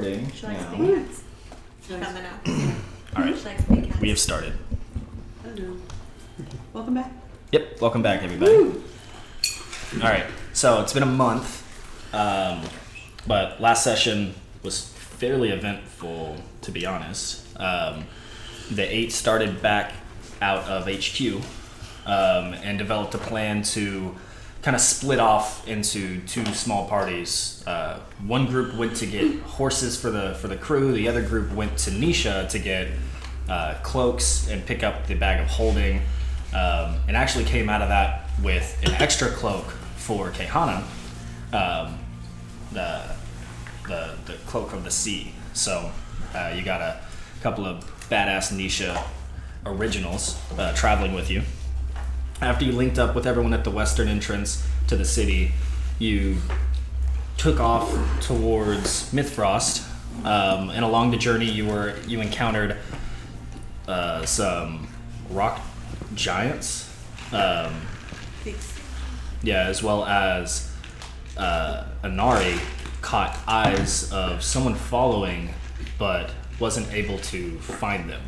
She likes big cats. Coming up. All right, She likes big cats. we have started. Hello. Welcome back. Yep, welcome back, everybody. Woo. All right, so it's been a month, but last session was fairly eventful, to be honest. The 8 started back out of HQ and developed a plan to kind of split off into 2 small parties. One group went to get horses for the crew. The other group went to Nisha to get cloaks and pick up the bag of holding, and actually came out of that with an extra cloak for Caehanna, the cloak of the sea. So you got a couple of badass Nisha originals traveling with you. After you linked up with everyone at the western entrance to the city, you took off towards Mythfrost, and along the journey you encountered some rock giants, as well as Anari caught eyes of someone following, but wasn't able to find them.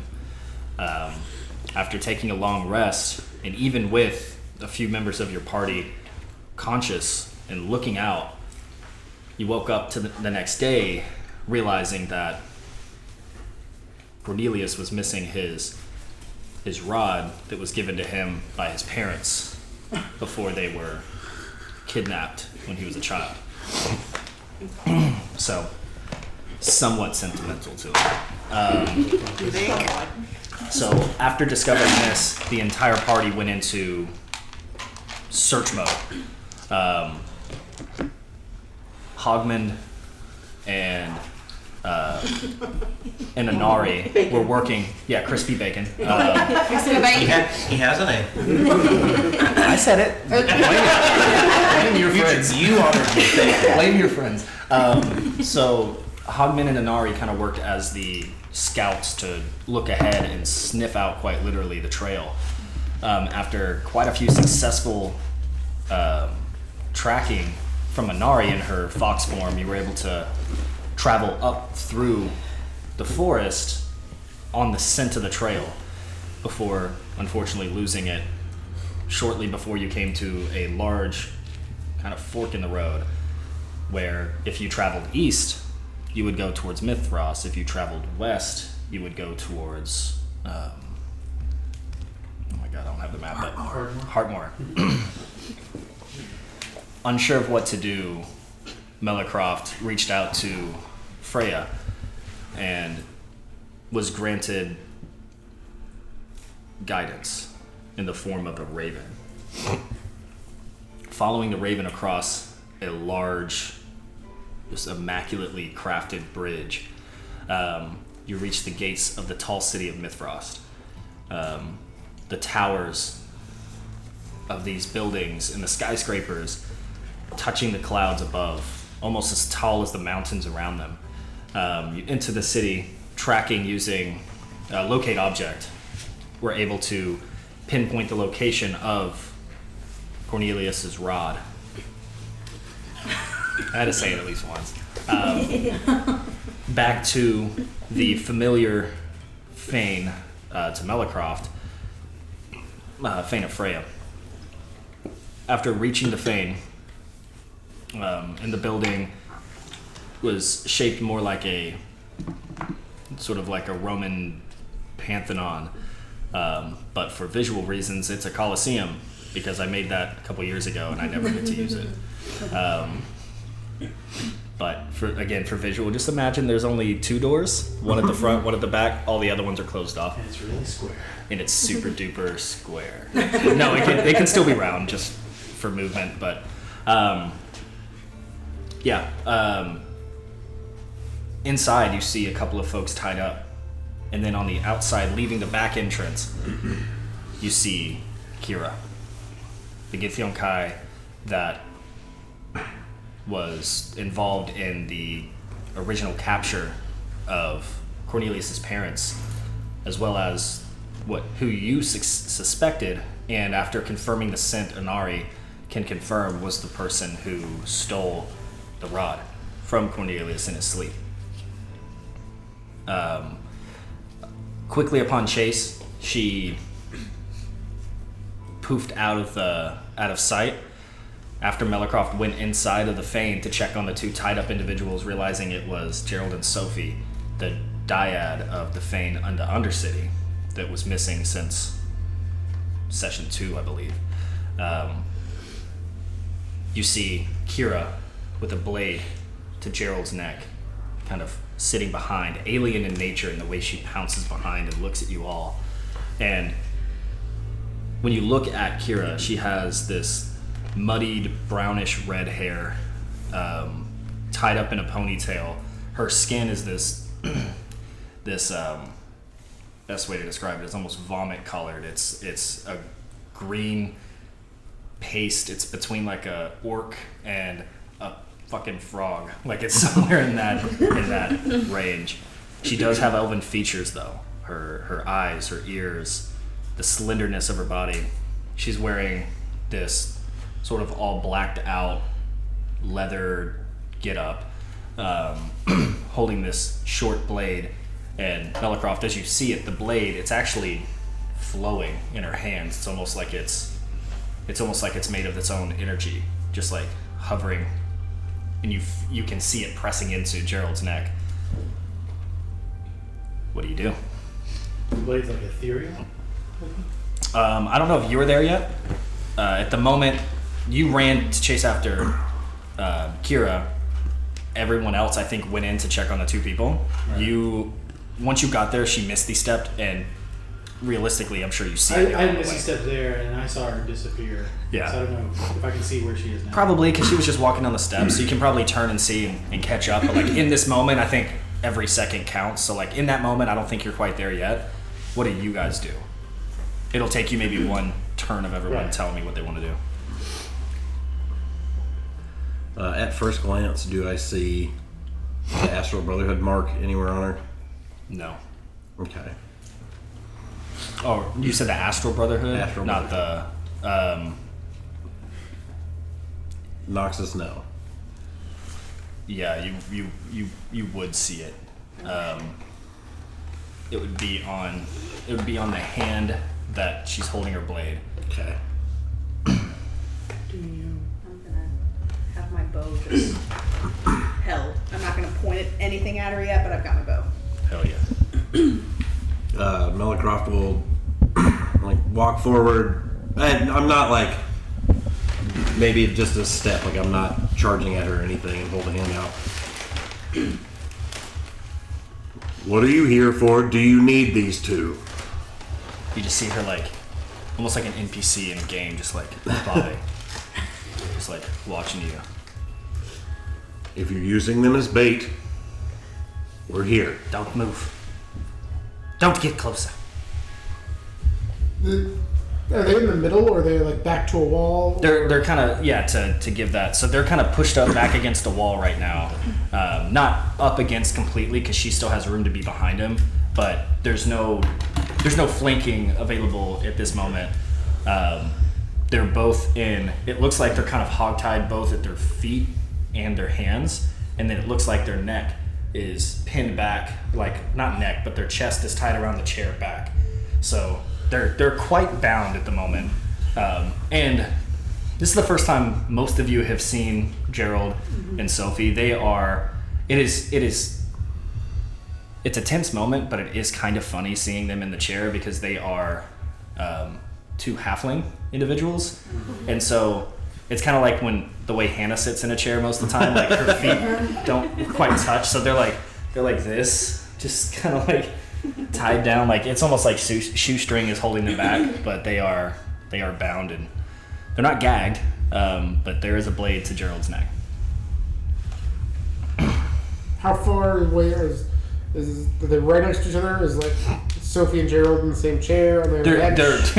After taking a long rest, and even with a few members of your party conscious and looking out, you woke up to the next day realizing that Cornelius was missing his rod that was given to him by his parents before they were kidnapped when he was a child. So, somewhat sentimental to him. So after discovering this, the entire party went into search mode. Hogman and Anari were working. Yeah, crispy bacon. He has a name. I said it. Blame your friends. You honored me. Blame your friends. So Hogman and Anari kind of worked as the scouts to look ahead and sniff out, quite literally, the trail. After quite a few successful tracking from Anari in her fox form, you were able to travel up through the forest on the scent of the trail before, unfortunately, losing it shortly before you came to a large kind of fork in the road where if you traveled east, you would go towards Mythfrost. If you traveled west, you would go towards, oh my god, I don't have the map, but Heartmoor. Unsure of what to do, Melicroft reached out to Freya and was granted guidance in the form of a raven. Following the raven across a large, just immaculately crafted bridge, you reach the gates of the tall city of Mythfrost. The towers of these buildings and the skyscrapers touching the clouds above, almost as tall as the mountains around them. You enter the city, tracking using locate object. We're able to pinpoint the location of Cornelius's rod. I had to say it at least once. Back to the familiar Fane to Melicroft, Fane of Freya. After reaching the Fane, and the building was shaped more like a sort of like a Roman Pantheon, but for visual reasons, it's a Colosseum because I made that a couple years ago and I never get to use it. But for visual, just imagine there's only 2 doors, one at the front, one at the back. All the other ones are closed off. And it's really square. And it's super duper square. No, it can still be round just for movement, but inside you see a couple of folks tied up, and then on the outside, leaving the back entrance, you see Kira, the Githionkai that was involved in the original capture of Cornelius's parents, as well as who you suspected, and after confirming the scent, Anari can confirm was the person who stole the rod from Cornelius in his sleep. Quickly upon chase, she poofed out of sight after Melicroft went inside of the Fane to check on the two tied up individuals, realizing it was Gerald and Sophie, the dyad of the Fane under Undercity that was missing since session 2, I believe. You see Kira with a blade to Gerald's neck, kind of sitting behind, alien in nature in the way she pounces behind and looks at you all. And when you look at Kira, she has this muddied brownish red hair, tied up in a ponytail. Her skin is this best way to describe it is almost vomit colored. It's a green paste. It's between like a orc and a fucking frog. Like it's somewhere in that range. She does have elven features though. Her eyes, her ears, the slenderness of her body. She's wearing this sort of all blacked out leather getup, holding this short blade. And Melicroft, as you see it, the blade, it's actually flowing in her hands. It's almost like it's made of its own energy, just like hovering, and you can see it pressing into Gerald's neck. What do you do? The blade's like ethereal? I don't know if you were there yet. At the moment, you ran to chase after Kira. Everyone else, I think, went in to check on the two people. Right. Once you got there, she misty stepped, and realistically, I'm sure you see it. I misty stepped there, and I saw her disappear. Yeah. So I don't know if I can see where she is now. Probably, because she was just walking down the steps, so you can probably turn and see and catch up. But like in this moment, I think every second counts. So like in that moment, I don't think you're quite there yet. What do you guys do? It'll take you maybe one turn of everyone telling me what they want to do. At first glance, do I see the Astral Brotherhood mark anywhere on her? No. Okay. Oh, you said the Astral Brotherhood? Astral not Brotherhood. The Noxus, no. Yeah, you would see it. It would be on the hand that she's holding her blade. Okay. I'm gonna have my bow just held. I'm not gonna point at anything at her yet, but I've got my bow. Hell yeah. Melicroft will like walk forward. I'm not like maybe just a step. Like I'm not charging at her or anything and hold a hand out. What are you here for? Do you need these two? You just see her like, almost like an NPC in a game, just like bobbing, just like watching you. If you're using them as bait, we're here. Don't move. Don't get closer. Are they in the middle, or are they like back to a wall? They're kind of to give that. So they're kind of pushed up back against a wall right now, not up against completely because she still has room to be behind him. But there's no flanking available at this moment. They're both in. It looks like they're kind of hogtied both at their feet and their hands, and then it looks like their neck is pinned back, like not neck, but their chest is tied around the chair back. So they're quite bound at the moment. And this is the first time most of you have seen Gerald and Sophie. It's a tense moment, but it is kind of funny seeing them in the chair because they are two halfling individuals. And so it's kind of like when the way Hannah sits in a chair most of the time, like her feet don't quite touch. So they're like this, just kind of like tied down. Like it's almost like shoestring is holding them back, but they are bound and they're not gagged, but there is a blade to Gerald's neck. How far away are they right next to each other? Is like Sophie and Gerald in the same chair on their bench?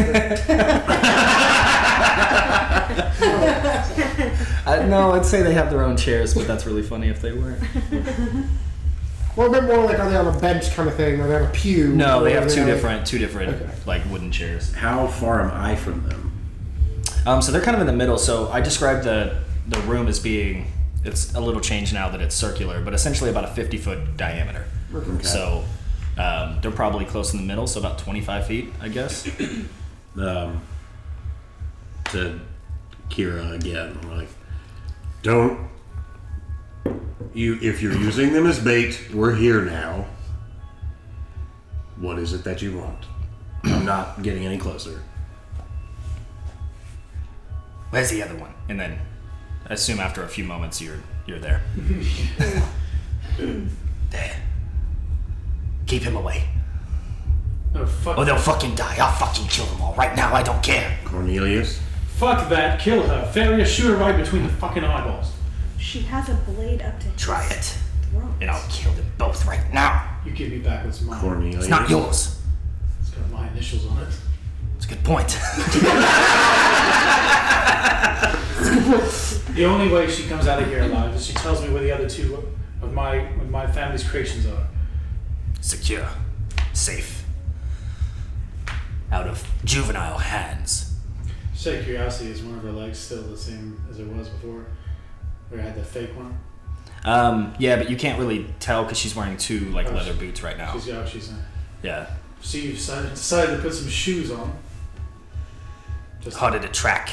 No, I'd say they have their own chairs, but that's really funny if they weren't. Well, a bit more like, are they on a bench kind of thing? Or they have a pew? No, they have two different Okay. like wooden chairs. How far am I from them? So they're kind of in the middle. So I described the room as being It's a little changed now that it's circular, but essentially about a 50-foot diameter. Okay. So they're probably close in the middle, so about 25 feet, I guess. To Kira again, like, don't you? If you're using them as bait, we're here now. What is it that you want? I'm not getting any closer. Where's the other one? And then I assume after a few moments you're there. There. Keep him away. No, fuck. Or they'll fucking die. I'll fucking kill them all right now. I don't care. Cornelius, Fuck that. Kill her. Failure, shoot her right between the fucking eyeballs. She has a blade up to his Try it. throat. And I'll kill them both right now. You give me back what's mine. Cornelius. It's not yours. It's got my initials on it. It's a good point. The only way she comes out of here alive is she tells me where the other two of my family's creations are. Secure. Safe. Out of juvenile hands. Just out of curiosity, is one of her legs still the same as it was before? Or I had the fake one? Yeah, but you can't really tell because she's wearing two leather boots right now. She's Yeah. so you decided to put some shoes on. Just Harder to track.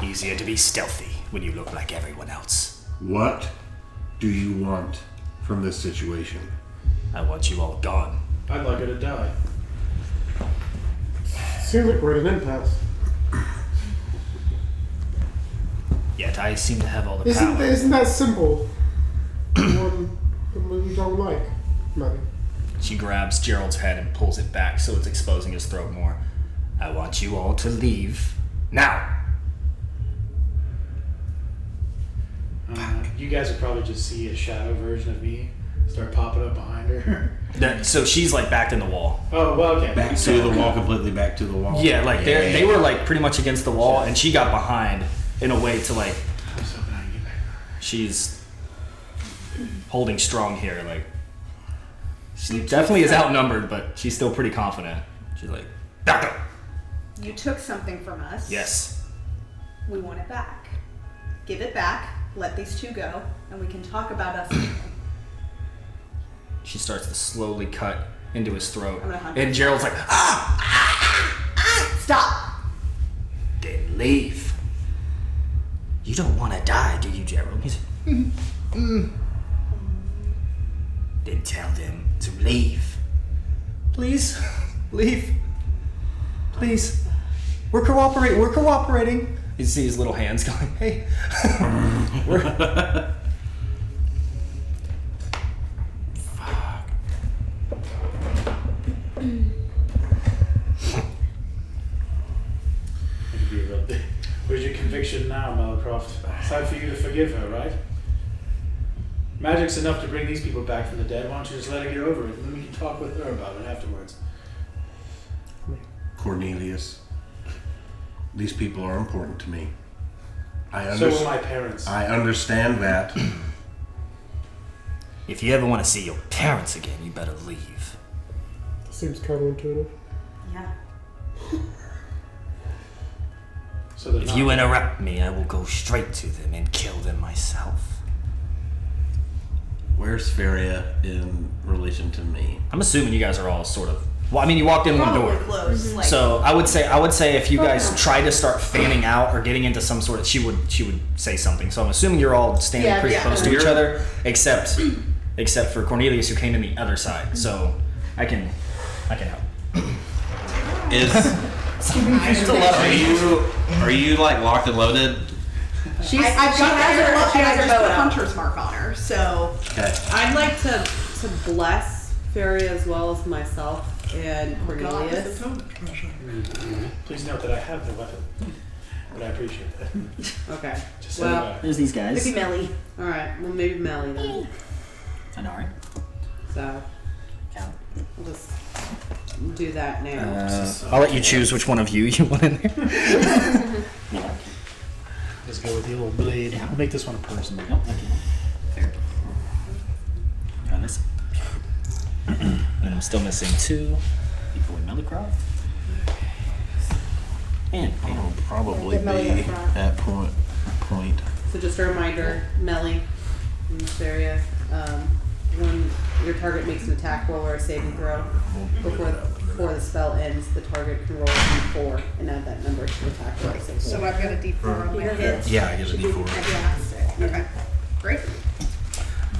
Easier to be stealthy when you look like everyone else. What do you want from this situation? I want you all gone. I'd like her to die. Seems like we're at an impasse. Yet I seem to have all the power. Isn't that simple? One we don't like. Maybe. She grabs Gerald's head and pulls it back so it's exposing his throat more. I want you all to leave now. You guys would probably just see a shadow version of me start popping up behind her. So she's like backed in the wall. Oh, well, okay. Back to the wall, completely back to the wall. Yeah, like they were like pretty much against the wall, and she got behind in a way to like I'm so glad you get back. she's holding strong here. Like she definitely is outnumbered, but she's still pretty confident. She's like, back up. You took something from us. Yes. We want it back. Give it back. Let these two go, and we can talk about us. She starts to slowly cut into his throat, I'm gonna hunt and her. Gerald's like, Stop. then leave. You don't want to die, do you, Gerald? He's Then tell them to leave. Please, leave. Please. We're cooperating. You see his little hands going, hey. Where's your conviction now, Melicroft? It's time for you to forgive her, right? Magic's enough to bring these people back from the dead. Why don't you just let her get over it, and then we can talk with her about it afterwards. Cornelius, these people are important to me. So are my parents. I understand that. If you ever want to see your parents again, you better leave. Seems counterintuitive. Yeah. So they're If not- you interrupt me, I will go straight to them and kill them myself. Where's Feria in relation to me? I'm assuming you guys are all sort of. Well, I mean, you walked in one Probably door. close. Like, So I would say if you guys try to start fanning out or getting into some sort of, she would say something. So I'm assuming you're all standing Yeah, pretty yeah. close to each other, except for Cornelius who came in the other side. So I can help. Are you like locked and loaded? I've got she has her- her, she and I has her just put bow a out. hunter's mark on her. So Okay. I'd like to bless Fairy as well as myself and Cornelius. Please note that I have the weapon, but I appreciate that. Okay. Just so Well, you know. There's these guys. maybe Melly. all right. Well, maybe Melly then. I know, right? So we'll just do that now. I'll let you choose which one of you want in there. Let's go with the little blade. I'll make this one a person. Got this. And I'm still missing 2 people in Melicroft. And I'll probably Get Melly up be front. at point So just a reminder, Melly in this area, when your target makes an attack roll or a saving throw, before the spell ends, the target can roll a d4 and add that number to the attack roll. So I've got a d4 on my hits. Yeah, I get a D4. Fantastic. Okay. Great.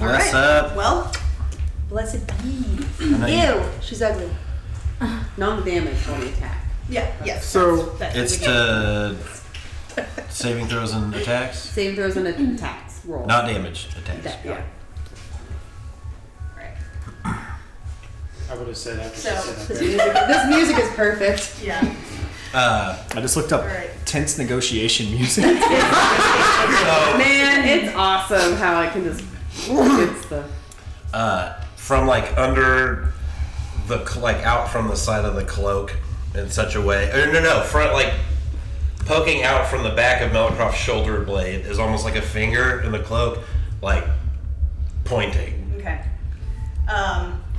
All Bless right. up. Well, blessed be. Ew, she's ugly. Non-damage on the attack. Yeah. Yes. So that's It's to saving throws and attacks, Saving throws and attacks roll. not damage attacks. Yeah. Right. I would have said after So- she said This music is perfect. Yeah. I just looked up Alright. tense negotiation music. Man, it's awesome how I can just. It's the. From like under the like out from the side of the cloak in such a way. Or no, front like poking out from the back of Melicroft's shoulder blade is almost like a finger in the cloak, like pointing. Okay.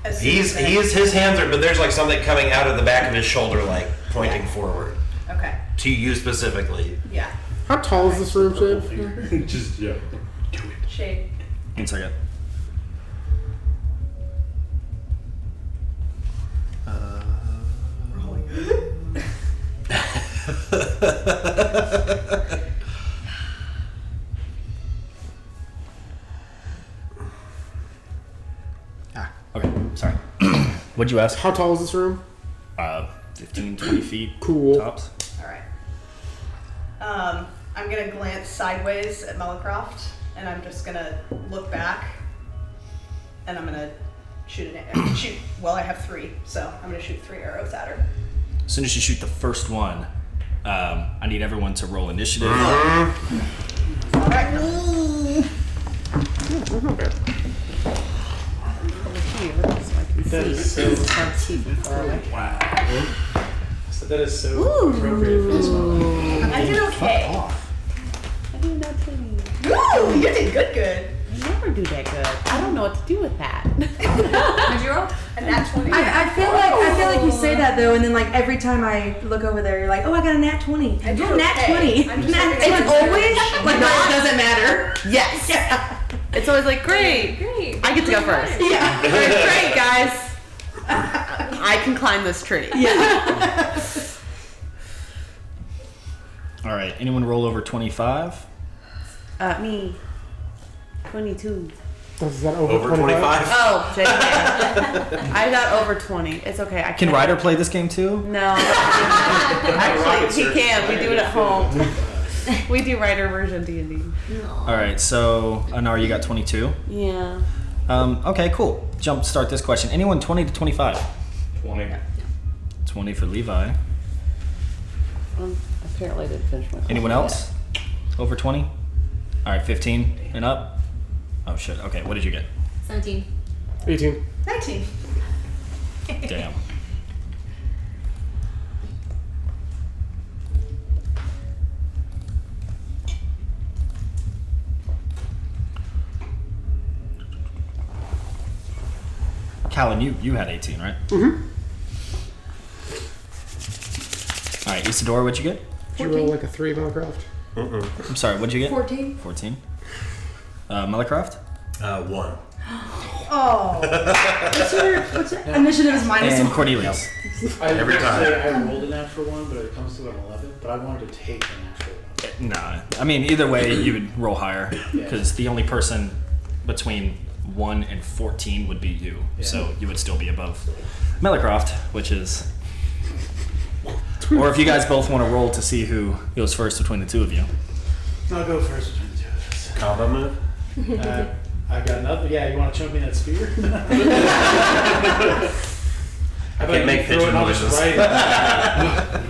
As soon as that- His hands are, but there's like something coming out of the back of his shoulder, like pointing forward Okay. to you specifically. Yeah. how tall is this room, that. Shane? Just yeah. Shade. 1 second. Okay, sorry. What'd you ask? How tall is this room? 15, 20 feet. Cool. Tops. All right. I'm gonna glance sideways at Melicroft, and I'm just gonna look back, and I'm gonna shoot shoot. Well, I have 3, so I'm gonna shoot 3 arrows at her. As soon as you shoot the first one, I need everyone to roll initiative. All right. That is so. Wow. So that is so appropriate for this one. I did okay. I did not tell you. Ooh, you did good. I never do that good. I don't know what to do with that. Did you roll? And that's 20. I feel like you say that though, and then like every time I look over there, you're like, oh, I got a nat 20. I do Nat okay. 20. I'm just Nat looking at 20. the Always direction. like that doesn't matter. Yes. It's always like, great. I get to go first. Yeah. Great, guys. I can climb this tree. Yeah. All right. Anyone roll over 25? Me. 22. Is that over, Over 25? Oh, JK. I got over 20. It's okay. I Can can't. Ryder play this game too? No. Actually, he can. We do it at home. We do Ryder version D&D. All right. So Anar, you got 22. Yeah. Okay. Cool. Start this question. Anyone 20 to 25? 20. 20 for Levi. Apparently I didn't finish my question Anyone yet. else? Over 20? All right. 15 and up. Oh shit. Okay. What did you get? 17. 18. 19. Damn. Callan, you had 18, right? Mm-hmm. All right, Isidore, what'd you get? Did you roll like a 3, Melicroft? I'm sorry, what'd you get? 14. 14. Melicroft? 1. Oh. What's your initiative is minus And 1. Cornelius. Every time. I rolled a natural 1, but it comes to an 11. But I wanted to take a natural 1. Nah, I mean, either way, you would roll higher because the only person between 1 and 14 would be you. Yeah. So you would still be above Melicroft, which is... Or if you guys both want to roll to see who goes first between the two of you. I'll go first between the two of us. Combo move? I've got nothing. Yeah, you want to choke me in that spear? I can't make pigeon noises. Right. Yeah.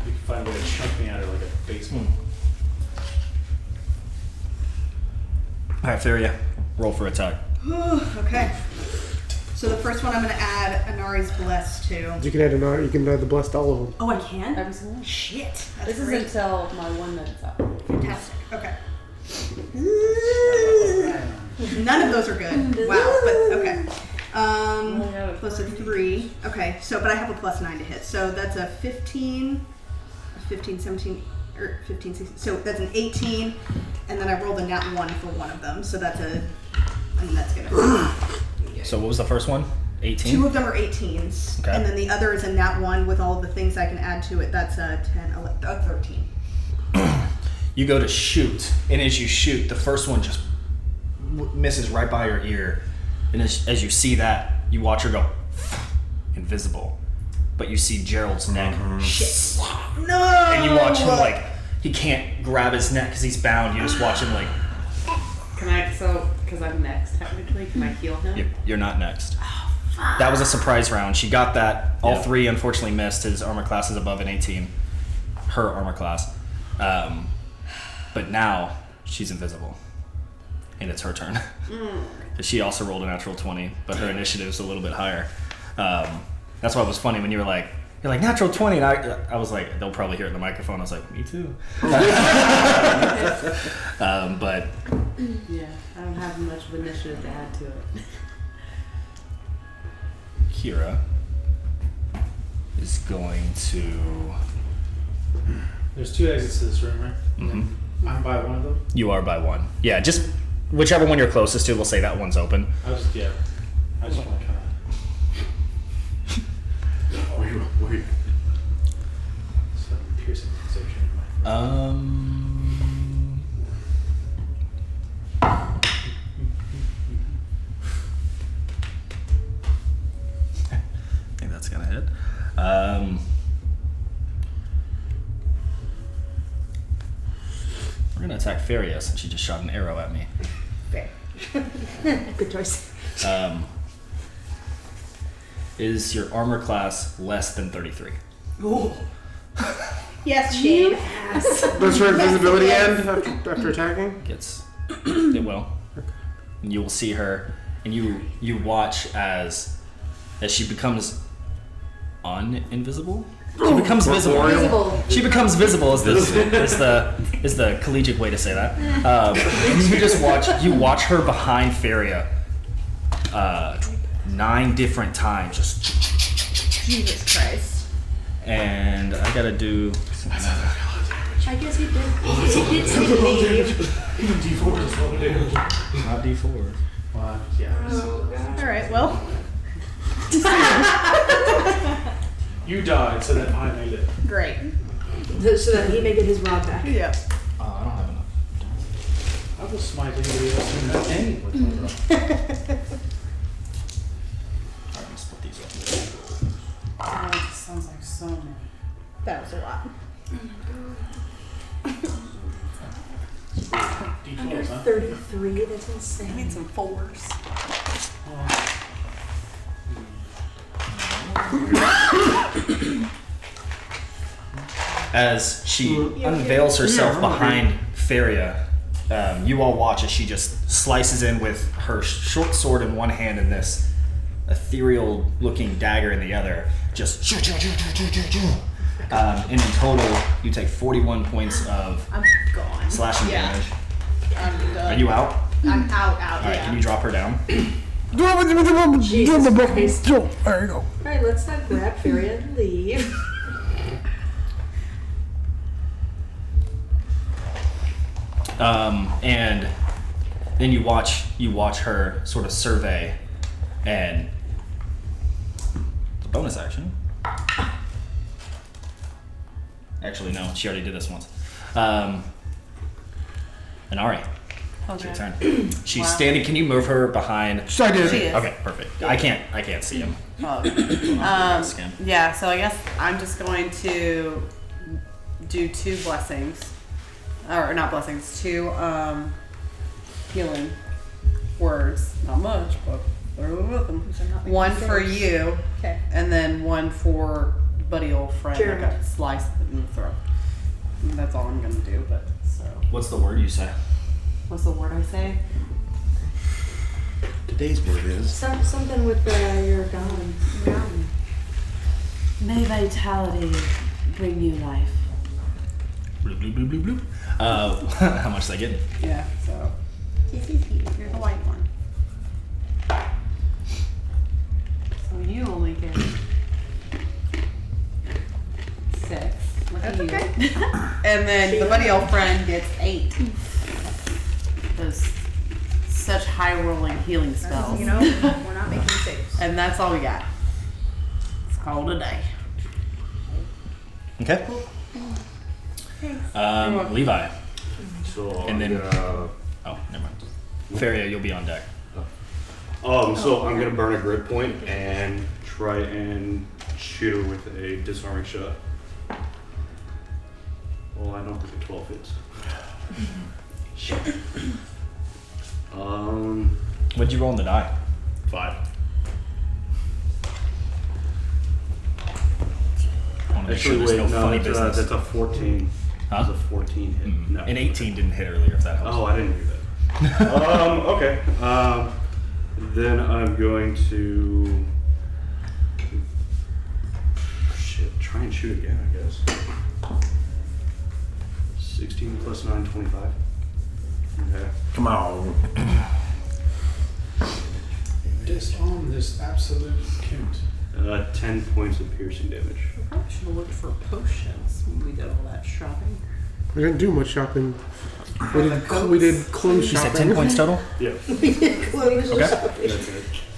You can find a way to chunk me out of like a baseball. All right, Feria, roll for attack. Okay. So the first one I'm going to add Anari's Bless to. You can add you can add the blessed to all of them. Oh, I can? Every single one. Shit. That's This is great. until my 1 minute's up. Fantastic. Okay. None of those are good. Wow. But okay. Plus a 3. Okay. So, but I have a plus 9 to hit. So that's a 15, 17, or 15, 16. So that's an 18, and then I rolled a nat 1 for one of them. So that's that's gonna. So what was the first one? 18? 2 of them are 18s, Okay. and then the other is a nat 1 with all of the things I can add to it. That's a 10, 11, 13. You go to shoot, and as you shoot, the first one just misses right by your ear. And as you see that, you watch her go invisible. But you see Gerald's neck. Shit. No! And you watch him like, he can't grab his neck because he's bound. You just watch him like. Can I, because I'm next technically, can I heal him? You're not next. That was a surprise round. She got that. All three unfortunately missed. His armor class is above an 18. Her armor class. But now she's invisible. And it's her turn. She also rolled a natural 20, but her initiative's a little bit higher. That's why it was funny when you're like, natural 20, and I was like, they'll probably hear it in the microphone. I was like, me too. But Yeah, I don't have much of initiative to add to it. Kira is going to. There's 2 exits to this room, right? Mhm. I'm by one of them. You are by one. Yeah, just whichever one you're closest to, we'll say that one's open. I just want to kind of. Where you? Some piercing sensation in my throat. I think that's gonna hit. We're gonna attack Feria since she just shot an arrow at me. Fair. Good choice. Is your armor class less than 33? Ooh. Yes, Shane. Does her invisibility end after attacking? It will. And you will see her, and you watch as she becomes uninvisible. She becomes visible. Visible. She becomes visible is the collegiate way to say that. You just watch her behind Feria 9 different times, just. Jesus Christ. And I gotta do. I guess he did. He did say to me. Even D4 is what it is. Not D4. Well, yeah. All right. Well. You died so that I may live. Great. So that he may get his rod back. Yeah. I don't have enough. I will smite anybody else who knows any with my rod. Alright, let's split these up. Oh, this sounds like so many. That was a lot. Under D12s, huh? 33, that's I insane. need some 4s. As she unveils herself behind Feria, you all watch as she just slices in with her short sword in one hand and this ethereal-looking dagger in the other. Just and in total, you take 41 points of I'm gone. slashing damage. I'm done. Are you out? I'm out. All right, Yeah. can you drop her down? Jesus Christ. There you go. Alright, let's not grab Feria and leave. And then you watch her sort of survey, and it's a bonus action. Actually, no, she already did this once. And Ari, it's your turn. She's Wow. standing. Can you move her behind? So I did. She is. Okay, perfect. I can't see him. Oh. Skin. Yeah, so I guess I'm just going to do 2 blessings. Or not blessings, 2 healing words. Not much, but they're with them. One for you, Okay. and then one for buddy old friend that Jeremy. got sliced in the throat. That's all I'm gonna do, but so. What's the word you say? What's the word I say? Today's word is. Something with your gun. May vitality bring you life. Bloop, bloop, bloop, bloop, bloop. How much did I get? Yeah, so. You're the white one. So you only get 6. Look That's at you. okay. and then the buddy elf friend gets 8. Those such high rolling healing spells. You know, we're not making saves. And that's all we got. It's called a day. Okay. Levi. So And then- I'm Oh, never mind. Feria, you'll be on deck. so I'm gonna burn a grit point and try and shoot her with a disarming shot. Well, I don't think a 12 hits. What'd you roll on the die? 5. I want to make sure Actually, there's wait, no funny that's, business. that's a 14. Huh? That's a 14 hit. Mm. No. An 18 didn't hit earlier, if that helps. Oh, I didn't hear that. Okay. Then I'm going to try and shoot again, I guess. 16 plus 9, 25. Okay. Come on. Disarm this absolute cunt. 10 points of piercing damage. We probably should have looked for potions when we did all that shopping. We didn't do much shopping. We did clothes You said shopping. 10 points total? Yeah, Okay. that's it.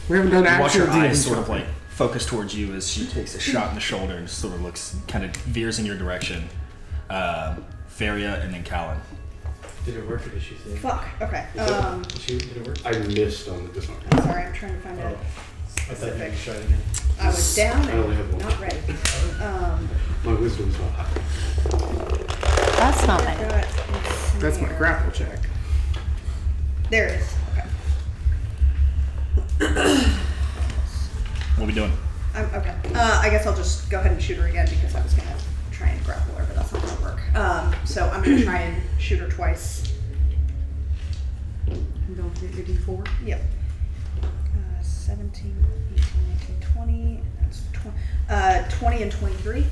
We haven't done You watch actual her D&D eyes sort of shopping. like focus towards you as she takes a shot in the shoulder and sort of looks, kind of veers in your direction. Feria and then Callan. Did it work or did she say? Fuck. Okay. Did it work? I missed on the disarm. Sorry, I'm trying to find Oh. a I thought you specific. could try it again. I was down I only have and one. not ready. My wisdom's not high. That's not I bad. got this That's my here. grapple check. There it is. Okay. What are we doing? Okay. I guess I'll just go ahead and shoot her again because I was gonna try and grapple her, but that's not gonna work. So I'm gonna try and shoot her twice. Don't forget your D4. Yep. 17, 18, 19, 20. That's 20 and 23.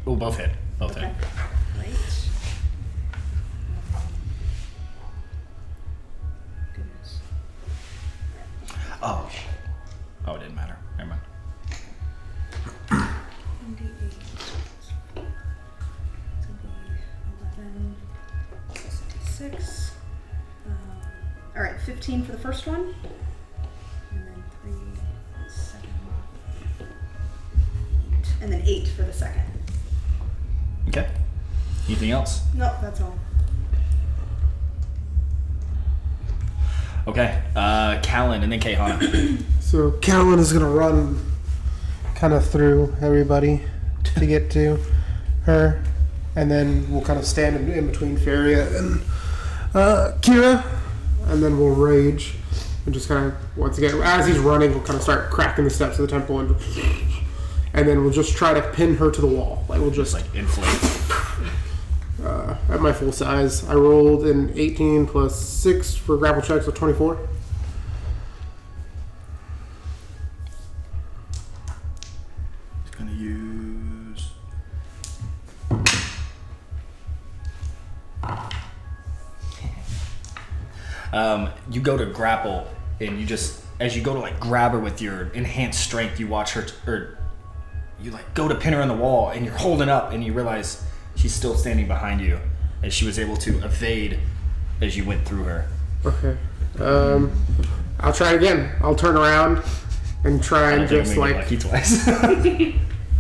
Both hit. Both Okay. hit. Great. Goodness. Oh, it didn't matter. Never mind. 1d8. It's gonna be 11 plus 6. All right, 15 for the first one, and then 3, 7, 8, and then 8 for the second. Okay. Anything else? No, that's all. Okay. Callan and then Caehanna. So Callan is gonna run kind of through everybody to get to her, and then we'll kind of stand in between Feria and Kira, and then we'll rage and just kind of once again as he's running, we'll kind of start cracking the steps of the temple, and then we'll just try to pin her to the wall. Like we'll just Like inflate. at my full size. I rolled an 18 plus 6 for grapple checks, so 24. He's gonna use. You go to grapple, and you just, as you go to like grab her with your enhanced strength, you watch her, or you like go to pin her on the wall, and you're holding up, and you realize she's still standing behind you, as she was able to evade as you went through her. Okay. I'll try again. I'll turn around and try I don't and think just I'm gonna like get lucky twice.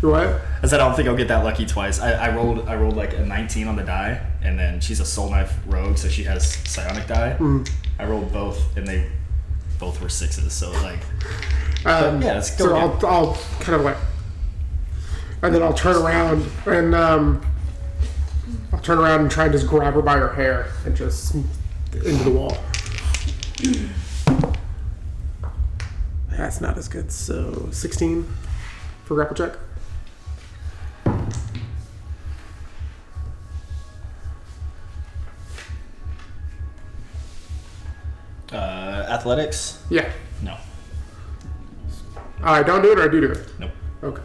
what? I said I don't think I'll get that lucky twice. I rolled like a 19 on the die, and then she's a soul knife rogue, so she has psionic die. I rolled both, and they both were 6s. So like, yeah, let's go. So again. I'll kind of like, and then I'll turn around and try and just grab her by her hair and just into the wall. That's not as good. So 16 for grapple check. Athletics? Yeah. No. I don't do it or I do it. Nope. Okay.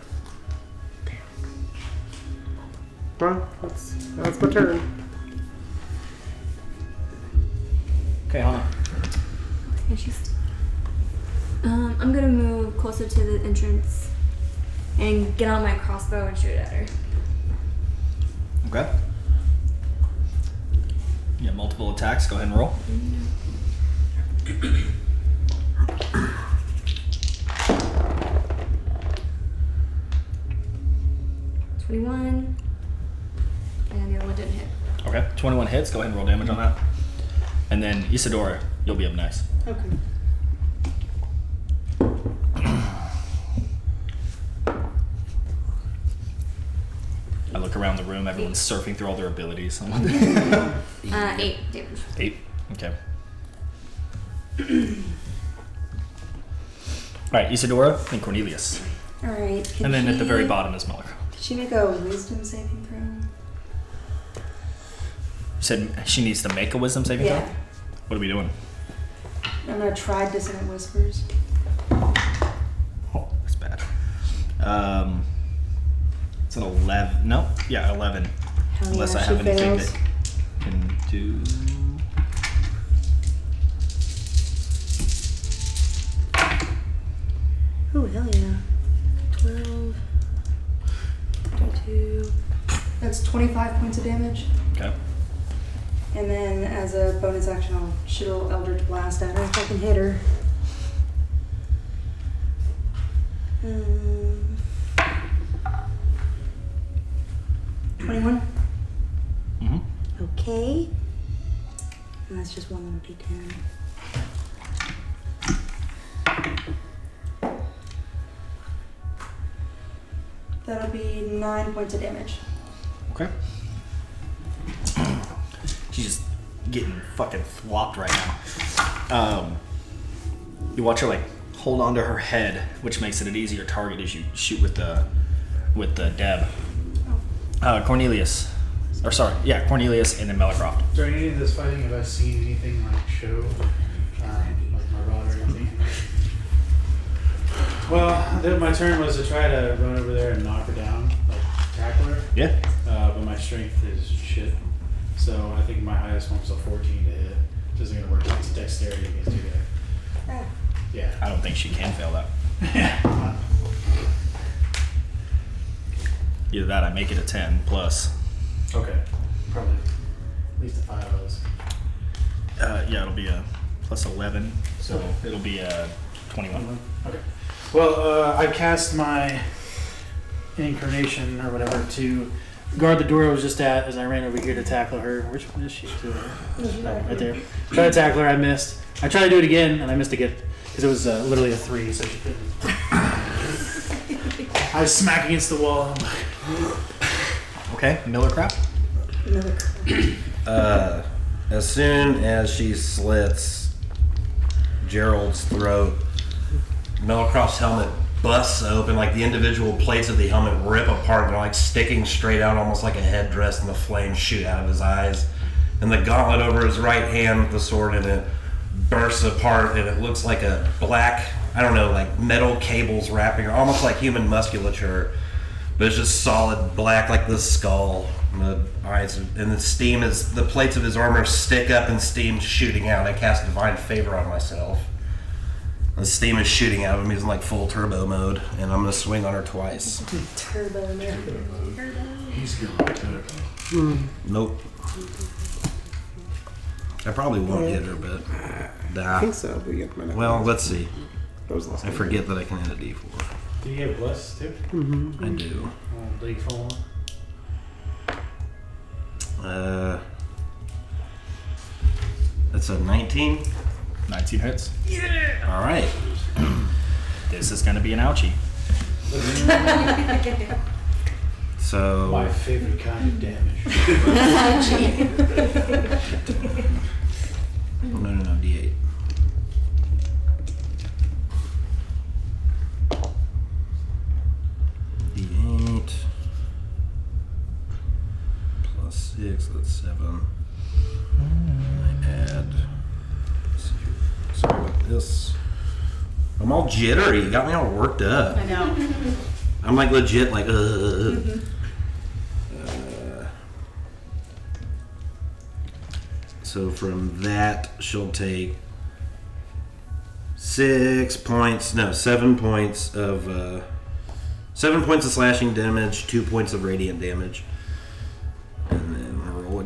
Well, that's my turn. Okay, Hannah. Yeah, I'm gonna move closer to the entrance and get on my crossbow and shoot at her. Okay. You have multiple attacks. Go ahead and roll. $21. And the other one didn't hit. Okay. 21 hits. Go ahead and roll damage on that. And then Isadora, you'll be up next. Okay. I look around the room. Everyone's surfing through all their abilities. 8 damage. 8. Okay. All right, Isadora and Cornelius. All right. And then at the very bottom is Muller. Did she make a wisdom saving throw? You said she needs to make a wisdom saving throw? Yeah. What are we doing? I'm gonna try dissonant whispers. Oh, that's bad. It's an 11. No, yeah, 11. Hell Unless yeah, I have she anything fails. that can do. Oh hell yeah. 12. 22. That's 25 points of damage. Okay. And then as a bonus action, I'll shoot a Eldritch Blast at her if I can hit her. 21. Mm-hmm. Okay. And that's just one little d10. That'll be 9 points of damage. Okay. She's just getting fucking flopped right now. You watch her like hold onto her head, which makes it an easier target as you shoot with the Deb. Cornelius, or sorry, yeah, Cornelius and then Melicroft. During any of this fighting, have I seen anything like show, like my rod or anything? Well, my turn was to try to run over there and knock her down, like tackle her. Yeah. But my strength is shit. So I think my highest one was a 14 to hit. This isn't gonna work. It's dexterity against you guys. Yeah. I don't think she can fail that. Either that, I make it a 10 plus. Okay. Probably at least a 5 of those. Yeah, it'll be a plus 11, so it'll be a 21. Okay. Well, I cast my incarnation or whatever to guard the door I was just at as I ran over here to tackle her. Which one is she? Right there. Try to tackle her, I missed. I tried to do it again, and I missed again because it was literally a 3, so she couldn't. I was smack against the wall. Okay, Millercraft. As soon as she slits Gerald's throat, Melicroft's helmet busts open, like the individual plates of the helmet rip apart and they're like sticking straight out almost like a headdress, and the flames shoot out of his eyes. And the gauntlet over his right hand with the sword in it bursts apart, and it looks like a black, I don't know, like metal cables wrapping, almost like human musculature, but it's just solid black like the skull. And the eyes, and the steam is, the plates of his armor stick up and steam shooting out. I cast Divine Favor on myself. The steam is shooting out of him. He's in like full turbo mode, and I'm gonna swing on her twice. Turbo mode. He's going. Nope. I probably won't hit her, but I think so. But you might not. well, let's see. That was the last I time. forget that I can hit a D4. Do you have bless too? I do. League full. That's a 19. 19 hits. All right. This is gonna be an ouchie. So My favorite kind of damage. no, D8. D8 plus 6. That's 7. I add. Sorry about this. I'm all jittery. You got me all worked up. I know. I'm like legit, like, So from that, she'll take 7 points of 7 points of slashing damage, 2 points of radiant damage.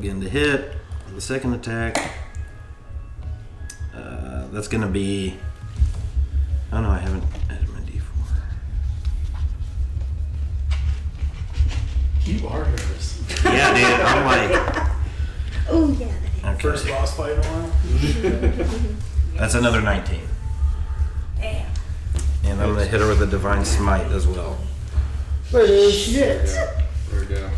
again to hit. The second attack. That's going to be... Oh no, I haven't added my d4. You are nervous. Yeah, dude, I'm like... Oh yeah. Okay. First boss fight in a while. That's another 19. Damn. And I'm going to hit her with a Divine Smite as well. There it is. Shit. There we go.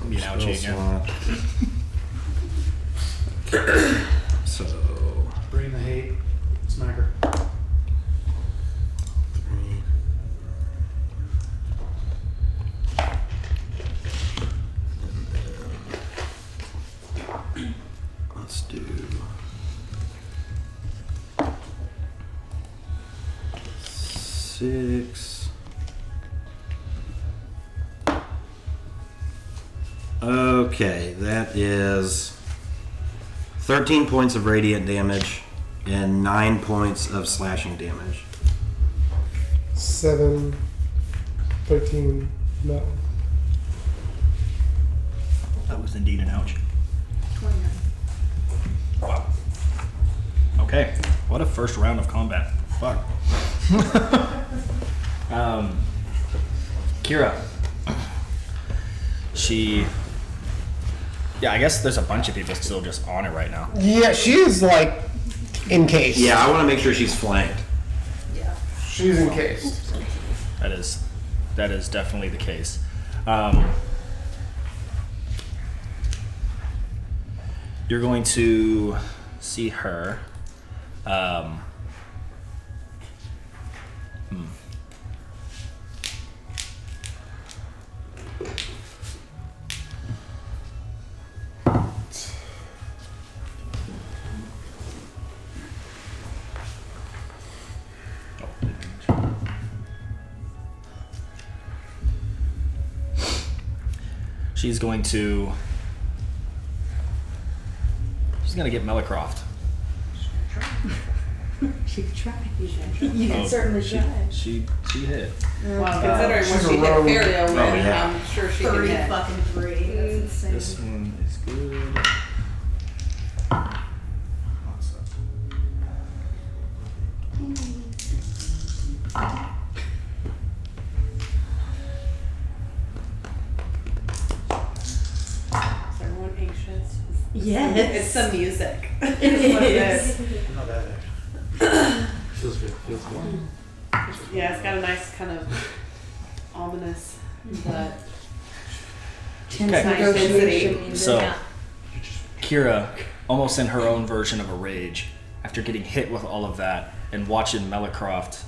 Be an ouchie again. Okay. So... Bring the hate. Smack her. 3. Let's do 6. Okay, that is 13 points of radiant damage and 9 points of slashing damage. 7, 13, no. That was indeed an ouch. 29. Wow. Okay. What a first round of combat. Fuck. Kira. She... Yeah, I guess there's a bunch of people still just on it right now. Yeah, she is like encased. Yeah, I want to make sure she's flanked. Yeah. She's encased. That is definitely the case. You're going to see her. She's going to get Melicroft. She could try. You can certainly try. She hit. Well, considering she's what a she hit rogue. Ferio with, yeah. I'm sure she can 30 hit. fucking 3. That's insane. This one is good. Is everyone anxious? Yes. It's the music. It It's what it is. I'm not that actually. Feels good. Feels good. Yeah, it's got a nice kind of ominous, but Tense Okay. negotiation. So, Kira, almost in her own version of a rage, after getting hit with all of that and watching Millercroft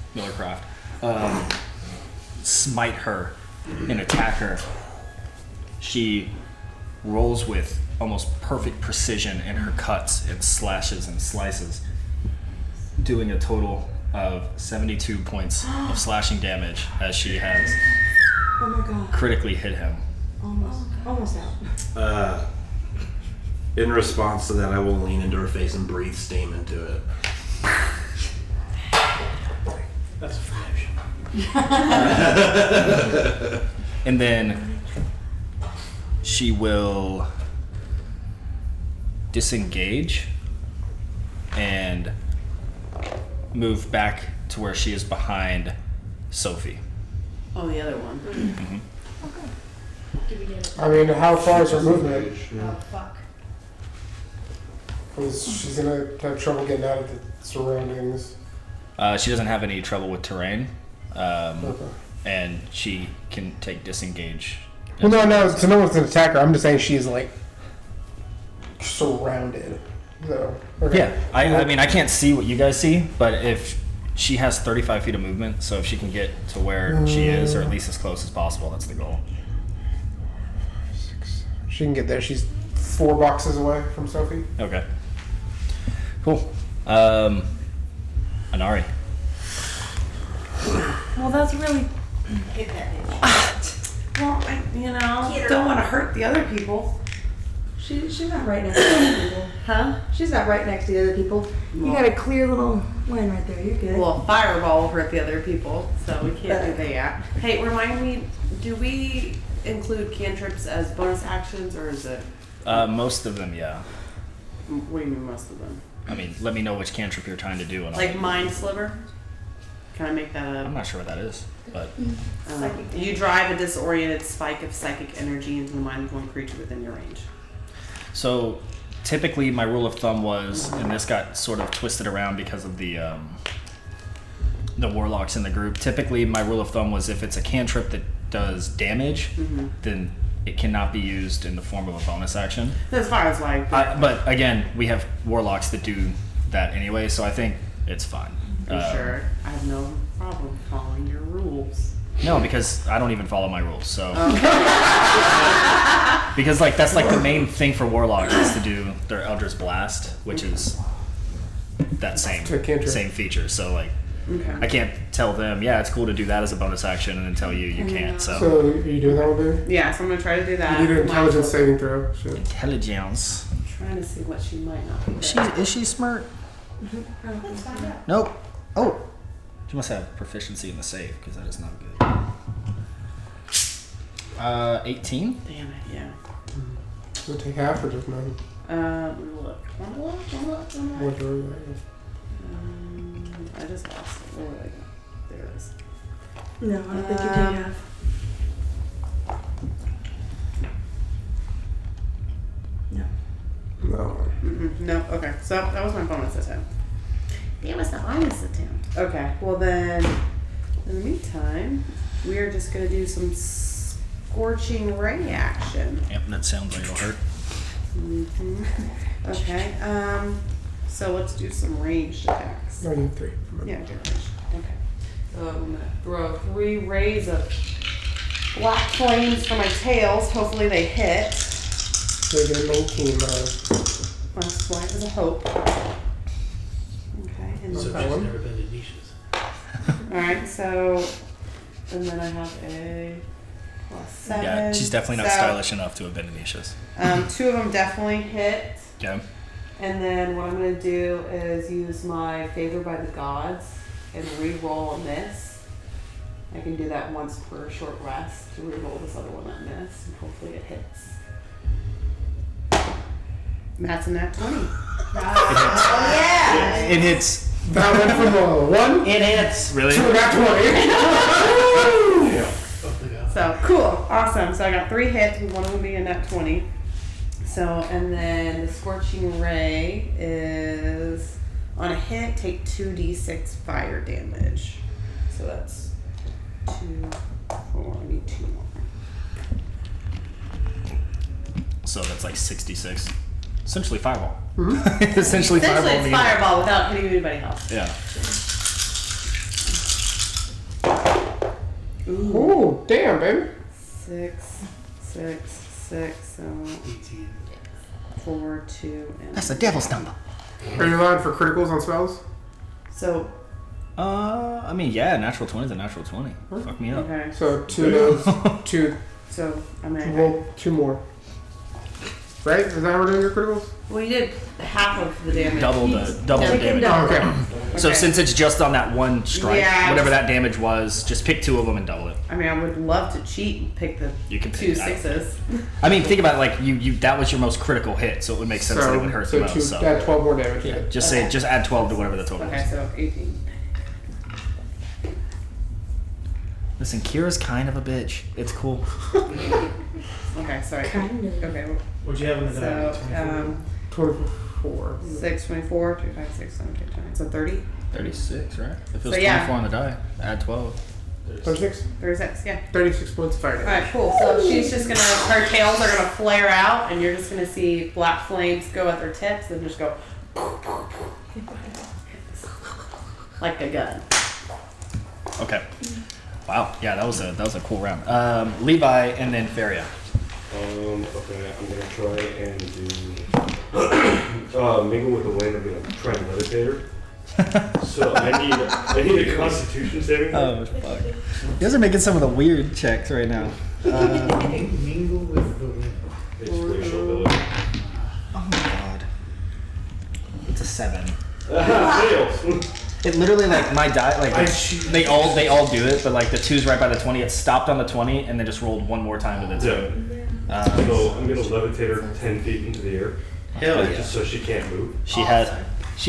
smite her and attack her, she rolls with almost perfect precision in her cuts and slashes and slices, doing a total of 72 points of slashing damage as she has Oh my god. critically hit him. Almost out. In response to that, I will lean into her face and breathe steam into it. That's a flash. And then she will disengage and move back to where she is behind Sophie. oh, the other one. I mean, how far is her movement? Oh, fuck. Because she's gonna have trouble getting out of the surroundings. She doesn't have any trouble with terrain, Okay. and she can take disengage. Well, no, so no one's gonna attack her. I'm just saying she's like surrounded. So, okay. Yeah, I mean, I can't see what you guys see, but if she has 35 feet of movement, so if she can get to where she is, or at least as close as possible, that's the goal. She can get there. She's 4 boxes away from Sophie. Okay. Cool. Anari. Well, that's really. Hit that bitch. Well, don't want to hurt the other people. She's not right next to the other people. Huh? She's not right next to the other people. You got a clear little line right there. You're good. Well, fireball will hurt the other people, so we can't do that. Hey, remind me, do we include cantrips as bonus actions, or is it? Most of them, yeah. What do you mean most of them? I mean, let me know which cantrip you're trying to do. And Like Mind Sliver? Can I make that I'm a... not sure what that is, but you drive a disoriented spike of psychic energy into the mind of one creature within your range. so typically my rule of thumb was, and this got sort of twisted around because of the warlocks in the group. Typically, my rule of thumb was if it's a cantrip that does damage, then it cannot be used in the form of a bonus action. As far as like... But again, we have warlocks that do that anyway, so I think it's fine. sure. I have no problem following your rules. No, because I don't even follow my rules. So because like that's like the main thing for warlocks is to do their Eldritch Blast, which is that same feature. So like I can't tell them, yeah, it's cool to do that as a bonus action, and then tell you can't. So So are you doing that one, baby? Yeah, so I'm going to try to do that. You need an intelligence saving throw. Shit. intelligence. I'm trying to see what she might not be. Is she smart? Let's find out. Nope. Oh, she must have proficiency in the save because that is not good. 18. Damn it, yeah. We'll take half or just none. Look. What door are you at? I just lost it. Where did I go? There it is. No, I don't think you take half. No. No. No, okay. So that was my bonus attempt. Damn, it's the bonus attempt. Okay, well then, in the meantime, we are just going to do some scorching ray action. Yep, that sounds like it'll hurt. Okay, so let's do some ranged attacks. No, you have 3. Yeah, do ranged. Okay. So I'm going to throw 3 rays of black flames for my tails. Hopefully they hit. So you get a 19. Last point is a hope. Okay, and So she's that one? never been to niches. alright, so, and then I have a +7. Yeah, she's definitely not so, stylish enough to have been in niches. 2 of them definitely hit. Okay. And then what I'm going to do is use my Favor by the Gods and re-roll a miss. I can do that once per short rest to re-roll this other one that missed, and hopefully it hits. And that's a nat 20. It hits. That went from a 1 It hits. Really? to a nat 20. So, cool. Awesome. So I got 3 hits, with one of them being a nat 20. So, and then the Scorching Ray is, on a hit, take 2d6 fire damage. So that's 2, 4, I need 2 more. So that's like 66. Essentially fireball. Mm-hmm. Essentially fireball. Essentially, it's fireball without hitting anybody else. Yeah. Ooh, damn, baby. 6, 6, 6, so 18. 4, 2, and... That's the devil's number. Are you allowed for criticals on spells? So, I mean, yeah, natural 20 is a natural 20. Fuck me up. okay. So 2 of those, 2, So, I'm gonna... roll 2 more. Right? Is that how we're doing your criticals? Well, you did half of the damage. Double the damage. Oh, okay. So Okay. since it's just on that one strike, Yeah, whatever just- that damage was, just pick 2 of them and double it. I mean, I would love to cheat and pick the You can 2 pick that. 6s. I mean, think about it, like you that was your most critical hit, so it would make sense that it would hurt the most. So add 12 more damage. yeah, just say just add 12 to whatever the total Okay, is. so 18. Listen, Kira's kind of a bitch. It's cool. Okay, sorry. Kind of. Okay, What'd you have in the die? so 24. 6, 24, 2, 5, 6, 7, 8, 9. So 30? 36, right? If it was So, yeah. 24 on the die, add 12. 36? 36, yeah. 36 points of fire damage. Alright, cool. So she's just gonna, her tails are gonna flare out, and you're just gonna see black flames go at their tips and just go like a gun. Okay. Wow. Yeah, that was a cool round. Levi and then Feria. Okay, I'm gonna try and do mingle with the wind. I'm gonna try and levitate her. So I need a Constitution saving throw. Oh fuck! You guys are making some of the weird checks right now. Mingle with the wind. It's racial ability. Oh my god! It's a 7. Fails. It literally like my die like I they all do it, but like the 2's right by the 20. It stopped on the 20 and then just rolled one more time to the 2. So I'm gonna levitate her 10 feet into the air. Hell yeah. Just so she can't move. She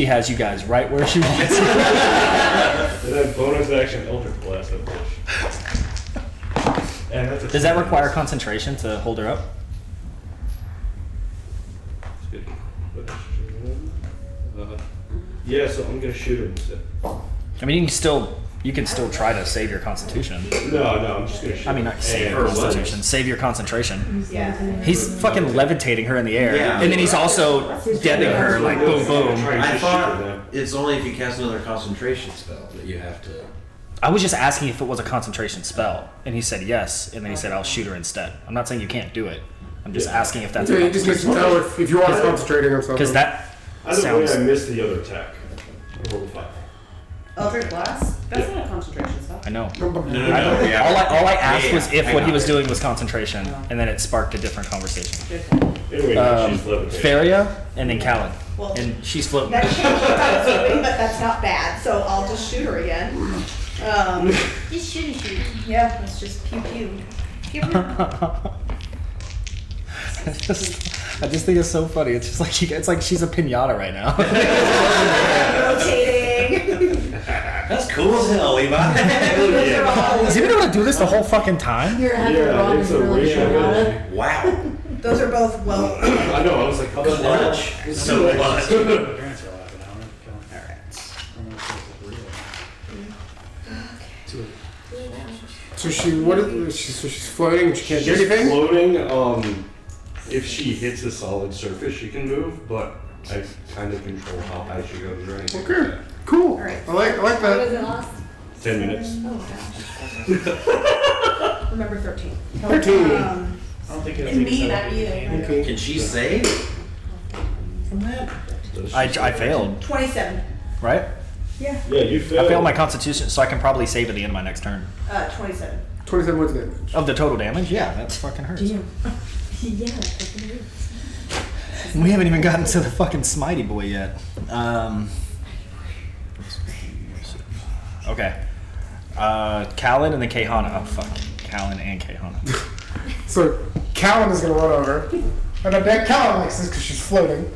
has you guys right where she wants. And then bonus action Eldritch Blast that bitch. And that's a Does that require concentration to hold her up? That's good. Yeah, so I'm gonna shoot her instead. I mean, you can still try to save your constitution. No, I'm just gonna shoot. I mean, not save your constitution, save your concentration. Yeah. He's fucking levitating her in the air, Yeah. and then he's also deading her like boom, boom. I thought it's only if you cast another concentration spell that you have to. I was just asking if it was a concentration spell, and he said yes, and then he said I'll shoot her instead. I'm not saying you can't do it. I'm just asking if that's Yeah, you just need to know if you are concentrating on something. because that Either way, sounds. I missed the other attack. I rolled a 5. Eldritch Blast? That's not a concentration spell. I know. No, yeah. All I asked was if I what he got was it. doing was concentration, and then it sparked a different conversation. Good point. Anyway, now she's levitating. Feria and then Callan, Well, and she's floating. that changed what I was doing, but that's not bad. So I'll just shoot her again. Just shoot. Yeah, let's just pew pew. Pew pew. I just think it's so funny. It's just like it's like she's a pinata right now. Rotating. That's cool as hell, Levi. Those are all- Has he been able to do this the whole fucking time? You're having Yeah, wrong it's a really ratio sure about it. ability. Wow. Those are both well. I know, I was like, Clutch. So My clutch. parents are laughing at So she's floating and she can't do she's anything? floating. If she hits a solid surface, she can move, but I kind of control how high she goes or anything like Okay. that. Cool. Alright. I like What that. does it last? 10 minutes. Oh, Remember 13. 13. I don't think it'll And take me, us not that you. Okay. Can she save from that? I failed, 27. right? Yeah. Yeah, you failed. I failed my constitution, so I can probably save at the end of my next turn. 27. 27 what's damage? Of the total damage? Yeah, that fucking hurts. Yeah, fucking hurts. We haven't even gotten to the fucking Smitey boy yet. Okay. Callan and then Caehanna. Oh, fuck. Callan and Caehanna. So Callan is gonna run over. And I bet Callan likes this because she's floating.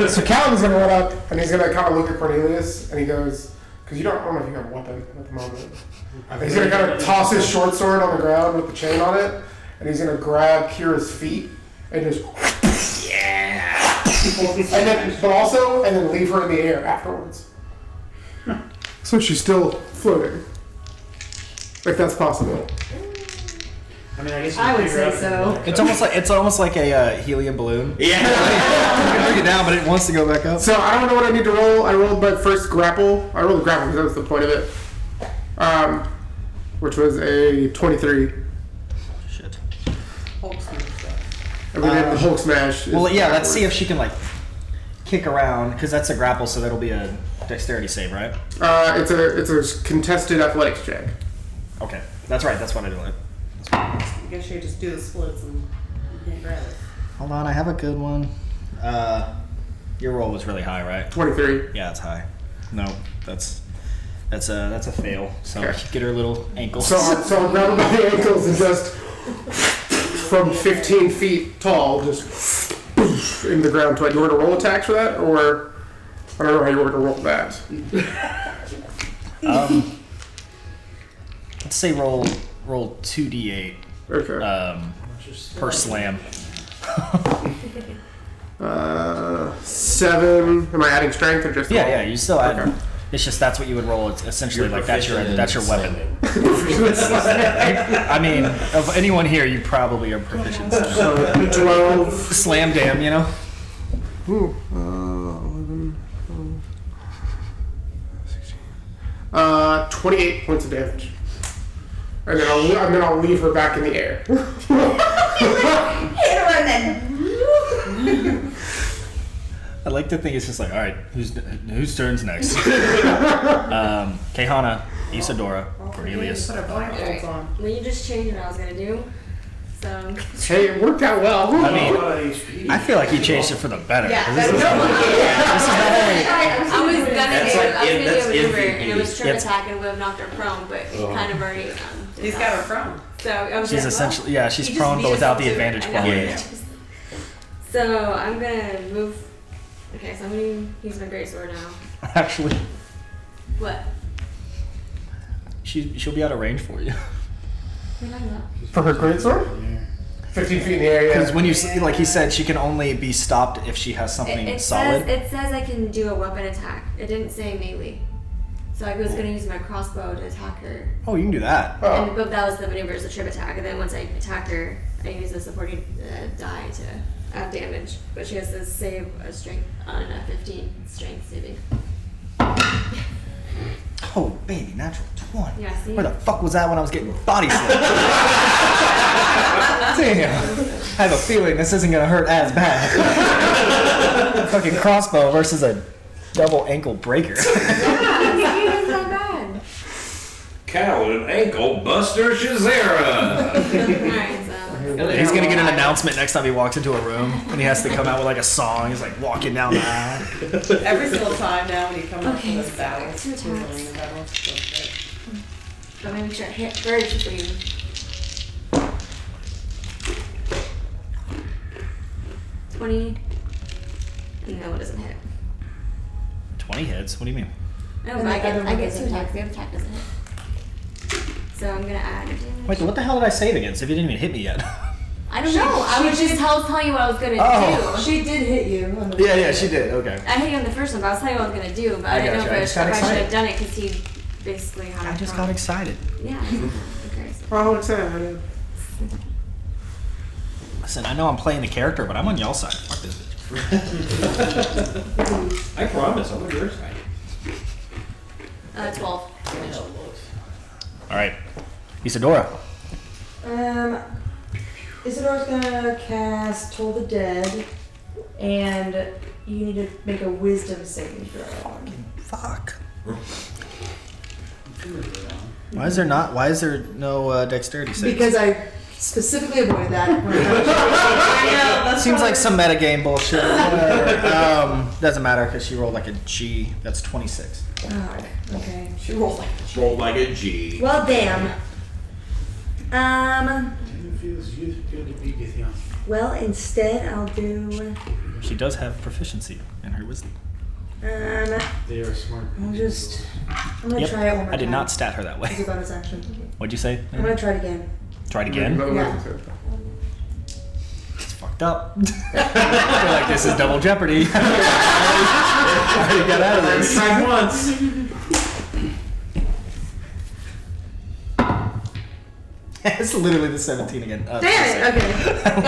So Callan's gonna run up and he's gonna kind of look at Cornelius and he goes, because I don't know if you have a weapon at the moment. He's gonna kind of toss his short sword on the ground with the chain on it, and he's gonna grab Kira's feet and just and then leave her in the air afterwards. So she's still floating, if that's possible. I mean, I guess you I can would figure say out so. It's almost like a helium balloon. Yeah. You can bring it down, but it wants to go back up. So I don't know what I need to roll. I rolled my first grapple. I rolled grapple because that was the point of it. Which was a 23. Shit. Hulk smash stuff. And we did the Hulk smash. Well, yeah. Let's see if she can like kick around because that's a grapple, so that'll be a dexterity save, right? It's a contested athletics check. Okay, that's right. That's what I do. I guess you just do the splits and you can't grab it. Hold on, I have a good one. Your roll was really high, right? 23. Yeah, it's high. No, that's a fail. So Okay. get her little ankles. So I'll grab her by the ankles and just from 15 feet tall, just in the ground. Do you want to roll attacks for that, or I don't know how you want to roll that? Let's say roll 2d8 Okay. per slam. 7. Am I adding strength or just? Yeah, you still add. Okay. It's just that's what you would roll. It's essentially You're like that's your proficient in weapon. slamming. I mean, of anyone here, you probably are proficient. So 12. Slam dam, you know. Ooh, 11, 16. 28 points of damage. And then I'll leave her back in the air. Hit her and then. I like to think it's just like, all right, whose turn's next? Caehanna, Isadora, Cornelius. Put our blindfolds on. Will you just change what I was gonna do? So Hey, it worked out well. I mean, A lot of HP. I feel like you changed it for the better. Yeah, This is- I was gonna That's do like I was in- gonna that's do a maneuver, MVP. and it was trip Yep. attack and would have knocked her prone, but he kind of already. He's got her from. So I was She's like, essentially, yeah, she's You just prone, beat but without us the up to it. advantage I know. quality. So I'm gonna move. Okay, so I'm gonna use my greatsword now. Actually, What? she'll be out of range for you. What are you talking about? For her greatsword? 15 feet in the air, Because yeah. when you see, like he said, she can only be stopped if she has something It solid. says I can do a weapon attack. It didn't say melee. So I was gonna use my crossbow to attack her. Oh, you can do that. Oh. But that was the maneuver, is a trip attack. And then once I attack her, I use a supporting die to add damage. But she has to save a strength on a 15 strength saving. Oh, baby, natural 20. Yeah, see? Where the fuck was that when I was getting body slammed? Damn. I have a feeling this isn't gonna hurt as bad. Fucking crossbow versus a double ankle breaker. Yeah, see, that's not bad. Callan Ankle Buster Shazera. Alright, so. He's gonna get an announcement next time he walks into a room, and he has to come out with like a song. He's like walking down the aisle. Every single time now when you come up Okay, to the so battle, two you're attacks. winning the battle. So it's great. But maybe try to hit first for you. $20. No, it doesn't hit. 20 hits. What do you mean? No, And but I the other get one two doesn't attacks. The other attack doesn't hit. So I'm gonna add damage. Wait, what the hell did I save against if you didn't even hit me yet? I don't know. I was just telling you what I was gonna Oh. do. She did hit you. On the Yeah, she did. Okay. I hit you on the first one, but I was telling you what I was gonna do. But I I didn't know gotcha. I if just I got should excited. have done it because he basically had. I just got excited. Yeah. Okay. Oh, what's that? Listen, I know I'm playing the character, but I'm on y'all side. Fuck this bitch. I promise, I'm on your side. 12. All right, Isadora. Isidora's gonna cast Toll the Dead, and you need to make a Wisdom saving throw. Fuck. Why is there no dexterity saves? Because I specifically avoided that. I know. That's Seems probably- like some metagame bullshit. Whatever. Doesn't matter because she rolled like a G. That's 26. Oh, okay. She rolled like Roll like a G. Well, damn. It feels good to be Githeon. Well, instead I'll do. She does have proficiency in her wisdom. They are smart. I'm gonna Yep. try it one more time. I did not stat her that As a way. bonus action. What'd you say? I'm gonna try it again. Try it again. Yeah. It's fucked up. I feel like this is double jeopardy. I already got out of this. Tried once. It's literally the 17 again. Damn it! Okay. That's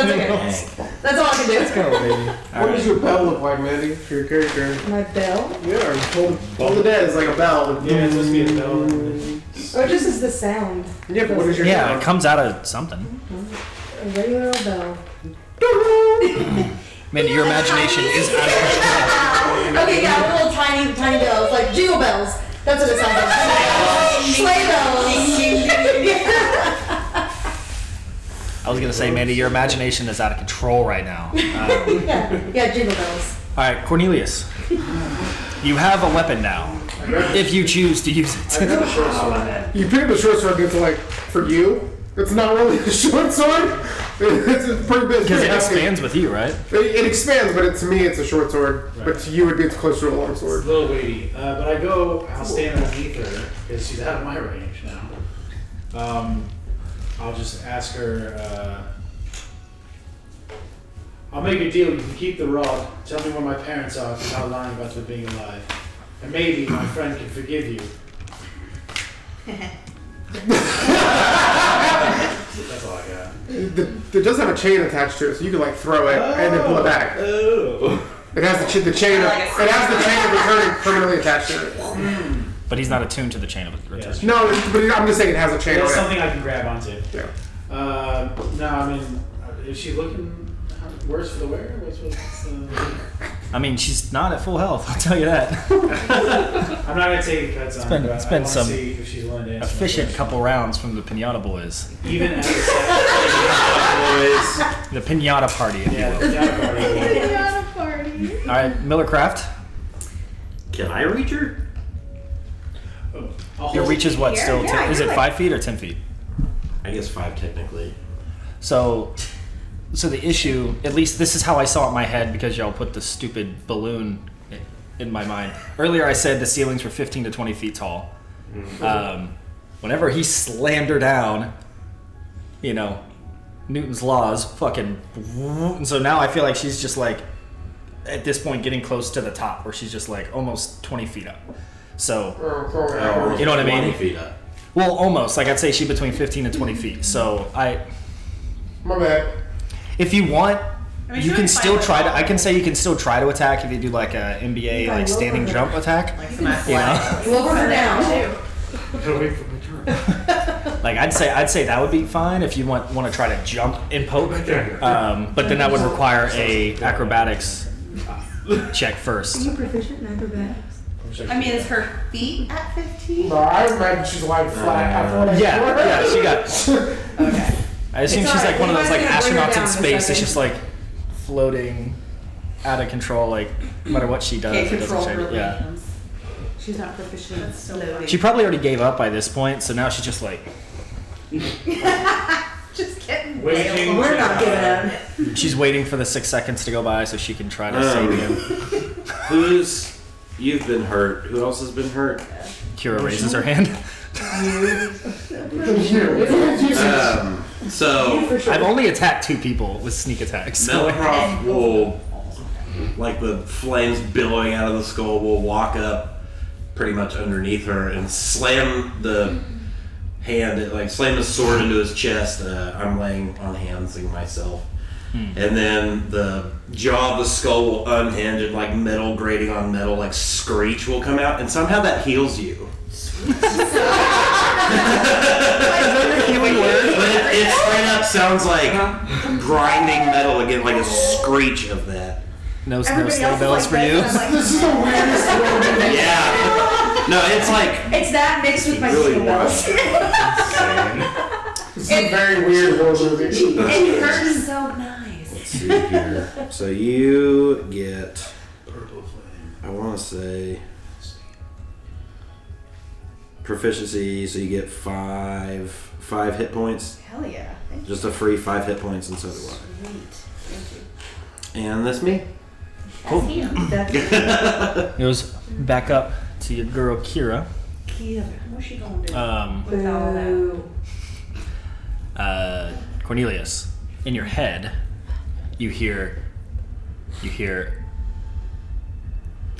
okay. That's all I can do. Let's go, baby. What does your bell look like, Mandy, for your character? My bell? Yeah, Toll the Dead is like a bell. Yeah, it's supposed to be a bell. Oh, it just is the sound. Yeah, but what is your Yeah, sound? it comes out of something. A regular old bell. Man, your imagination is out of control. Okay, yeah, little tiny bells, like jingle bells. That's what it sounds like. Sleigh bells. I was gonna say, Mandy, your imagination is out of control right now. Yeah, jingle bells. All right, Cornelius, you have a weapon now, if you choose to use it. You pick the short sword, it's like, for you, it's not really a short sword. It's a pretty big. Because it expands with you, right? It expands, but to me it's a short sword. Right. But to you it'd be closer to a long It's a sword. little weighty. But I'll stand underneath her because she's out of my range now. I'll just ask her, I'll make a deal. You can keep the rod. Tell me where my parents are if you're not lying about them being alive. And maybe my friend can forgive you. That's all I got. It does have a chain attached to it, so you can like throw it and then pull it back. Oh. It has the chain. It has the chain of returning permanently attached to it. But he's not attuned to the chain of return. Yes. No, but I'm just saying it has a chain It's on it. something I can grab onto. Yeah. No, I mean, is she looking worse for the wear? What's I mean, she's not at full health. I'll tell you that. I'm not gonna take cuts on her, but It's I been wanna some see if she's willing to answer my efficient question. couple rounds from the Pinata Boys. Even at the boys. The Pinata Party, if Yeah, you will. Not a party. All right, Millercraft. Can I reach her? I'll Your hold- reach is what Here? still? Yeah, Is you're it like- 5 feet or 10 feet? I guess 5 technically. So the issue, at least this is how I saw it in my head because y'all put the stupid balloon in my mind. Earlier I said the ceilings were 15 to 20 feet tall. Whenever he slammed her down, you know, Newton's laws fucking... And so now I feel like she's just like, at this point, getting close to the top where she's just like almost 20 feet up. So, you know what I mean? 20 feet up. well, almost. Like I'd say she's between 15 and 20 feet. So My bad. if you want, I mean, you she can would still fight try with to. I can say you can still try to attack if you do like a NBA If I like standing lower jump attack. Like some You know, Lower her down. Too. Gotta wait for my turn. like I'd say that would be fine if you want to try to jump and poke. But then that would require a acrobatics check first. you proficient in acrobatics? I mean, is her feet at 15? No, I imagine she's lying flat after what I Yeah, she got. Okay. I assume It's she's like alright, one of those like you guys can bring her astronauts down in in a space. It's second. just like floating out of control. Like no matter what she does, Can't it doesn't control change her it. Yeah. limbs. She's not proficient in That's so floating. She probably already gave up by this point, so now she's just like Just getting Waging We're not giving up. she's waiting for the 6 seconds to go by so she can try to save him. You've been hurt. Who else has been hurt? Kira raises her hand. So For sure. I've only attacked 2 people with sneak attacks. So Melicroft will, like the flames billowing out of the skull, will walk up pretty much underneath her and slam the hand, like slam his sword into his chest. I'm laying on handsing myself. And then the jaw of the skull will unhinge and like metal grating on metal, like screech will come out, and somehow that heals you. healing word. But it straight up sounds like grinding metal again, like a screech of that. No Everybody sleigh else bells is for like you. this, and I'm This is the weirdest world. Yeah. No, it's like It's that mixed with my Really steel bells. This is a very weird horror movie. It hurts so nice. let's see here. So you get, I want to say proficiency. So you get five hit points. Hell yeah. Thank you. Just a free 5 hit points, and so do I. Sweet. Thank you. And that's me. That's him. It goes back up to your girl Kira. What's she gonna do? With all that. Cornelius, in your head, you hear, yeah,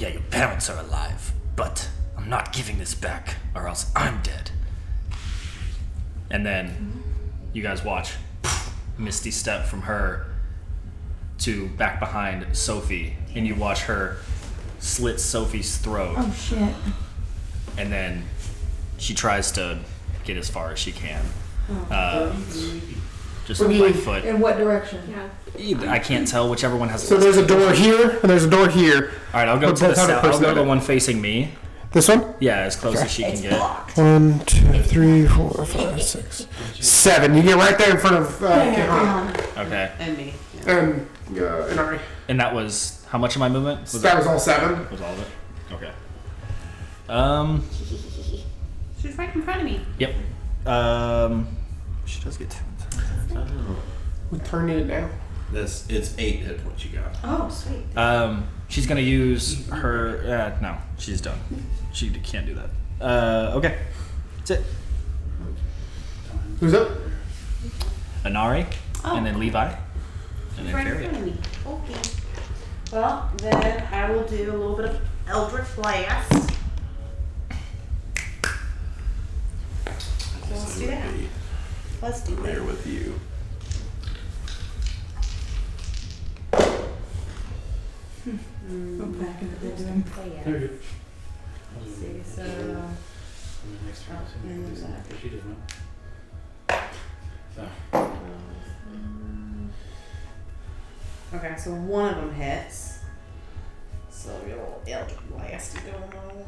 your parents are alive, but I'm not giving this back, or else I'm dead. And then you guys watch misty step from her to back behind Sophie, and you watch her slit Sophie's throat, Oh shit. and then she tries to get as far as she can. Just by foot. In what direction? Yeah. I can't tell whichever one has. So there's a door here, and there's a door here. All right, I'll go But to the both have a south. I'll person go on to it. one facing me. This one? Yeah, as close as she can get. 1, 2, 3, 4, 5, 6, 7. You get right there in front of Caehanna Okay, And me. Yeah. and Ari. and that was how much of my movement? That was all 7. Was all of it? Okay. She's right in front of me. Yep. She does get 2. We turned it now. It's 8 hit points you got. Oh, sweet. She's gonna use her. No, she's done. She can't do that. Okay. That's it. Who's up? Anari, and then Levi, and then Right in Carrie. front of me. Okay. Well, then I will do a little bit of Eldritch Blast. So let's do that. Let's do There it. with you. I'm back in the bedroom. Very good. Let's see, so Next turn, and there's that. she did well. Okay, so one of them hits. So we have a little Eldritch Blast going on.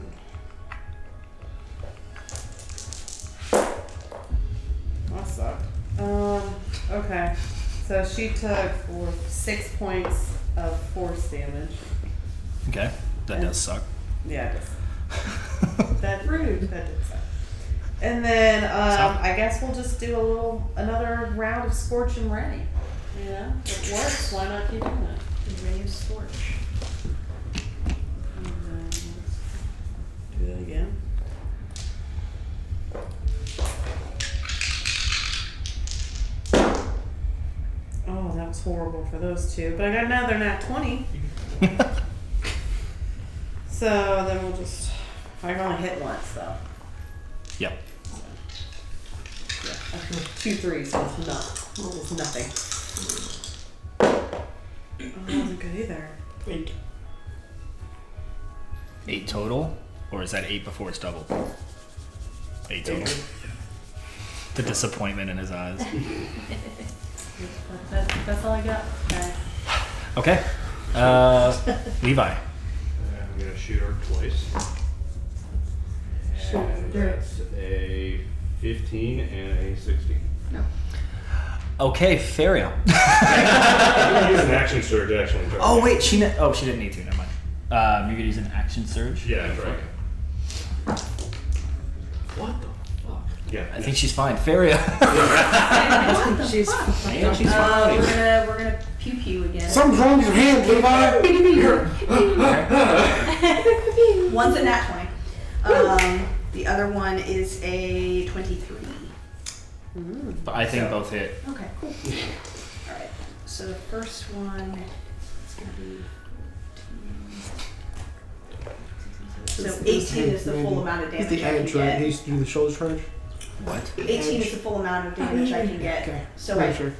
That sucked. Okay. So she took 6 points of force damage. Okay, that does suck. Yeah, it does. That's rude. That did suck. And then I guess we'll just do another round of Scorch and Ready. You know, it works. Why not keep doing it? Ready to Scorch. And then let's do that again. Oh, that was horrible for those two. But I got another nat 20. So then we'll just. I can only hit once though. Yep. Yeah, I feel 2 3s, so it's almost nothing. Oh, that wasn't good either. 8 total, or is that 8 before it's doubled? 8 total. The disappointment in his eyes. That's all I got. Okay. Levi. I'm gonna shoot her twice. And that's a 15 and a 16. Okay, Feria. I'm gonna use an action surge actually. Oh wait, she didn't need to. Never mind. You could use an action surge. Yeah, that's right. What the fuck? Yeah. I think she's fine. Feria. She's Yeah, she's fine. We're gonna pew pew again. Something's wrong with your hand, Levi. One's a nat 20. The other one is a 23. But I think both hit. Okay, cool. Alright, so the first one is going to be. So 18 is the full amount of He's damage the I can edge, right? He get. used to do the shoulder charge. What? 18 is the full amount of damage I can get. Okay. So Make I sure.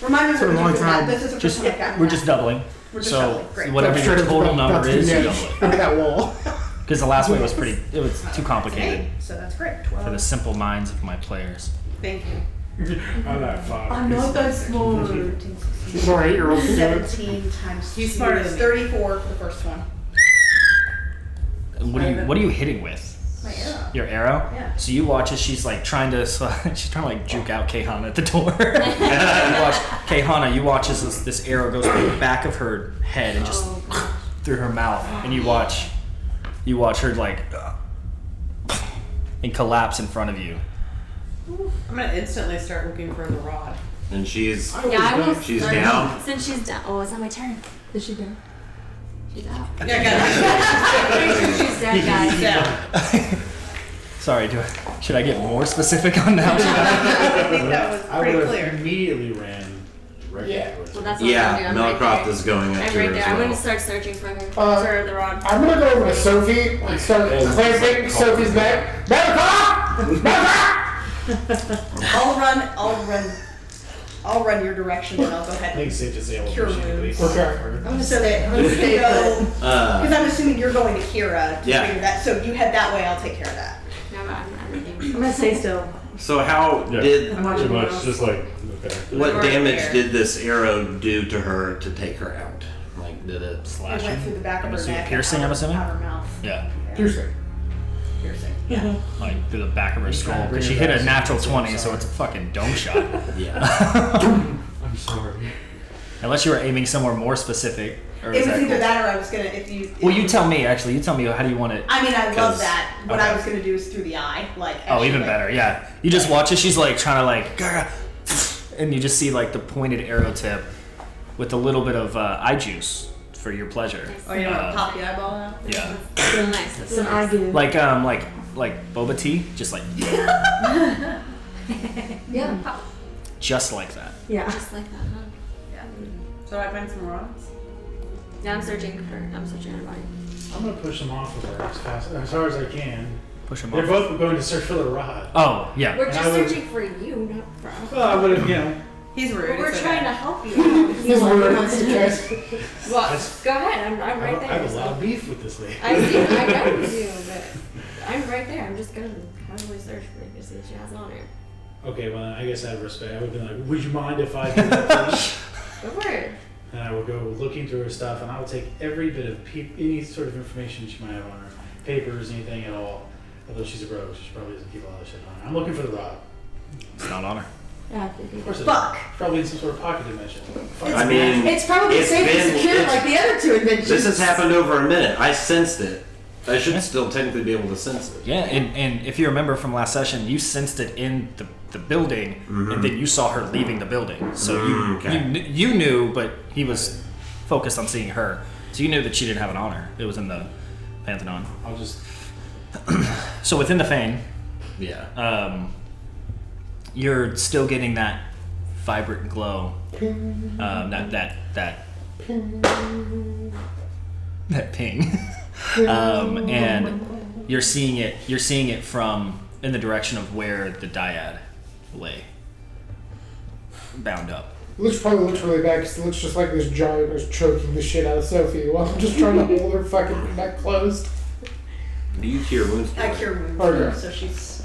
remind me It's been a what long we're doing. time. This is the first Just one I've gotten. we're just doubling. We're just So doubling. Great. whatever I'm your sure total about number to is, the you edge. double it. Look at that wall. Because the last one was it was too complicated So that's great. for the 12. simple minds of my players. Thank you. I'm not fine. I'm not that smart. 15, 16, He's more 8-year-old can do it. 17 times 2 He's smarter is than me. 34 for the first one. What are you hitting with? My arrow. Your arrow? Yeah. So you watch as she's like trying to like juke out Caehanna at the door. You watch Caehanna. You watch as this arrow goes through the back of her head and just through her mouth, and you watch her like and collapse in front of you. I'm gonna instantly start looking for the rod. And she's Yeah, I will. she's start- down. Since she's down. Oh, it's not my turn. Is she down? She's out. Yeah, I got it. She's dead, guys. Yeah. Sorry, should I get more specific on that? I think that was I pretty would have clear. immediately ran right Yeah. towards Well, her. that's what I'm Yeah, gonna do. I'm right Melicroft there. is going up I'm to right her there. as I'm well. gonna start searching for her. Uh, For the rod. I'm gonna go over to Sophie and start clamping Sophie's neck. I'll run your direction and I'll go I ahead think and it's safe to say I Cure wasn't wounds. really Okay. so that you can go, because I'm assuming you're going to Kira to Yeah. figure that, so you head that way, I'll take care of that. No, I'm reading. I'm gonna stay still. So how Yeah. did I'm watching Pretty the much girls. just like okay. what Right damage there. did this arrow do to her to take her out? Like did it It Slashing. went through the back I'm of her assuming neck. piercing, and I'm out assuming? her mouth. Yeah, Piercing. Piercing. Yeah. like through the back of her skull. trying to Because bring she her hit a back natural to 20, so sorry. it's a fucking dome shot. Yeah. I'm sorry. Unless you were aiming somewhere more specific. Or It is was that either cool? that or I was gonna, if you. Well, you tell me. Actually, you tell me. How do you want it? I mean, I love 'Cause- that. What okay. I was gonna do is through the eye, like. Oh, actually, even like- better. Yeah. You just watch as she's like trying to like, "Grr," and you just see like the pointed arrow tip with a little bit of eye juice for your pleasure. Oh, you want to pop the eyeball out? Yeah. That's real nice. That's It's an real nice. argument. Like boba tea, just like Yeah. just like that. Yeah. Just like that, huh? So do I find some rods? Yeah, I'm searching her body. I'm gonna push them off of her as hard as I can. Push them They're off. both going to search for the rod. Oh yeah. We're And just I would- searching for you, not for. Well, I would have, He's rude. We're it's trying to okay. help you. He's weird. Well, go ahead. I'm I right there. have a lot of beef with this lady. I know you do, but I'm right there. I'm just gonna probably search for it to see if she has it on her. Okay, well, then I guess out of respect, I would have been like, would you mind if I do that, please? Go for it. and I will go looking through her stuff, and I will take every bit of any sort of information she might have on her, papers, anything at all. Although she's a rogue, she probably doesn't keep a lot of shit on her. I'm looking for the rod. It's not on her. Yeah, Of course, Fuck. it's probably in some sort of pocket dimension. I mean, It's probably safe and secure like the other two inventions. This has happened over a minute. I sensed it. I should still technically be able to sense it. Yeah, and if you remember from last session, you sensed it in the building, and then you saw her leaving the building. So you knew, but he was focused on seeing her. So you knew that she didn't have an honor. It was in the Pantheon. I'll just. So within the Fane, Yeah. you're still getting that vibrant glow. That ping. And you're seeing it from in the direction of where the dyad lay, bound up. Probably looks really bad because it looks just like this giant is choking the shit out of Sophie while I'm just trying to hold her fucking neck closed. Do you cure wounds? I cure wounds, Okay. so she's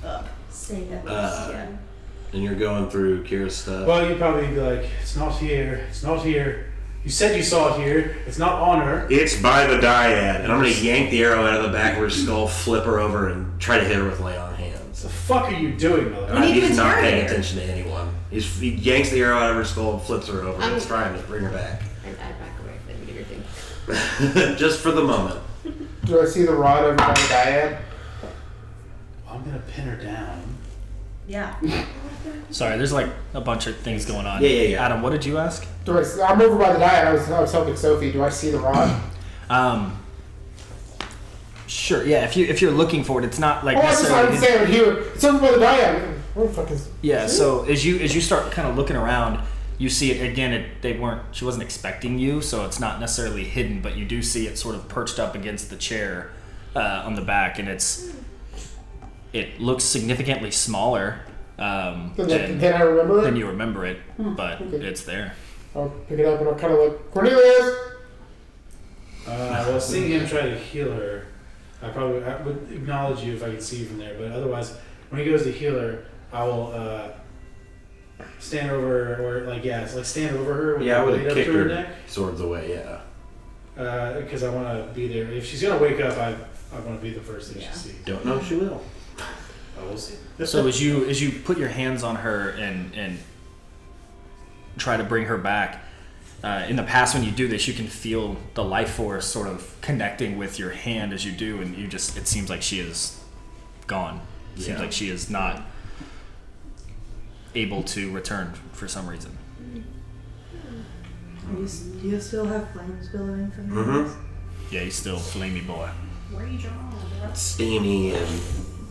up. Say that. Yeah. And you're going through Kira's stuff. Well, you'd probably be like, it's not here. It's not here. You said you saw it here. It's not on her. It's by the dyad, and I'm gonna yank the arrow out of the back of her skull, flip her over, and try to hit her with lay on hands. The fuck are you doing, mother? We need to He's not interrogate paying her. attention to anyone. He yanks the arrow out of her skull and flips her over, and he's trying to bring her back. I'd back away if they would do your thing. Just for the moment. Do I see the rod over by the dyad? I'm gonna pin her down. Yeah. Sorry, there's like a bunch of things going on. Yeah. Adam, what did you ask? I'm over by the dyad. I was helping Sophie. Do I see the rod? Sure. Yeah. If you're looking for it, it's not like I was necessarily. saying here. It's over by the dyad. Where the fuck is? Yeah. So as you start kind of looking around, you see it again. She wasn't expecting you, so it's not necessarily hidden, but you do see it sort of perched up against the chair on the back, and it looks significantly smaller Then I remember it. than you remember it, but okay. it's there. I'll pick it up and I'll kind of look. Cornelius. Well, seeing him try to heal her, I would acknowledge you if I could see you from there. But otherwise, when he goes to heal her, I will stand over her, it's like stand over her. With Yeah, I the would blade have up kicked to her her neck. swords away, yeah. Because I want to be there. If she's gonna wake up, I want to be the first thing Yeah. she sees. Don't know if she will. We'll see. So as you put your hands on her and try to bring her back, in the past when you do this, you can feel the life force sort of connecting with your hand as you do, and it seems like she is gone. It seems like she is not able to return for some reason. Do you still have flames billowing from your Mm-hmm. eyes? Yeah, he's still flamey boy. Rage on. Steamy, and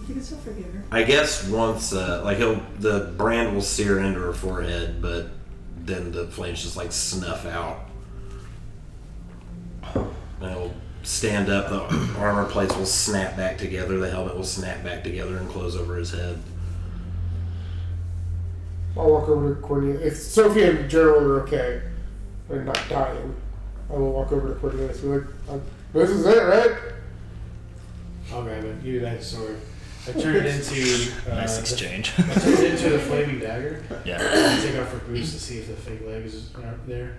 You can still forgive her. I guess once, the brand will sear into her forehead, but then the flames just like snuff out. And it'll stand up, the armor plates will snap back together, the helmet will snap back together and close over his head. I'll walk over to Cornelius. If Sophie and Gerald are okay, they're not dying, I will walk over to Cornelius and be like, this is it, right? I'll grab it. You do that sword. I turn it into Nice exchange. I turn it into the flaming dagger. Yeah. I take off her boots to see if the fake leg is there.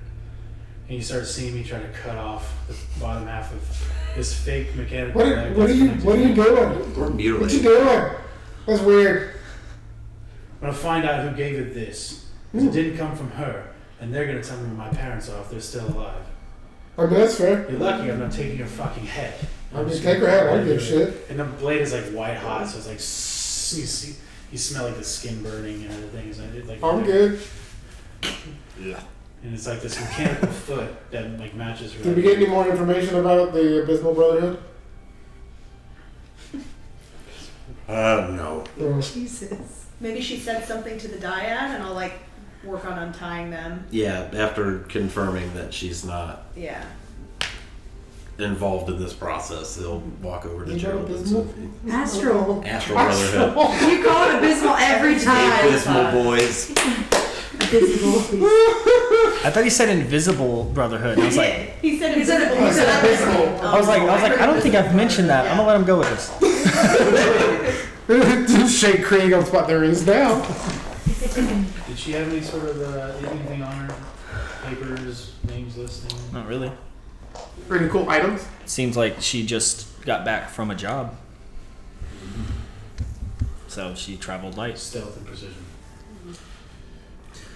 And you start seeing me try to cut off the bottom half of this fake mechanical leg. What are you doing? Or What you mutilate. doing? That's weird. I'm gonna find out who gave it this. 'Cause it didn't come from her. And they're gonna tell me my parents are if they're still alive. I mean, that's fair. You're lucky I'm not taking her fucking head. I'm just take her head. I don't give a shit. And the blade is like white hot, so it's like you smell like the skin burning and everything. It's like I'm good. Yeah. And it's like this mechanical foot that like matches her. Did we get any more information about the Abysmal Brotherhood? No. Jesus. Maybe she said something to the dyad, and I'll like work on untying them. Yeah, after confirming that she's not Yeah. involved in this process, they'll walk over to You know Gerald and Abysmal? Sophie. Astral. Astral Brotherhood. You call it abysmal every time. Abysmal boys. Abysmal. I thought he said invisible brotherhood. I was like, He said He said it- invisible. he said invisible. I was like, I don't think I've mentioned that. I'm gonna let him go with this. Shake Craig on the spot. There is now. Did she have any sort of anything on her? papers, names listing? Not really. Pretty cool items. Seems like she just got back from a job. So she traveled light. Stealth and precision.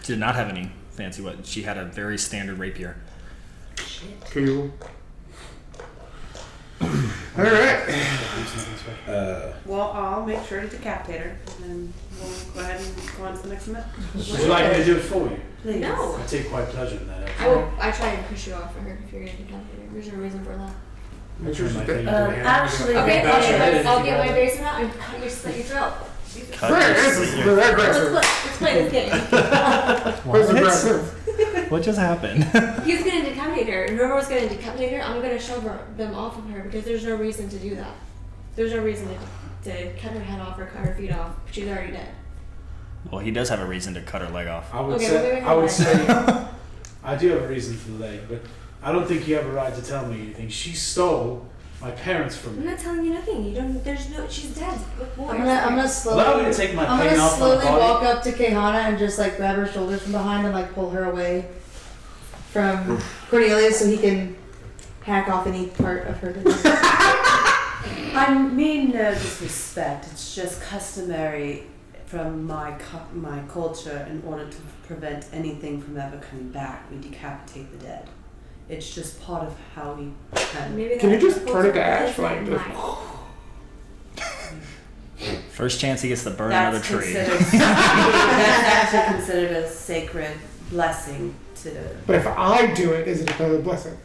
She did not have any fancy weapons. She had a very standard rapier. Cool. All right. Well, I'll make sure to decapitate her, and then we'll go ahead and go on to the next event. Would you like me to do it for you? Please. No. I take quite pleasure in that. I Actually. will. I try and push you off for her if you're gonna decapitate her. There's no reason for that. Make sure she's My dead. thing to do here. actually- Okay, Bash your head I'll if you get my want. basement out and cut your slit your throat. This is very aggressive. Let's play this game. Where's aggressive? What just happened? He's gonna decapitate her. Whoever was gonna decapitate her, I'm gonna shove them off of her because there's no reason to do that. There's no reason to cut her head off or cut her feet off. She's already dead. Well, he does have a reason to cut her leg off. I would Okay, say, maybe I would not. say, I do have a reason for the leg, but I don't think you have a right to tell me anything. She stole my parents from I'm me. not telling you nothing. You don't. There's no. She's dead. What more? I'm gonna slowly. Allow me to take my I'm pain gonna off my slowly body. walk up to Caehanna and just like grab her shoulders from behind and like pull her away from Cornelius so he can hack off any part of her. I mean no disrespect. It's just customary from my culture. In order to prevent anything from ever coming back, we decapitate the dead. It's just part of how we can. Maybe Can you that's just the turn it to culture ash, is like, that just- mine. First chance he gets to burn another That's tree. considered. That's actually considered a sacred blessing to. But if I do it, is it another blessing?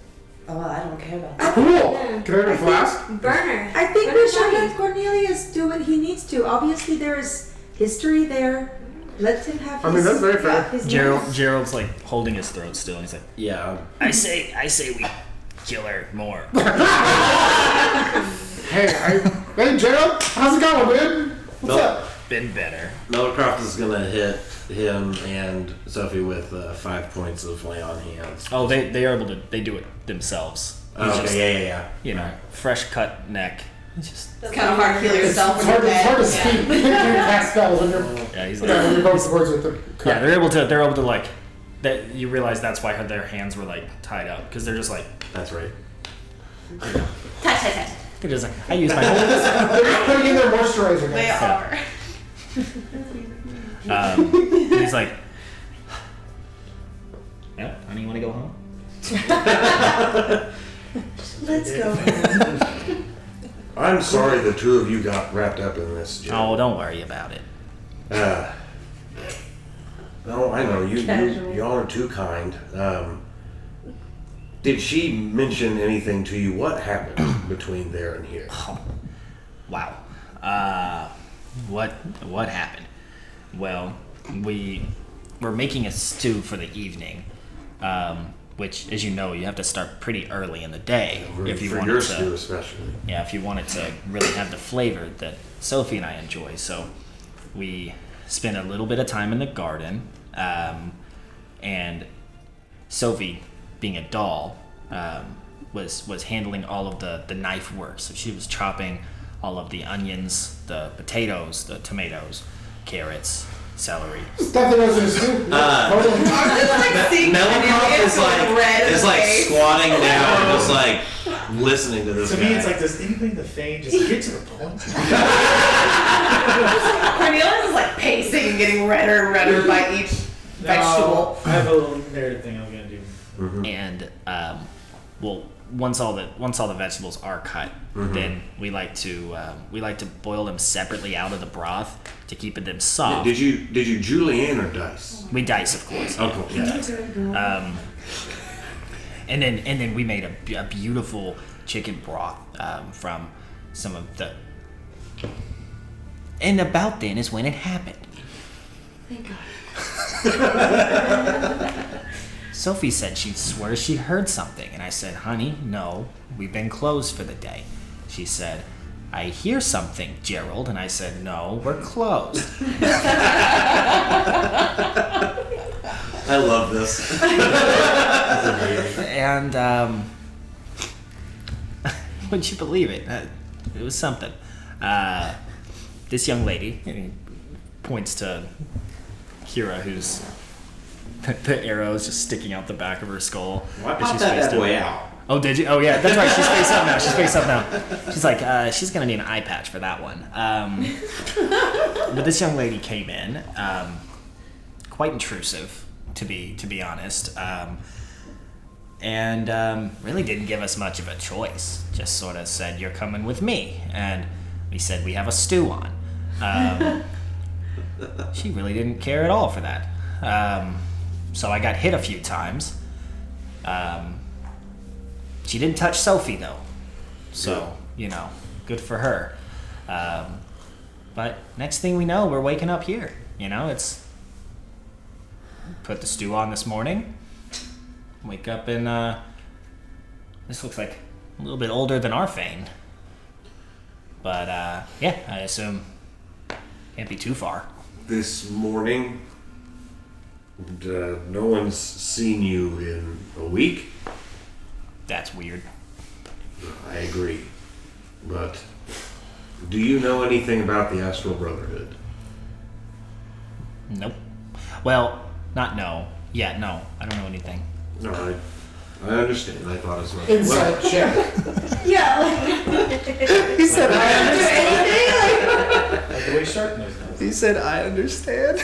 Oh, well, I don't care about that. Cool. Yeah. Can I have a flask? Burner. I think Burn we her should body. let Cornelius do what he needs to. Obviously, there is history there. Let him have. I mean, that's very fair. his Gerald's like holding his throat still, and he's like, Yeah. I say we kill her more. Hey, Gerald, how's it going, dude? What's Nope. up? Been better. Melicroft is gonna hit him and Sophie with 5 points of lay on hands. Oh, they are able to. They do it themselves. He's Okay, just, yeah. you know, fresh cut neck. It's just It's kind of hard to heal yourself It's when hard, you're it's hard to dead. speak. You can't cast spells when you're. yeah. He's You like, know, you both words with the. yeah. They're able to like. That you realize that's why their hands were like tied up because they're just like. That's right. They're just like I use my whole. They're just putting in their moisturizer. They guys. are. And he's like, yeah, honey, you want to go home? Let's go. I'm sorry the two of you got wrapped up in this, Jim. Oh, don't worry about it. No, I know you. Casual. Y'all are too kind. Did she mention anything to you? What happened between there and here? Oh, wow. What happened? Well, we were making a stew for the evening, which, as you know, you have to start pretty early in the day if you for wanted your to. stew especially. Yeah, if you wanted to really have the flavor that Sophie and I enjoy. So we spent a little bit of time in the garden, and Sophie, being a doll, was handling all of the knife work. So she was chopping all of the onions, the potatoes, the tomatoes, carrots, celery. Stuff that goes in his soup. Totally. Melicroft is like squatting down and just like listening to this To guy. me, it's like, does anything in the Fane just get to the point? Cornelius is like pacing and getting redder and redder by each vegetable. I have a little narrative thing I'm gonna do. And well, once all the vegetables are cut, then we like to boil them separately out of the broth to keep them soft. Did you julienne or dice? We dice, of course. Oh, cool. Yeah. And then we made a beautiful chicken broth from some of the. And about then is when it happened. Thank God. Sophie said she swears she heard something, and I said, honey, no, we've been closed for the day. She said, I hear something, Gerald, and I said, no, we're closed. I love this. And would you believe it? It was something. This young lady, and he points to Kira, who's The arrow is just sticking out the back of her skull. Well, I And popped she's that face bad down. boy out. Oh, did you? Oh, yeah, that's right. She's face up now. She's face up now. She's like, she's gonna need an eye patch for that one. But this young lady came in, quite intrusive, to be honest, and really didn't give us much of a choice. Just sort of said, "You're coming with me," and we said we have a stew on. She really didn't care at all for that. So I got hit a few times. She didn't touch Sophie though, so good for her. But next thing we know, we're waking up here. It's put the stew on this morning. Wake up and this looks like a little bit older than our Fane. But yeah, I assume can't be too far. This morning, no one's seen you in a week. That's weird. I agree. But do you know anything about the Astral Brotherhood? Nope. Well, not no. Yeah, no. I don't know anything. No, I understand. I thought as much. Inside check. Yeah, like, He said, I do anything? Like the way Shark knows that. He said, I understand.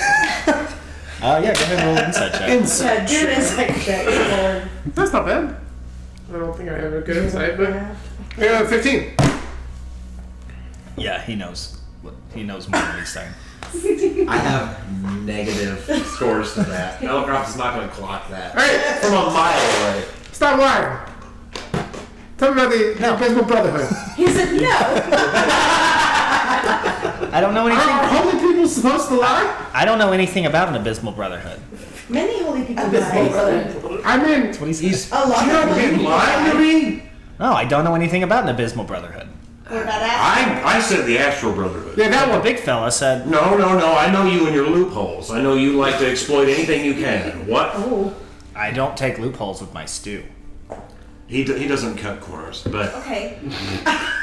Yeah, go ahead and roll an insight check. Yeah, do an insight check. Lord. That's not bad. I don't think I have a good insight, but yeah, 15. Yeah, he knows. He knows more than he's saying. I have negative scores to that. Melicroft is not going to clock that. Alright, From a mile away. stop lying. Tell me about the Abysmal Brotherhood. He said no. I don't know anything. Are holy people supposed to lie? I don't know anything about an Abysmal Brotherhood. Many holy people lie. I'm in. What he's A lot You of haven't holy been people lying to lie. me? No, I don't know anything about an Abysmal Brotherhood. What about that? I said the Astral Brotherhood. Yeah, that The one. big fella said, No. I know you and your loopholes. I know you like to exploit anything you can. What? Oh. I don't take loopholes with my stew. He doesn't cut corners, but Okay.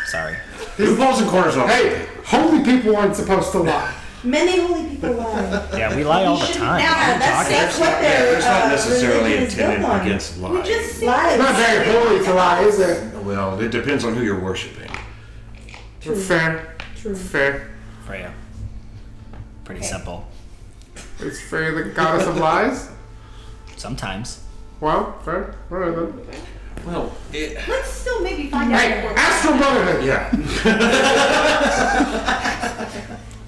Sorry. loopholes and corners are Hey, holy people aren't supposed to lie. Many holy people lie. Yeah, we lie all the shouldn't time. now, What are you that's- talking that's about? what they're- there's not necessarily religion is built intended on. against We lying. just Lies. Not very holy to lie, is it? Well, it depends on who you're worshiping. Fair. True. Fair. Freya. Pretty simple. Is Freya the goddess of lies? Sometimes. Well, fair. Alright then. Well, let's still maybe find out. Hey, what we're- Astral Brotherhood. yeah.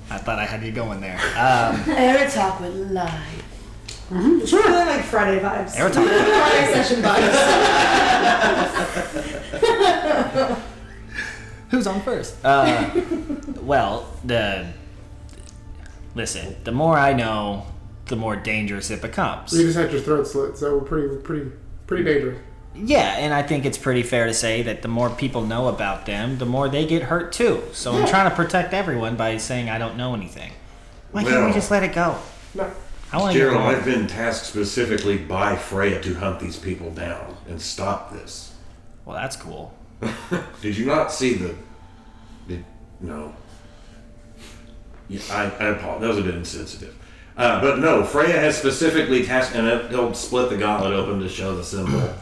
I thought I had you going there. Aerotalk would lie. Sure. Feeling like Friday vibes. Aerotalk. Friday session vibes. Who's on first? Well, listen, the more I know, the more dangerous it becomes. You just had your throat slit, so we're pretty dangerous. Yeah, and I think it's pretty fair to say that the more people know about them, the more they get hurt too. So I'm trying to protect everyone by saying I don't know anything. Why can't we Well- just let it go? No. I want to get Gerald, going. I've been tasked specifically by Freya to hunt these people down and stop this. Well, that's cool. Did you not see no. Yeah, I apologize. That was a bit insensitive. But no, Freya has specifically tasked, and he'll split the gauntlet open to show the symbol.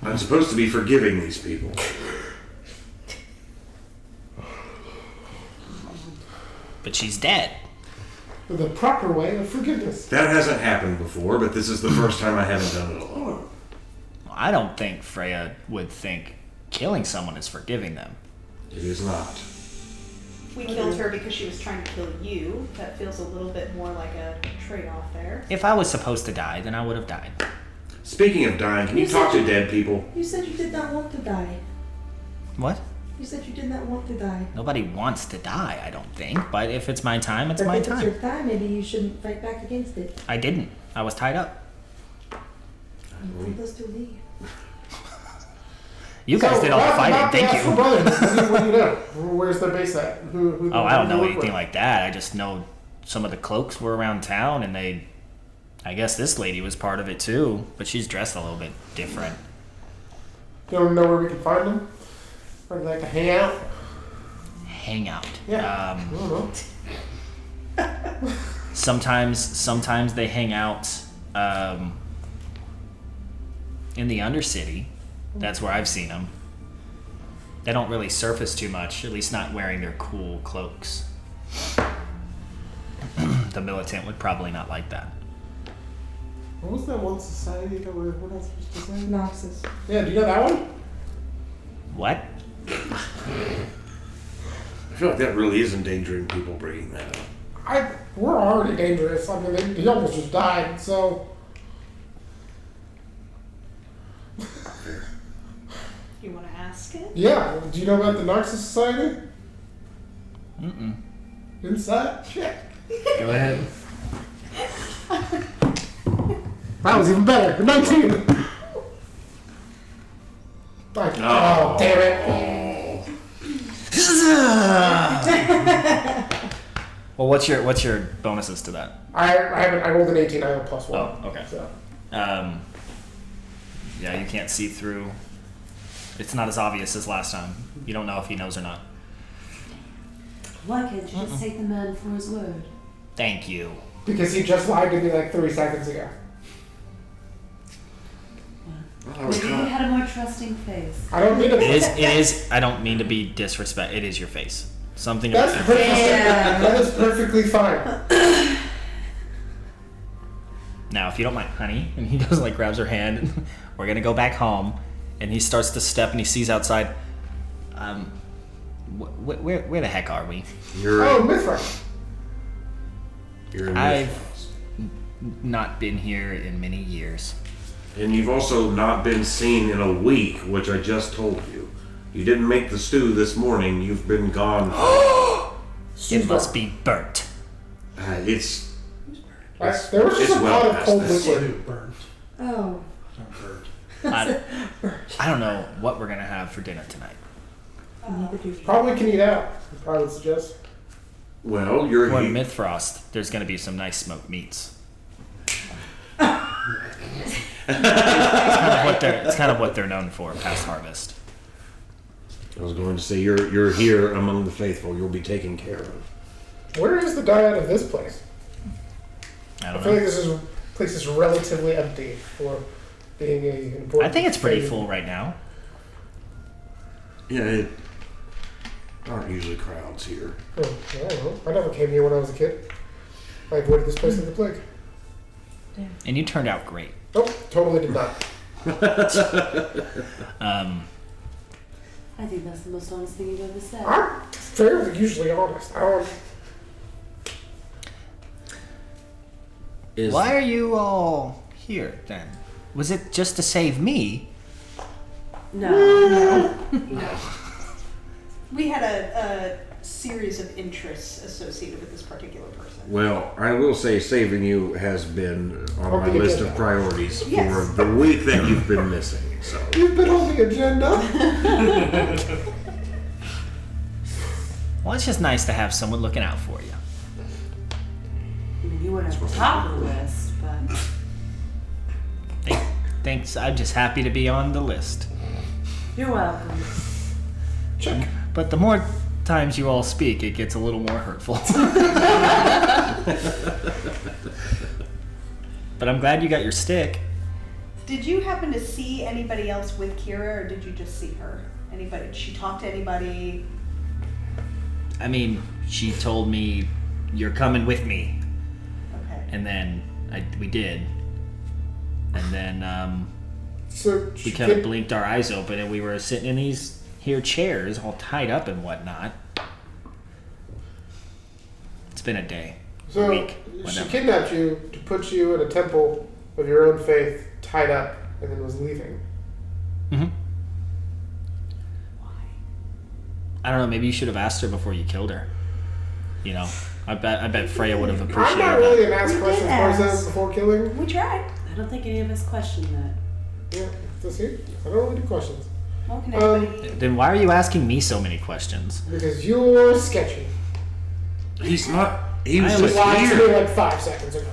I'm supposed to be forgiving these people. But she's dead. The proper way of forgiveness. That hasn't happened before, but this is the first time I haven't done it alone. Well, I don't think Freya would think killing someone is forgiving them. It is not. We killed her because she was trying to kill you. That feels a little bit more like a trade-off there. If I was supposed to die, then I would have died. Speaking of dying, can you talk to dead people? You said you did not want to die. What? You said you did not want to die. Nobody wants to die, I don't think. But if it's my time, it's But my if it's your time. time, maybe you shouldn't fight back against it. I didn't. I was tied up. You're supposed to leave. You guys did all the fighting. Thank you. What do you know? Where's their base at? Who Oh, I don't know who- anything like that. I just know some of the cloaks were around town, and I guess this lady was part of it too, but she's dressed a little bit different. You don't know where we can find them? Or like a hangout? Hangout. Yeah. I don't know. Sometimes they hang out in the Undercity. That's where I've seen them. They don't really surface too much, at least not wearing their cool cloaks. The militant would probably not like that. What was that one society that we're not supposed to say? Noxus. Yeah, do you know that one? What? I feel like that really is endangering people bringing that up. We're already dangerous. I mean, he almost just died, so. You want to ask it? Yeah, do you know about the Noxus Society? Mm-mm. Inside? Shit. Go ahead. That was even better. 19! Oh, damn it. Well, what's your bonuses to that? I rolled an 18, I have a +1. Oh, okay. So. Yeah, you can't see through. It's not as obvious as last time. You don't know if he knows or not. Why can't you just take the man for his word? Thank you. Because he just lied to me like 3 seconds ago. Maybe he had a more trusting face. I don't mean to. It is. I don't mean to be disrespect. It is your face. Something. That's perfectly. That is perfectly fine. Now, if you don't mind, honey, and he goes like grabs her hand, and we're gonna go back home, and he starts to step, and he sees outside. Where the heck are we? Oh, Mithra. You're in I've Mithras. not been here in many years. And you've also not been seen in a week, which I just told you. You didn't make the stew this morning. You've been gone. It must be burnt. It's There was just it's a well pot of past cold this. liquid. Burnt. Oh. Not burnt. I don't know what we're gonna have for dinner tonight. Probably can eat out. I would suggest. Well, you're Or he- Mythfrost. There's gonna be some nice smoked meats. It's kind of what they're known for past harvest. I was going to say you're here among the faithful. You'll be taken care of. Where is the diet of this place? I I don't feel like know. this place is relatively empty for being an important. I think it's pretty thing. full right now. Yeah, it aren't usually crowds here. Oh, I don't know. I never came here when I was a kid. I avoided this place like the plague. And you turned out great. Nope, totally did not. I think that's the most honest thing you've ever said. I'm fairly usually honest. I don't. Why are you all here then? Was it just to save me? No. We had a series of interests associated with this particular person. Well, I will say saving you has been on my Okay, list good. of priorities Yes. for the week that you've been missing. So You've been on the agenda. Well, it's just nice to have someone looking out for you. I mean, you weren't at the top of the list, but Thanks. I'm just happy to be on the list. you're welcome. Check. But the more times you all speak, it gets a little more hurtful. But I'm glad you got your stick. Did you happen to see anybody else with Kira, or did you just see her? Anybody? Did she talk to anybody? I mean, she told me, "You're coming with me," Okay. and then we did, and then So we kind of blinked our eyes open, and we were sitting in these here chairs, all tied up and whatnot. It's been a day, So week, she whatever. kidnapped you to put you in a temple of your own faith, tied up, and then was leaving. Mm-hmm. I don't know. Maybe you should have asked her before you killed her. You know, I bet Freya would have I'm appreciated not really that. an ask We questions did person ask. before killing. We tried. I don't think any of us questioned that. Yeah, that's it. I don't really do questions Well, can anybody? Then why are you asking me so many questions? because you're sketchy. he's not. He I was was just Lied to me here. like 5 seconds ago.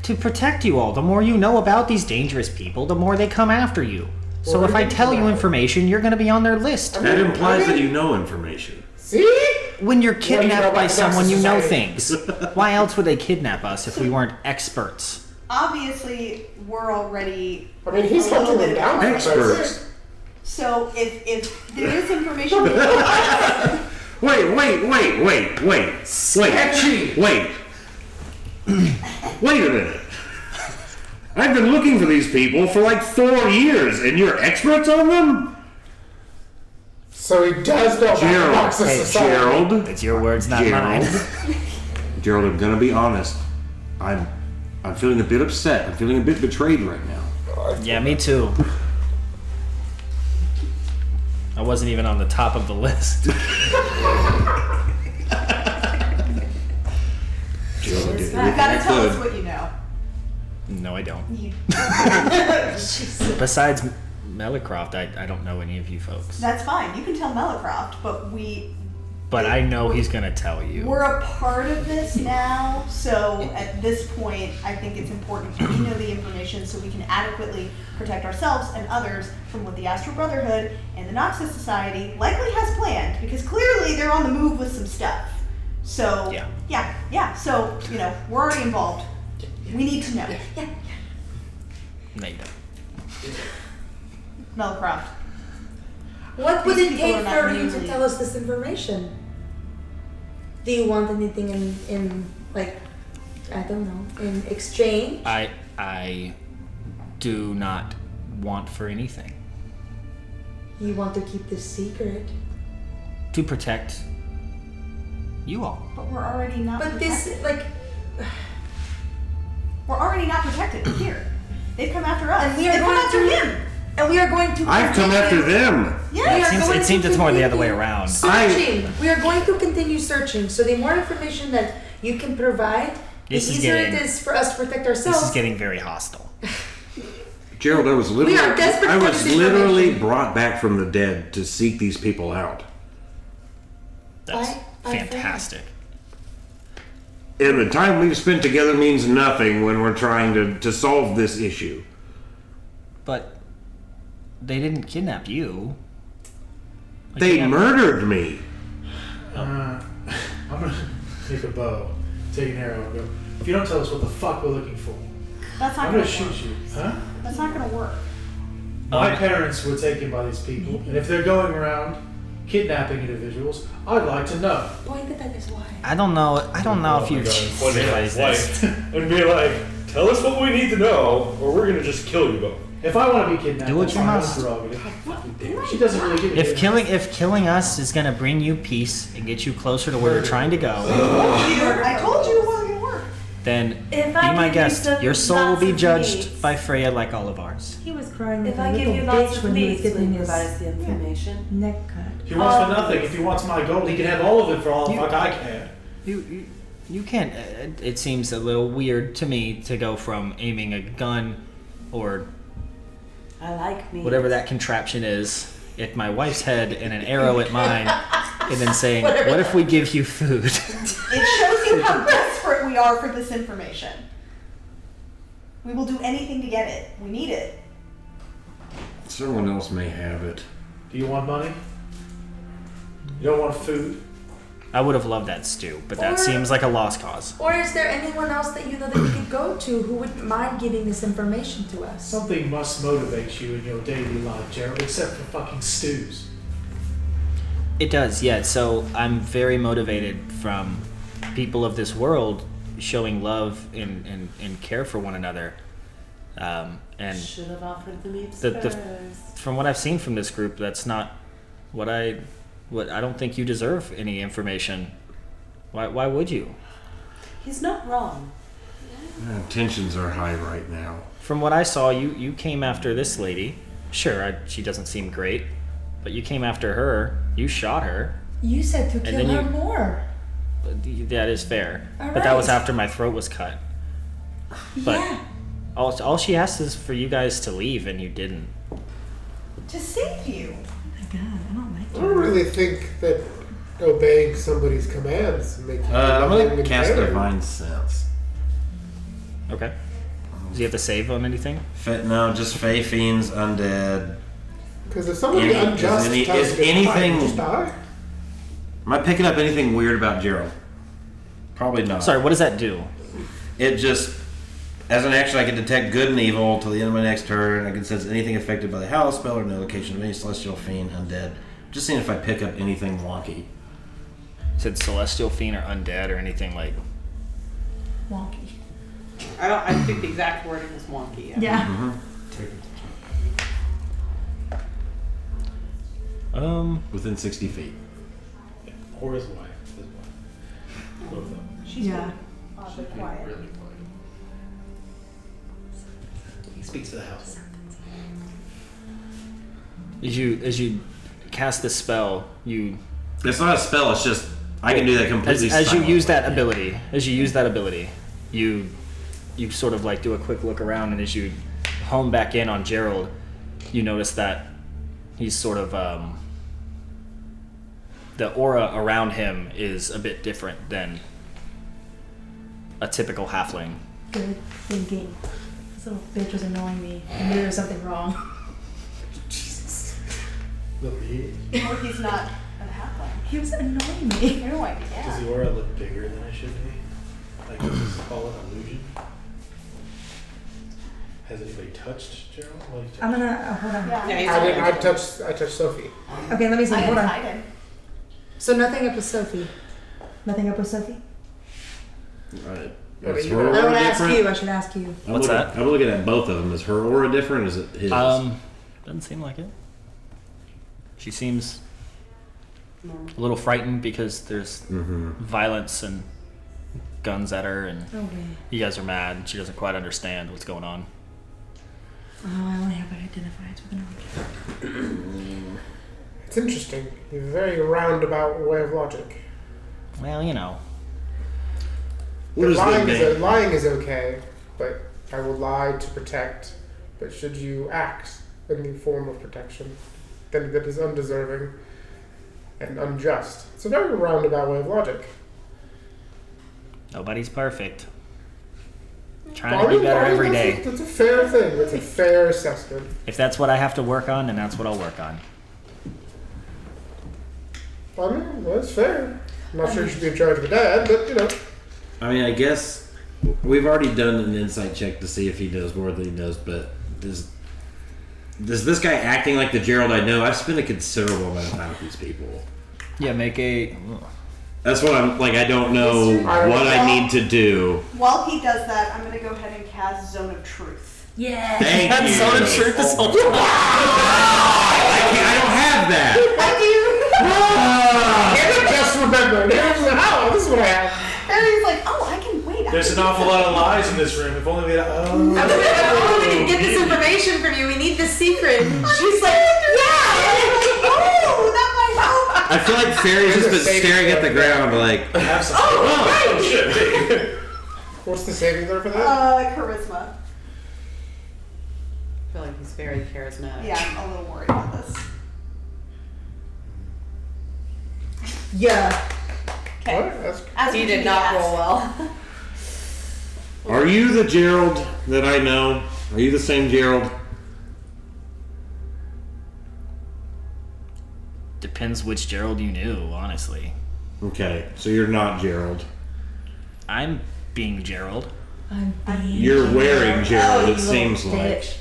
To protect you all. The more you know about these dangerous people, the more they come after you. So Well, if I what do you tell mean you about it? information, you're going to be on their list. That implies that you know information. See? when you're kidnapped by about someone, you know society? things. Why else would they kidnap us if we weren't experts? Obviously, we're already. I mean, he's a little hunting them bit down. Experts. So if there is information, Wait. Sketchy. Wait a minute. I've been looking for these people for like 4 years, and you're experts on them? So he does know about Gerald. the Noxus Hey, Society. Gerald. It's your words, not mine. Gerald, I'm gonna be honest. I'm feeling a bit upset. I'm feeling a bit betrayed right now. Yeah, me too. I wasn't even on the top of the list. Gerald, you gotta tell us what you know. No, I don't. You, Besides Melicroft, I don't know any of you folks. that's fine. You can tell Melicroft, but But I know he's gonna tell you. we're a part of this now. So at this point, I think it's important we know the information so we can adequately protect ourselves and others from what the Astral Brotherhood and the Noxus Society likely has planned, because clearly they're on the move with some stuff. So yeah. So we're already involved. We need to know. No, you don't. Melicroft. What would These it people take are not for you to usually- tell us this information? Do you want anything in like, I don't know, in exchange? I do not want for anything. You want to keep this secret? To protect you all. But we're already not But protected. this, like, We're already not protected here. They've come after us. And we are They've come going after to- him. and we are going to. I've come after them. Yeah. It seems it's more the other way around. Searching. We are going to continue searching. So the more information that you can provide, the This is easier getting- it is for us to protect This ourselves. is getting very hostile. Gerald, I was literally, are desperate I for was this literally information. brought back from the dead to seek these people out. That's I fantastic. And the time we've spent together means nothing when we're trying to solve this issue. But they didn't kidnap you. They murdered me. I'm gonna take a bow, take an arrow, and go. If you don't tell us what the fuck we're looking for, That's not I'm gonna gonna work. shoot you. Huh? That's not gonna work. My parents were taken by these people, and if they're going around kidnapping individuals, I'd like to know. Point at his wife. I don't know if you realize this. And be like, tell us what we need to know, or we're gonna just kill you both. If I want to be kidnapped, Do what that's you my own must. prerogative. She doesn't really give a damn. If killing us is gonna bring you peace and get you closer to where you're trying to go, I told you it wasn't gonna work. then If be I my give you guest. some- Your soul will lots be of judged leads. by Freya like all of ours. He was crying If like I a give little you lots bitch of when he was leads, will getting you his provide us the information? neck cut. He wants for nothing. If he wants my gold, he can have all of it for all the fuck I can. You can't. It seems a little weird to me to go from aiming a gun or I like me. whatever that contraption is at my wife's head and an arrow at mine, and then saying, Whatever "What if we give you food?" It shows you how desperate we are for this information. We will do anything to get it. We need it. Someone else may have it. Do you want money? You don't want food? I would have loved that stew, but that Or- seems like a lost cause. Or is there anyone else that you know that you could go to who wouldn't mind giving this information to us? Something must motivate you in your daily life, Gerald, except for fucking stews. It does, yeah. So I'm very motivated from people of this world showing love and care for one another. And Should have offered the meat the- first. from what I've seen from this group, that's not what I don't think you deserve any information. Why would you? He's not wrong. Tensions are high right now. From what I saw, you came after this lady. Sure, she doesn't seem great, but you came after her. You shot her. You said to And kill then her you- more. That is fair. All But that was right. after my throat was cut. But Yeah. all she asked is for you guys to leave, and you didn't. To save you. I don't really think that obeying somebody's commands make you. I'm loving gonna and cast caring. Divine Sense. Okay. Do you have to save on anything? No, just Fey Fiends, Undead. Because if somebody Any- unjust is any- tells is you to die, anything- you just die. Am I picking up anything weird about Gerald? Probably not. Sorry, what does that do? It just, as an action, I can detect good and evil till the end of my next turn. I can sense anything affected by the house spell or no location of any celestial fiend, undead. Just seeing if I pick up anything wonky. Said celestial fiend or undead or anything like. Wonky. I think the exact wording is wonky. Yeah. Within 60 feet. Yeah. Or his wife. His wife. Both of them. She's Yeah. oddly quiet. Really quiet. He speaks to the house. As you cast the spell, you It's not a spell, it's just, I can do that completely as you use that silently. ability, you sort of like do a quick look around, and as you hone back in on Gerald, you notice that he's sort of the aura around him is a bit different than a typical halfling. Good thinking. This little bitch was annoying me. I knew there was something wrong. Look, Or he's not a halfling. He was annoying me. No idea. does the aura look bigger than it should be? Like, does this call it illusion? Has anybody touched Gerald? What have you I'm touched? gonna hold on. Yeah. Yeah, he's I didn't. already- I touched Sophie. Okay, let me see. I Hold on. hidden. So nothing up with Sophie. Nothing up with Sophie. Right. What Is are you her doing? I aura would ask different? you. I should ask you. I'm What's looking, that? I'm looking at both of them. Is her aura different? Or is it his? Doesn't seem like it. She seems a little frightened because there's violence and guns at her, and Okay. you guys are mad, and she doesn't quite understand what's going on. Oh, I only have identified with an It's interesting. You have a very roundabout way of logic. Well, you know. What is Lying is okay, but I will lie to protect. But should you act in the form of protection, then that is undeserving and unjust. It's a very roundabout way of logic. Nobody's perfect. Trying to be better every day. That's a fair thing. That's a fair assessment. If that's what I have to work on, then that's what I'll work on. I mean, that's fair. I'm not sure you should be in charge of a dad, but you know. I mean, I guess we've already done an insight check to see if he knows more than he knows, but does this guy acting like the Gerald I know? I've spent a considerable amount of time with these people. Yeah, make a. That's what I'm like. I don't know what I need to do. While he does that, I'm gonna go ahead and cast Zone of Truth. Yeah. Thank That's you. so the truth this whole time. I don't have that. I just remembered. Oh, this is what I have. Harry's like, oh, I can wait. There's an awful lot of lies in this room. If only we had. Oh. We can get this information from you. We need the secret. She's like, yeah. Oh, that might help. I feel like Fairy's just been staring at the ground like. Have some. Oh, shit. What's the saving throw for that? Charisma. I feel like he's very charismatic. Yeah, I'm a little worried about this. Yeah. Okay. What? That's As He we did do not the roll ask. well. Are you the Gerald that I know? Are you the same Gerald? Depends which Gerald you knew, honestly. Okay, so you're not Gerald. I'm being Gerald. I'm being You're wearing Gerald, Oh, it you seems little like. bitch.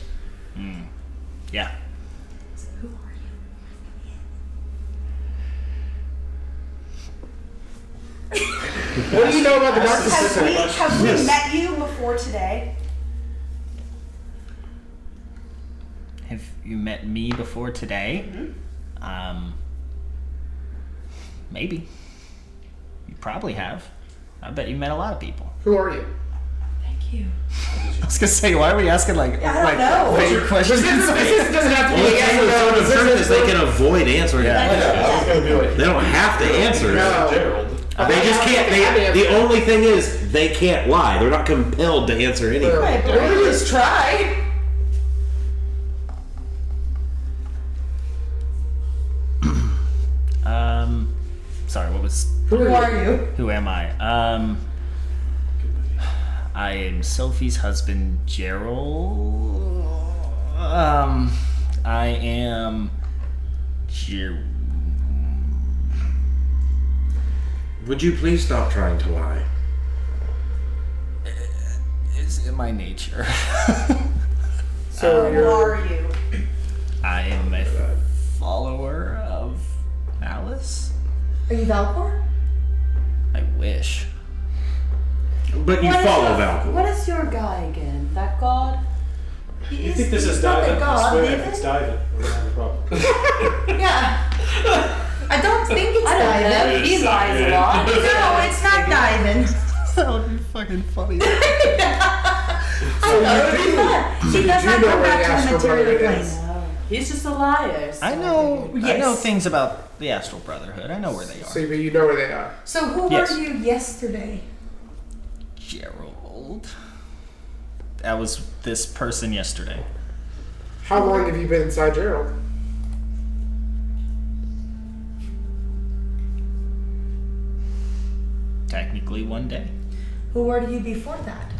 Yeah. Who are you? What do you know about the dark Have we Yes. met you before today? Have you met me before today? Maybe. You probably have. I bet you met a lot of people. Who are you? Thank you. I was gonna say, why are we asking like I don't know. vague questions? This doesn't have to Well, be the a thing with yes or Zone no. of Truth is they can avoid answering Yeah. questions. I was gonna be like. They don't have to answer. No. Gerald. They just can't. The only thing is they can't lie. They're not compelled to answer anything. Right, but we just try. Sorry, what was? Who are you? Who am I? I am Sophie's husband, Gerald. I am Would you please stop trying to lie? It's in my nature. So Who you're. are you? I am a follower of Malice. Are you Valcor? I wish. But you follow Valkyrie. What is your guy again? That god? You think this is not the diving? I god, swear, if David. it's diving, we're gonna have a problem. Yeah. I don't think it's I don't know. diving. He lies a lot. No, it's not diving. That would be fucking funny. I know, it would be fun. She does do not know come where back the to the Astral material Brotherhood plane. is. No. He's just a liar. So I know. I know Yes. things about the Astral Brotherhood. I know where they are. So you know where they are. So who Yes. were you yesterday? Gerald. That was this person yesterday. How long have you been inside Gerald? Technically, one day. Who were you before that?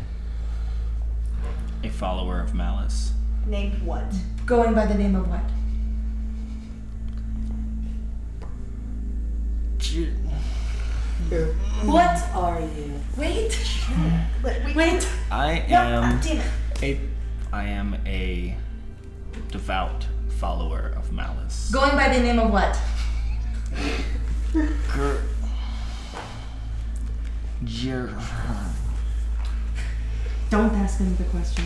A follower of Malice. Named what? Going by the name of what? Yeah. What are you? Wait. Wait. I Damn it. am a devout follower of Malice. Going by the name of what? Don't ask him the question.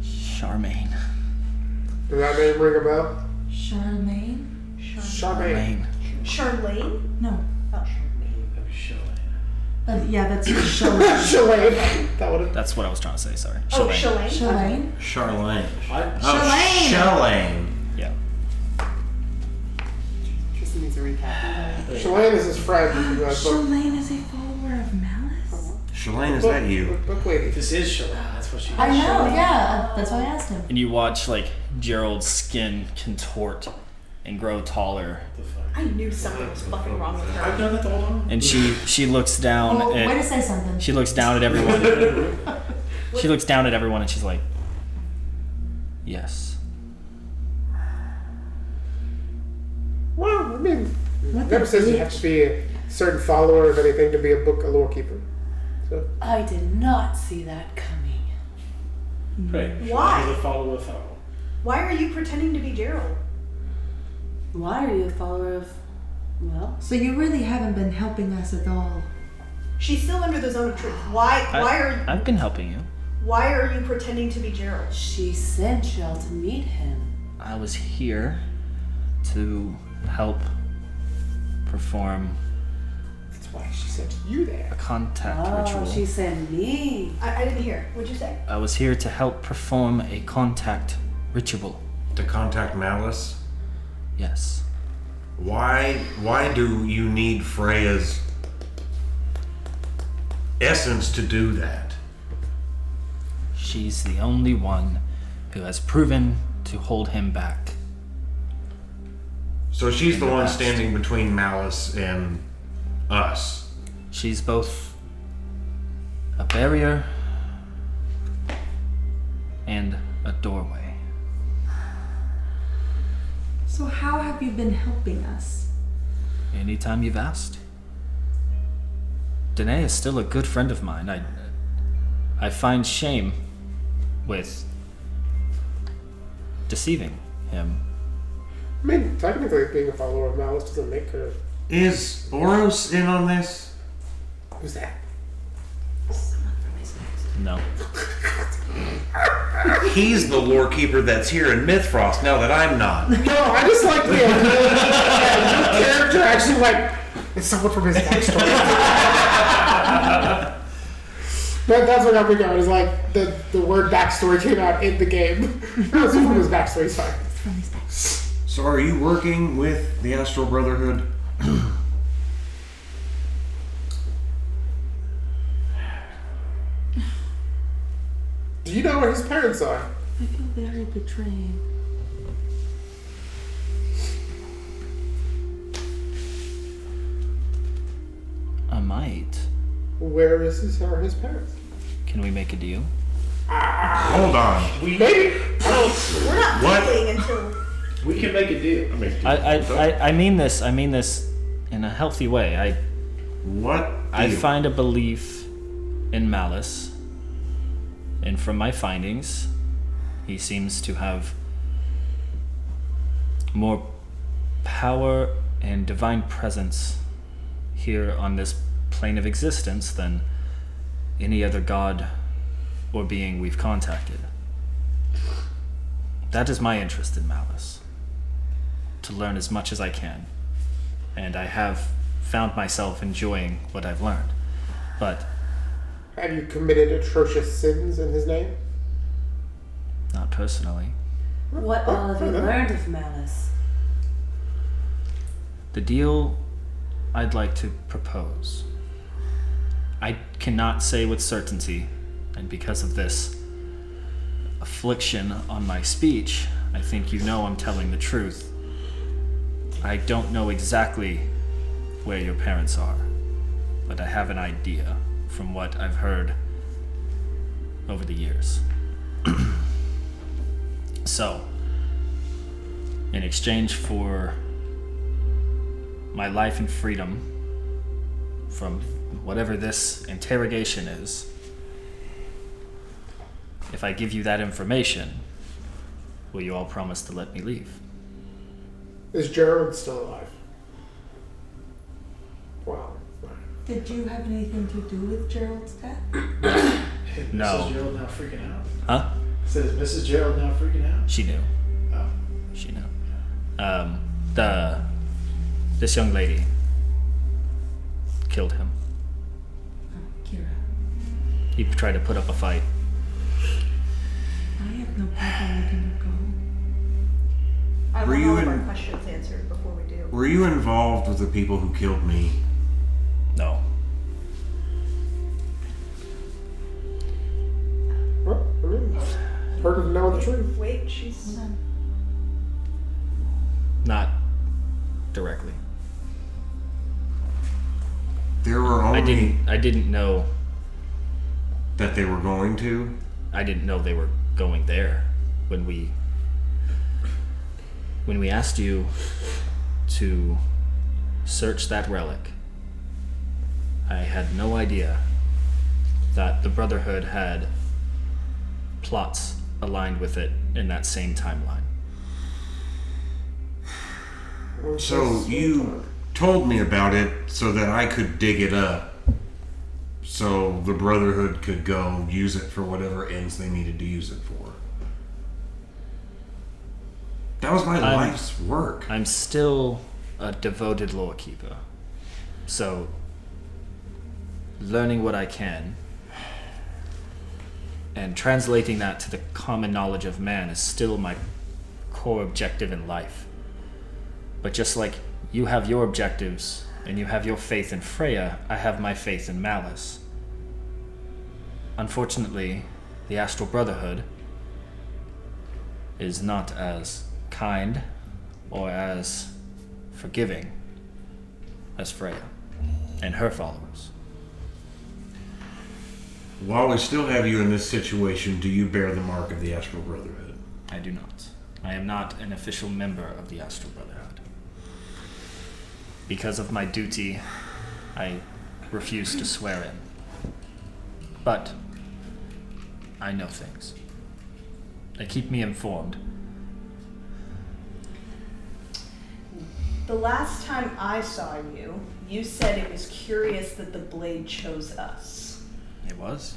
Charmaine. Does that name ring a bell? Charlemagne? Charmaine. Charlene? No. Oh. That'd be Shalane. Yeah, that's Charlemagne. Shalane. That would have. That's what I was trying to say. Sorry. Oh, Charmaine. Shalane. Charlemagne? Charlene. Shalane. Shalane. Yeah. Tristan needs a recap. Shalane is his friend. Who got book. Charlemagne is a follower of Malice? Shalane, is that you? Book lady. This is Shalane. That's what she. I know, yeah. That's why I asked him. And you watch like Gerald's skin contort and grow taller, The fuck? I knew something was fucking wrong with I've her. done that the whole time. and she looks down Oh, way to at say something. she looks down at everyone. She looks down at everyone and she's like, "Yes." Well, I mean, never says you have to be a certain follower of anything to be a lore keeper. So I did not see that coming. Right. Why? She's a follower of Pharaoh. Why are you pretending to be Gerald? Why are you a follower of, well, So you really haven't been helping us at all. She's still under the zone of truth. Why I've been helping you. why are you pretending to be Gerald? she sent y'all to meet him. I was here to help perform that's why she sent you there. a contact Oh, ritual. she sent me. I didn't hear. What'd you say? I was here to help perform a contact ritual. To contact Malice? Yes. Why do you need Freya's essence to do that? She's the only one who has proven to hold him back. So she's the In the one past. standing between Malice and us. She's both a barrier and a doorway. So how have you been helping us? Anytime you've asked. Danae is still a good friend of mine. I find shame with deceiving him. I mean, technically, being a follower of Malice doesn't make her. Is Oros in on this? Who's that? No. He's the lore keeper that's here in Mythfrost now that I'm not. No, I just like the idea that your character actually like it's someone from his backstory. That's what got me going. Is like the word backstory came out in the game. No, it's from his backstory. Sorry. So are you working with the Astral Brotherhood? Do you know where his parents are? I feel very betrayed. I might. Where are his parents? Can we make a deal? Hold on. We maybe. We're not What? dealing until. We can make a deal. I mean this in a healthy way. What? I deal? find a belief in Malice, and from my findings, he seems to have more power and divine presence here on this plane of existence than any other god or being we've contacted. That is my interest in Malice, to learn as much as I can, and I have found myself enjoying what I've learned. But Have you committed atrocious sins in his name? not personally. What all have you learned of Malice? The deal I'd like to propose. I cannot say with certainty, and because of this affliction on my speech, I think you know I'm telling the truth. I don't know exactly where your parents are, but I have an idea from what I've heard over the years. So, in exchange for my life and freedom from whatever this interrogation is, if I give you that information, will you all promise to let me leave? Is Gerald still alive? Wow. Did you have anything to do with Gerald's death? No. Mrs. Gerald now freaking out. Huh? Says Mrs. Gerald now freaking out. She knew. Oh. She knew. This young lady killed him. Kira. He tried to put up a fight. I have no problem letting her go. I Were want you all of in- our questions answered before we do. Were you involved with the people who killed me? No. Well, I mean, part of knowing the truth. Wait, she's. Not directly. There were only I didn't know. that they were going to. I didn't know they were going there when we asked you to search that relic. I had no idea that the Brotherhood had plots aligned with it in that same timeline. So you told me about it so that I could dig it up, so the Brotherhood could go use it for whatever ends they needed to use it for. That was my life's work. I'm still a devoted lore keeper. So, learning what I can and translating that to the common knowledge of man is still my core objective in life. But just like you have your objectives and you have your faith in Freya, I have my faith in Malice. Unfortunately, the Astral Brotherhood is not as kind or as forgiving as Freya and her followers. While we still have you in this situation, do you bear the mark of the Astral Brotherhood? I do not. I am not an official member of the Astral Brotherhood. Because of my duty, I refuse to swear in. But I know things. They keep me informed. The last time I saw you, you said it was curious that the blade chose us. It was.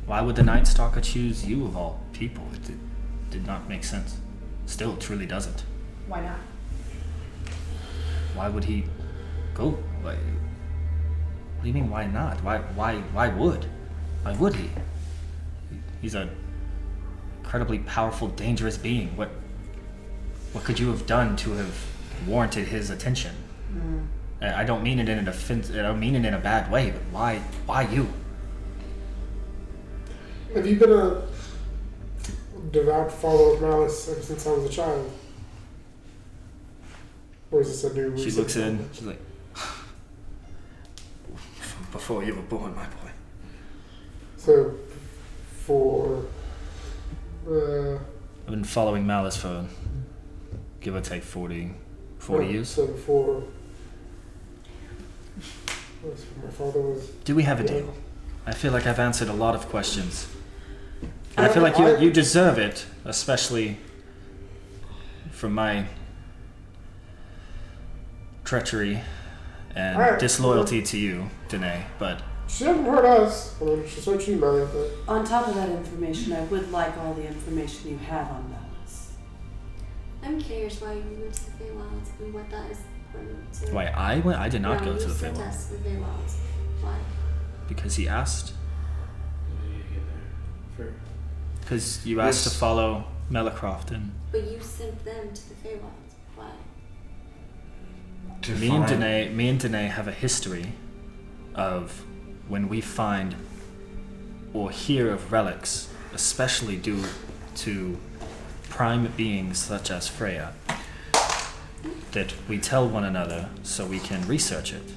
Why would the Night Stalker choose you of all people? It did not make sense. Still, truly doesn't. Why not? Why would he go? What do you mean, why not? Why would? Why would he? He's an incredibly powerful, dangerous being. What could you have done to have warranted his attention? I don't mean it in an offense. I don't mean it in a bad way. But why you? Have you been a devout follower of Malice ever since I was a child? Or is this a new She recent looks in. thing? She's like, before you were born, my boy. So, for I've been following Malice for give or take 40 years. So before my father was. Do we have a deal? I feel like I've answered a lot of questions. And I feel like you deserve it, especially from my treachery and disloyalty to you, Danae, but... She hasn't hurt us. I mean, she searched you, Melly, but... On top of that information, I would like all the information you have on Malice. I'm curious why you went to the Feywild and what that is important to. Why I went? I did not go to the You Feywild. sent us to the Feywild. Why? Because he asked. How did you get there? Because you asked to follow Melicroft and... But you sent them to the Feywild. Why? Me and Danae have a history of when we find or hear of relics, especially due to prime beings such as Freya, that we tell one another so we can research it.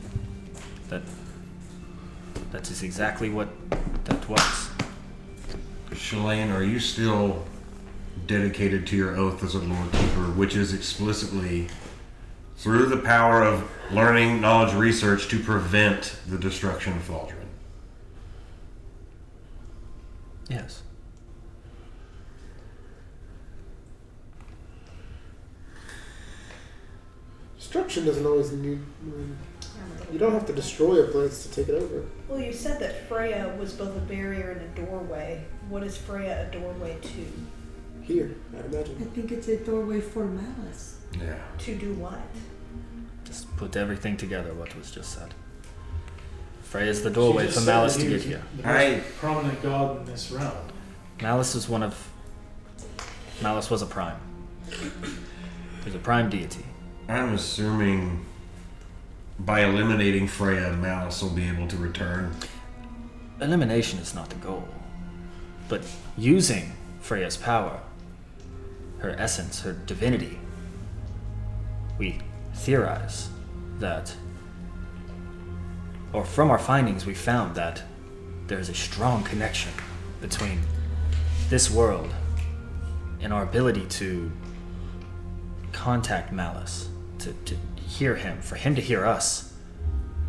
That is exactly what that was. Shalane, are you still dedicated to your oath as a Lord Keeper, which is explicitly through the power of learning, knowledge, research to prevent the destruction of Thaldrin? Yes. Destruction doesn't always need... you don't have to destroy a place to take it over. Well, you said that Freya was both a barrier and a doorway. What is Freya a doorway to? Here, I'd I imagine. think it's a doorway for Malice. Yeah. To do what? Just put everything together, what was just said. Freya's the doorway for Malice to get here. The most prominent god in this realm. Malice was a prime. He was a prime deity. I'm assuming by eliminating Freya, Malice will be able to return. Elimination is not the goal, but using Freya's power, her essence, her divinity, we theorize that, or from our findings, we found that there's a strong connection between this world and our ability to contact Malice, to hear him, for him to hear us.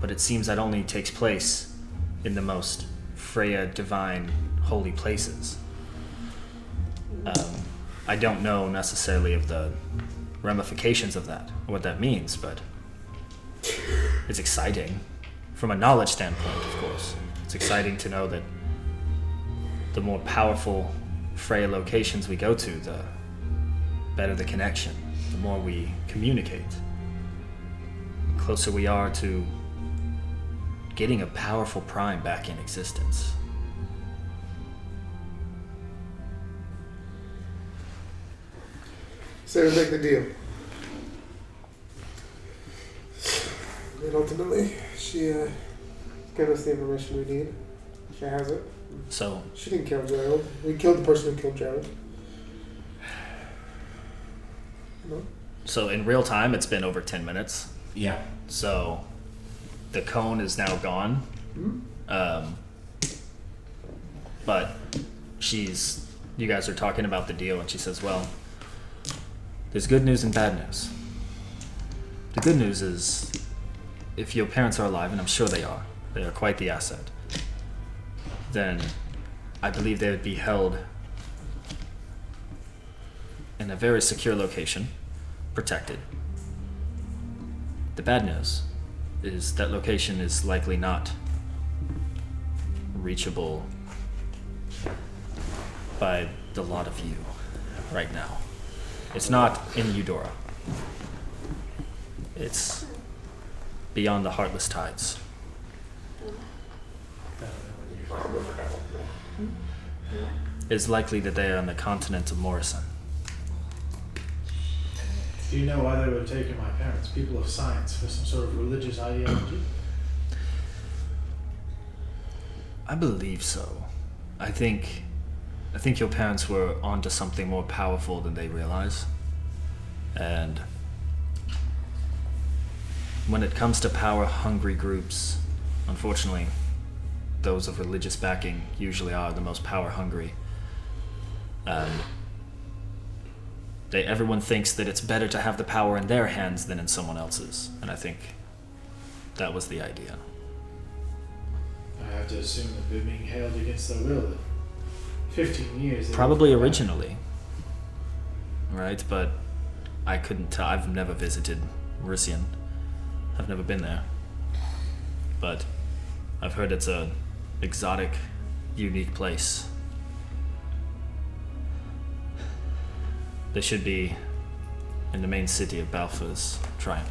But it seems that only takes place in the most Freya divine holy places. I don't know necessarily of the ramifications of that, or what that means, but it's exciting. From a knowledge standpoint, of course. It's exciting to know that the more powerful Freya locations we go to, the better the connection, the more we communicate. The closer we are to getting a powerful prime back in existence. So to make the deal. And ultimately, she gave us the information we need. She has it. So She didn't kill Gerald. We killed the person who killed Gerald. No? So in real time, it's been over 10 minutes. Yeah. So the cone is now gone. But you guys are talking about the deal, and she says, well, there's good news and bad news. The good news is, if your parents are alive, and I'm sure they are quite the asset, then I believe they would be held in a very secure location, protected. The bad news is that location is likely not reachable by the lot of you right now. It's not in Eudora. It's beyond the Heartless Tides. It's likely that they are on the continent of Morrison. Do you know why they were taking my parents, people of science, for some sort of religious ideology? I believe so. I think your parents were onto something more powerful than they realize. And when it comes to power-hungry groups, unfortunately, those of religious backing usually are the most power hungry. Everyone thinks that it's better to have the power in their hands than in someone else's, and I think that was the idea. I have to assume that they're being held against their will. 15 years. they Probably were- originally, right? But I couldn't tell. I've never visited Russian. I've never been there. But I've heard it's a exotic, unique place. They should be in the main city of Balfour's Triumph.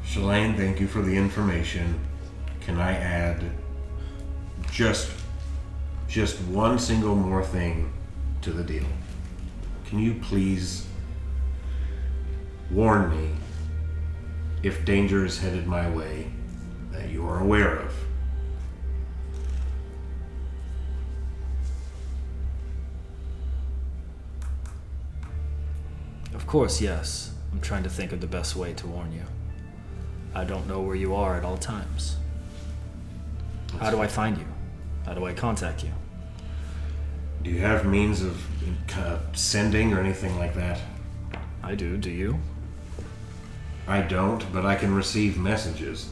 Shalane, thank you for the information. Can I add just one single more thing to the deal? Can you please warn me if danger is headed my way that you are aware of? Of course, yes. I'm trying to think of the best way to warn you. I don't know where you are at all times. How do I find you? How do I contact you? Do you have means of sending or anything like that? I do. Do you? I don't, but I can receive messages.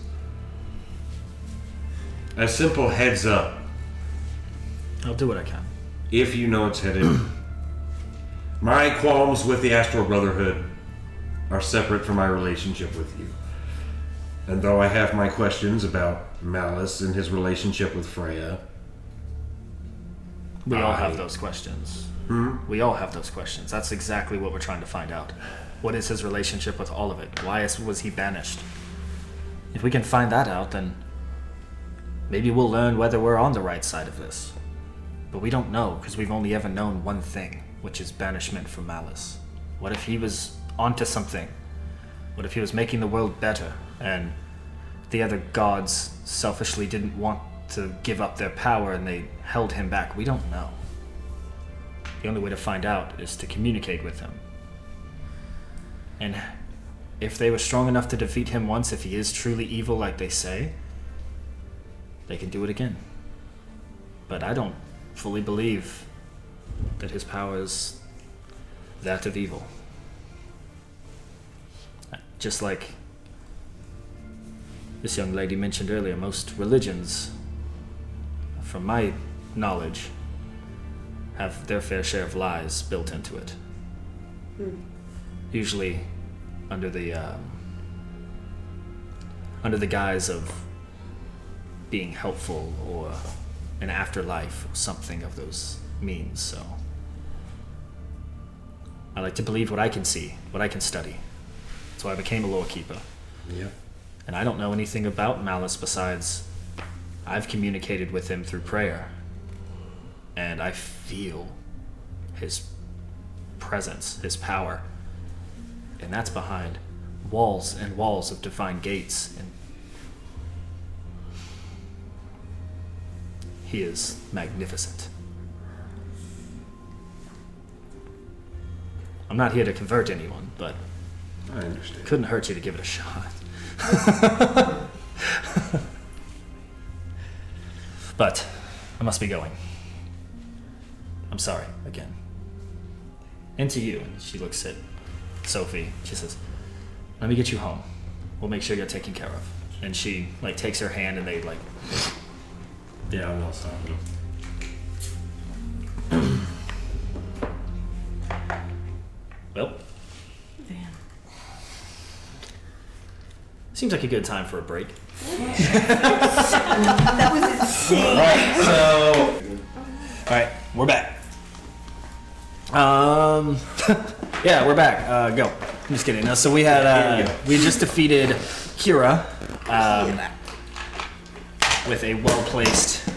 A simple heads up. I'll do what I can. If you know it's headed. My qualms with the Astral Brotherhood are separate from my relationship with you. And though I have my questions about Malice and his relationship with Freya, We all have those questions. We all have those questions. That's exactly what we're trying to find out. What is his relationship with all of it? Why was he banished? If we can find that out, then maybe we'll learn whether we're on the right side of this. But we don't know, because we've only ever known one thing, which is banishment from Malice. What if he was onto something? What if he was making the world better, and the other gods selfishly didn't want to give up their power and they held him back? We don't know. The only way to find out is to communicate with him. And if they were strong enough to defeat him once, if he is truly evil like they say, they can do it again. But I don't fully believe that his power is that of evil. Just like this young lady mentioned earlier, most religions, from my knowledge, have their fair share of lies built into it. Usually under the guise of being helpful or an afterlife or something of those means. So I like to believe what I can see, what I can study. That's why I became a lore keeper. yeah. And I don't know anything about Malice besides I've communicated with him through prayer. And I feel his presence, his power. And that's behind walls and walls of divine gates. And he is magnificent. I'm not here to convert anyone, but I understand. couldn't hurt you to give it a shot. But I must be going. I'm sorry again. And to you. And she looks at Sophie. She says, "Let me get you home. We'll make sure you're taken care of." And she takes her hand and they Yeah, I'm not stopping. well. Seems like a good time for a break. That was insane. Alright, so alright, we're back. Yeah, we're back. Go. I'm just kidding. So we had we just defeated Kira with a well-placed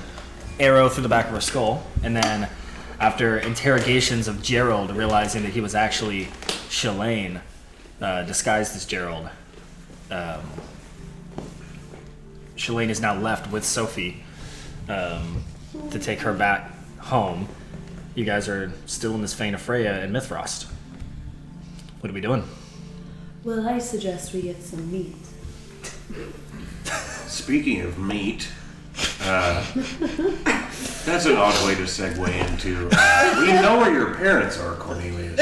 arrow through the back of her skull, and then after interrogations of Gerald, realizing that he was actually Shalane, disguised as Gerald. Shalane is now left with Sophie to take her back home. You guys are still in this vein of Freya and Mythfrost. What are we doing? Well, I suggest we get some meat. Speaking of meat, that's an odd way to segue into. We know where your parents are, Cornelius.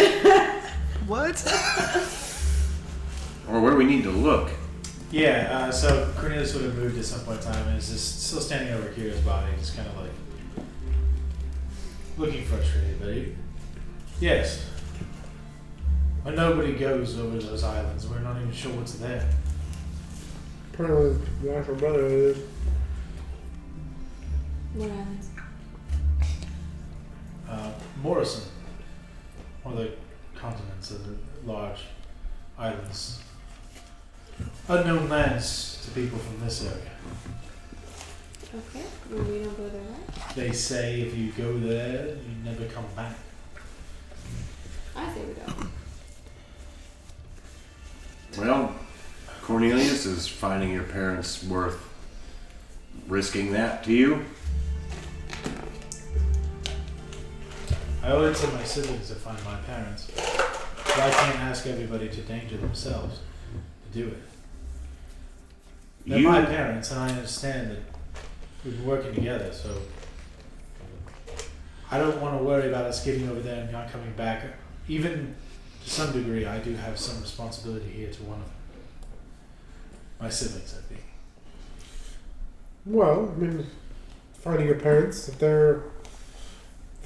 What? Or where do we need to look? Yeah, so Cornelius would have moved at some point in time and is just still standing over Kira's body, just kind of like looking frustrated, but yes. When nobody goes over those islands, we're not even sure what's there. Apparently, the actual brother is. What islands? Morrison, one of the continents of the large islands. Unknown lands to people from this area. Okay, well, we don't go there, right? They say if you go there, you never come back. I say we go. Well, Cornelius, is finding your parents worth risking that to you? I owe it to my siblings to find my parents. But I can't ask everybody to danger themselves to do it. They're my parents, and I understand that we've been working together, so I don't want to worry about us getting over there and not coming back. Even to some degree, I do have some responsibility here to one of my siblings, I think. Well, I mean, finding your parents, if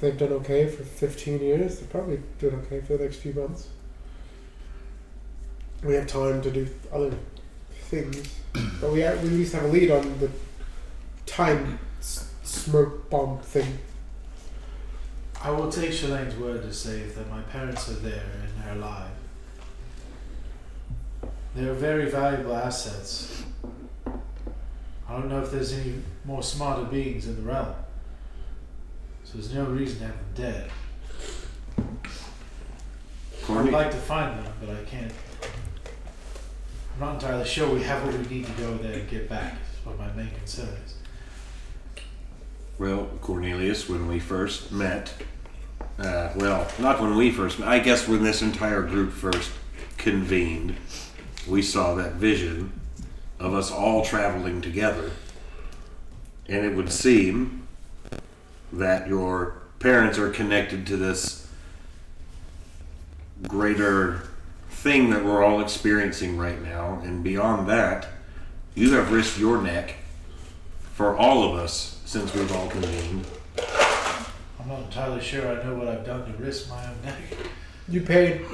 they've done okay for 15 years, they're probably doing okay for the next few months. We have time to do other things, but we at least have a lead on the time smoke bomb thing. I will take Shalane's word to say that my parents are there and they're alive. They're very valuable assets. I don't know if there's any more smarter beings in the realm. So there's no reason to have them dead. I'd like to find them, but I can't. I'm not entirely sure we have what we need to go there and get back. That's what my main concern is. Well, Cornelius, when we first met, well, not when we first met, I guess when this entire group first convened, we saw that vision of us all traveling together. And it would seem that your parents are connected to this greater thing that we're all experiencing right now. And beyond that, you have risked your neck for all of us since we've all convened. I'm not entirely sure I know what I've done to risk my own neck. You paid.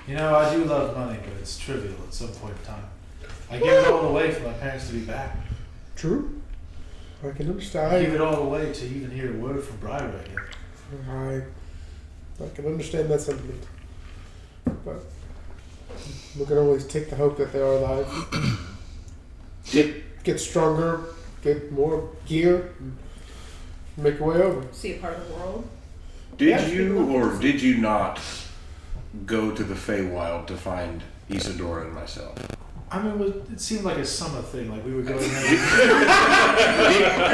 You know, I do love money, but it's trivial at some point in time. I give it all away for my parents to be back. True. I can I understand. give it all away to even hear a word from Briar again. I can understand that sentiment. But we can always take the hope that they are alive. Get stronger, get more gear, and make your way over. See a part of the world. Did you or did you not go to the Feywild to find Isadora and myself? I mean, it seemed like a summer thing, like we were going there.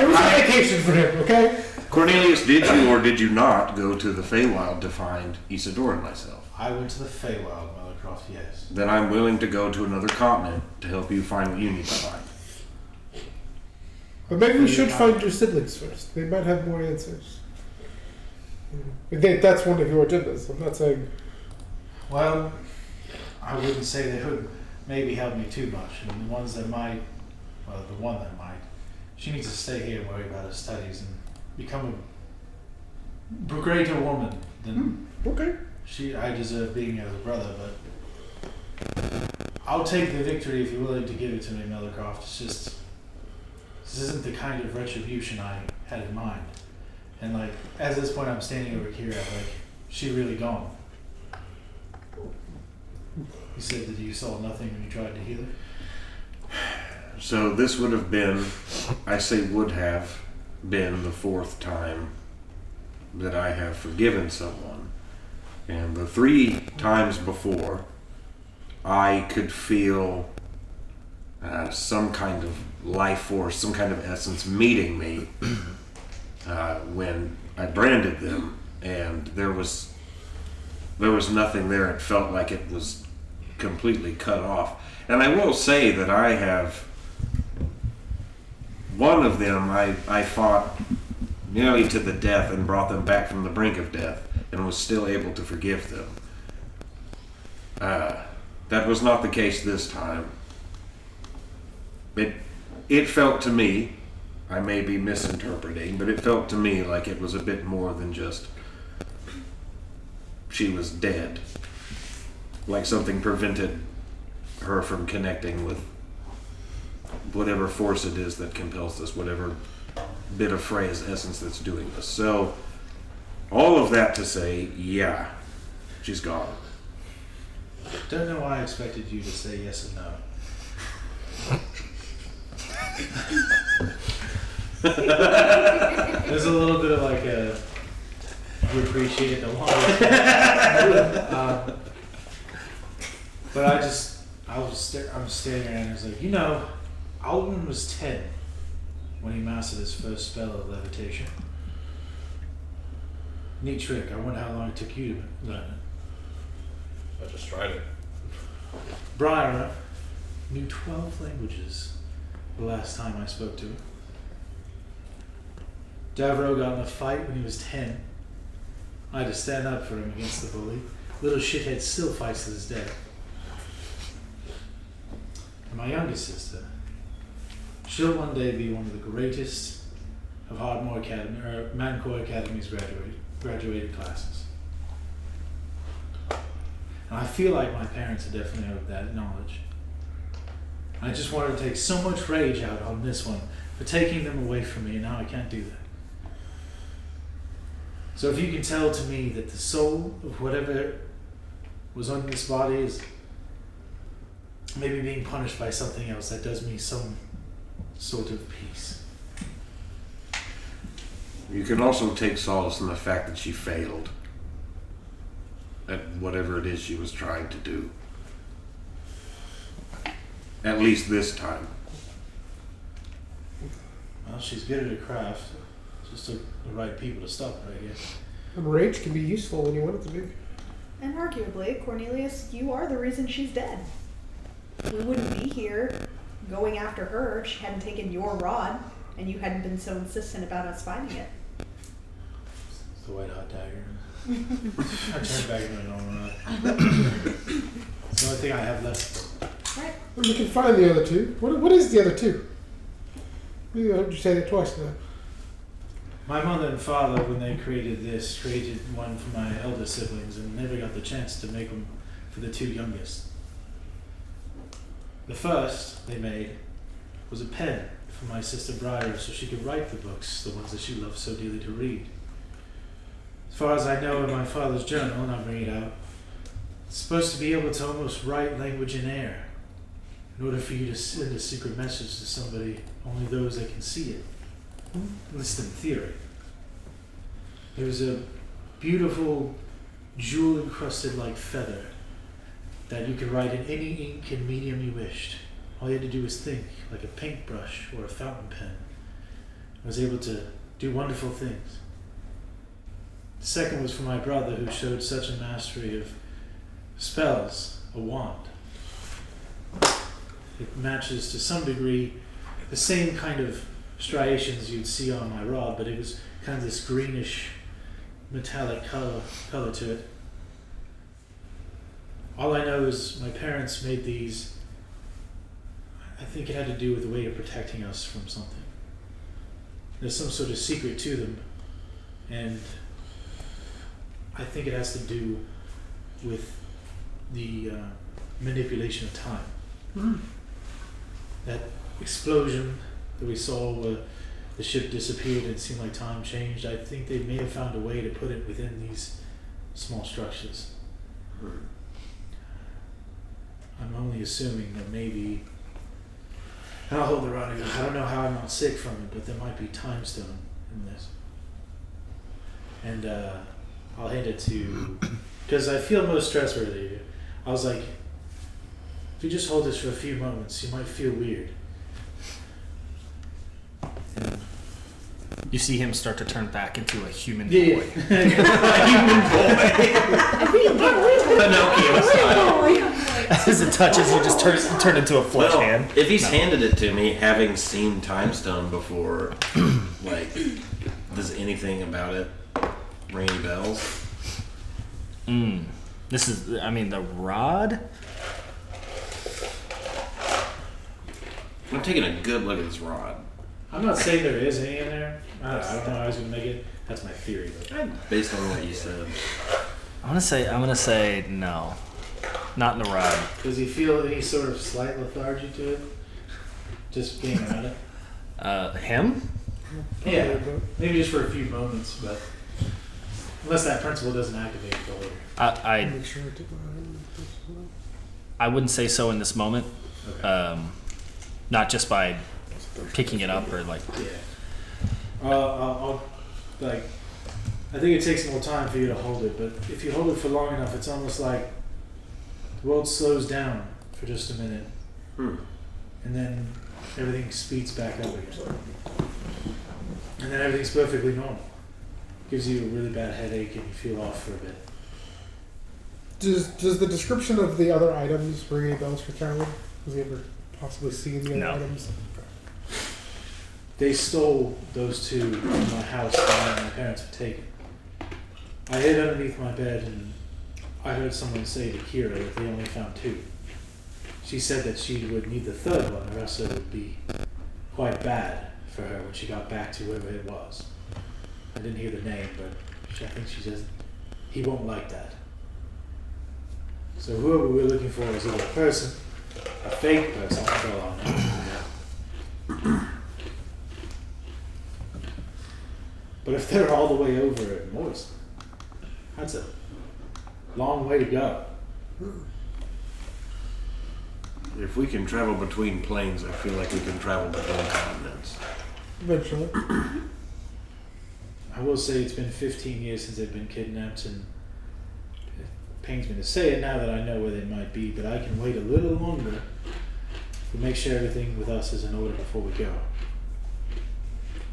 It was a vacation for him, okay? Cornelius, did you or did you not go to the Feywild to find Isadora and myself? I went to the Feywild, Melicroft, yes. Then I'm willing to go to another continent to help you find what you need to find. But maybe we should find your siblings first. They might have more answers. That's one of your agendas. I'm not saying. Well, I wouldn't say they would maybe help me too much. And the ones that might, well, the one that might, she needs to stay here and worry about her studies and become a greater woman than Okay. I deserve being as a brother, but I'll take the victory if you're willing to give it to me, Melicroft. It's just, this isn't the kind of retribution I had in mind. And like, at this point I'm standing over Kira, like, she really gone. You said that you saw nothing when you tried to heal her? So this would have been, I say would have been the fourth time that I have forgiven someone. And the 3 times before, I could feel some kind of life force, some kind of essence meeting me when I branded them, and there was nothing there. It felt like it was completely cut off. And I will say that I have one of them I fought nearly to the death and brought them back from the brink of death and was still able to forgive them. That was not the case this time. It felt to me, I may be misinterpreting, but it felt to me like it was a bit more than just she was dead. Like something prevented her from connecting with whatever force it is that compels this, whatever bit of phrase essence that's doing this. So, all of that to say, yeah, she's gone. Don't know why I expected you to say yes and no. There's a little bit of like a you appreciate the long but I'm standing there and I was like, Eladrin was 10 when he mastered his first spell of levitation. Neat trick. I wonder how long it took you to learn it. I just tried it. Briar knew 12 languages the last time I spoke to her. Davro got in a fight when he was 10. I had to stand up for him against the bully. Little shithead still fights to this day. And my youngest sister, she'll one day be one of the greatest of Hardmore Academy, or Mancore Academy's graduated classes. And I feel like my parents are definitely owed that knowledge. I just wanted to take so much rage out on this one for taking them away from me, and now I can't do that. So if you can tell to me that the soul of whatever was on this body is maybe being punished by something else, that does me some sort of peace. You can also take solace in the fact that she failed at whatever it is she was trying to do. At least this time. Well, she's good at her craft. Just took the right people to stop her, I guess. And rage can be useful when you want it to be. And arguably, Cornelius, you are the reason she's dead. We wouldn't be here going after her if she hadn't taken your rod and you hadn't been so insistent about us finding it. It's the white hot dagger. I turned back into a normal rod. It's the only thing I have left. Right. Well, you can find the other two. What is the other two? I heard you say that twice now. My mother and father, when they created this, created one for my elder siblings and never got the chance to make them for the two youngest. The first they made was a pen for my sister Briar so she could write the books, the ones that she loved so dearly to read. As far as I know in my father's journal, and I'll bring it out, it's supposed to be able to almost write language in air in order for you to send a secret message to somebody, only those that can see it. At least in theory. There was a beautiful jewel encrusted like feather that you could write in any ink and medium you wished. All you had to do was think, like a paintbrush or a fountain pen. I was able to do wonderful things. The second was for my brother, who showed such a mastery of spells, a wand. It matches to some degree the same kind of striations you'd see on my rod, but it was kind of this greenish metallic color to it. All I know is my parents made these. I think it had to do with a way of protecting us from something. There's some sort of secret to them, and I think it has to do with the manipulation of time. That explosion that we saw where the ship disappeared and it seemed like time changed, I think they may have found a way to put it within these small structures. I'm only assuming that maybe, and I'll hold the rod again. I don't know how I'm not sick from it, but there might be time stone in this. And I'll hand it to, because I feel most trustworthy here. I was like, if you just hold this for a few moments, you might feel weird. You see him start to turn back into a human Yeah. boy. A human boy. Pinocchio style. As it touches, you just turn into a flesh Well, hand. if he's handed it to me, having seen Time Stone before, like, does anything about it ring any bells? This is, I mean, the rod. I'm taking a good look at this rod. I'm not saying there is any in there. I don't know how I was gonna make it. That's my theory, though. Based on what you said. I'm gonna say no, not in the rod. Does he feel any sort of slight lethargy to it? Just being around it? Him? Yeah, maybe just for a few moments, but unless that principle doesn't activate until later. I wouldn't say so in this moment. Okay. Not just by picking it up or like. Yeah. I'll like. I think it takes more time for you to hold it, but if you hold it for long enough, it's almost like the world slows down for just a minute, and then everything speeds back up again, and then everything's perfectly normal. Gives you a really bad headache and you feel off for a bit. Does the description of the other items ring any bells for Callan? Has he ever possibly seen the other items? They stole those two from my house when my parents were taken. I hid underneath my bed and I heard someone say to Kira that they only found two. She said that she would need the third one or else it would be quite bad for her when she got back to whoever it was. I didn't hear the name, but I think she says he won't like that. So whoever we're looking for is either a person, a fake person, for all I know. But if they're all the way over at Morrison, that's a long way to go. If we can travel between planes, I feel like we can travel between continents. Eventually. I will say it's been 15 years since they've been kidnapped, and it pains me to say it now that I know where they might be, but I can wait a little longer to make sure everything with us is in order before we go.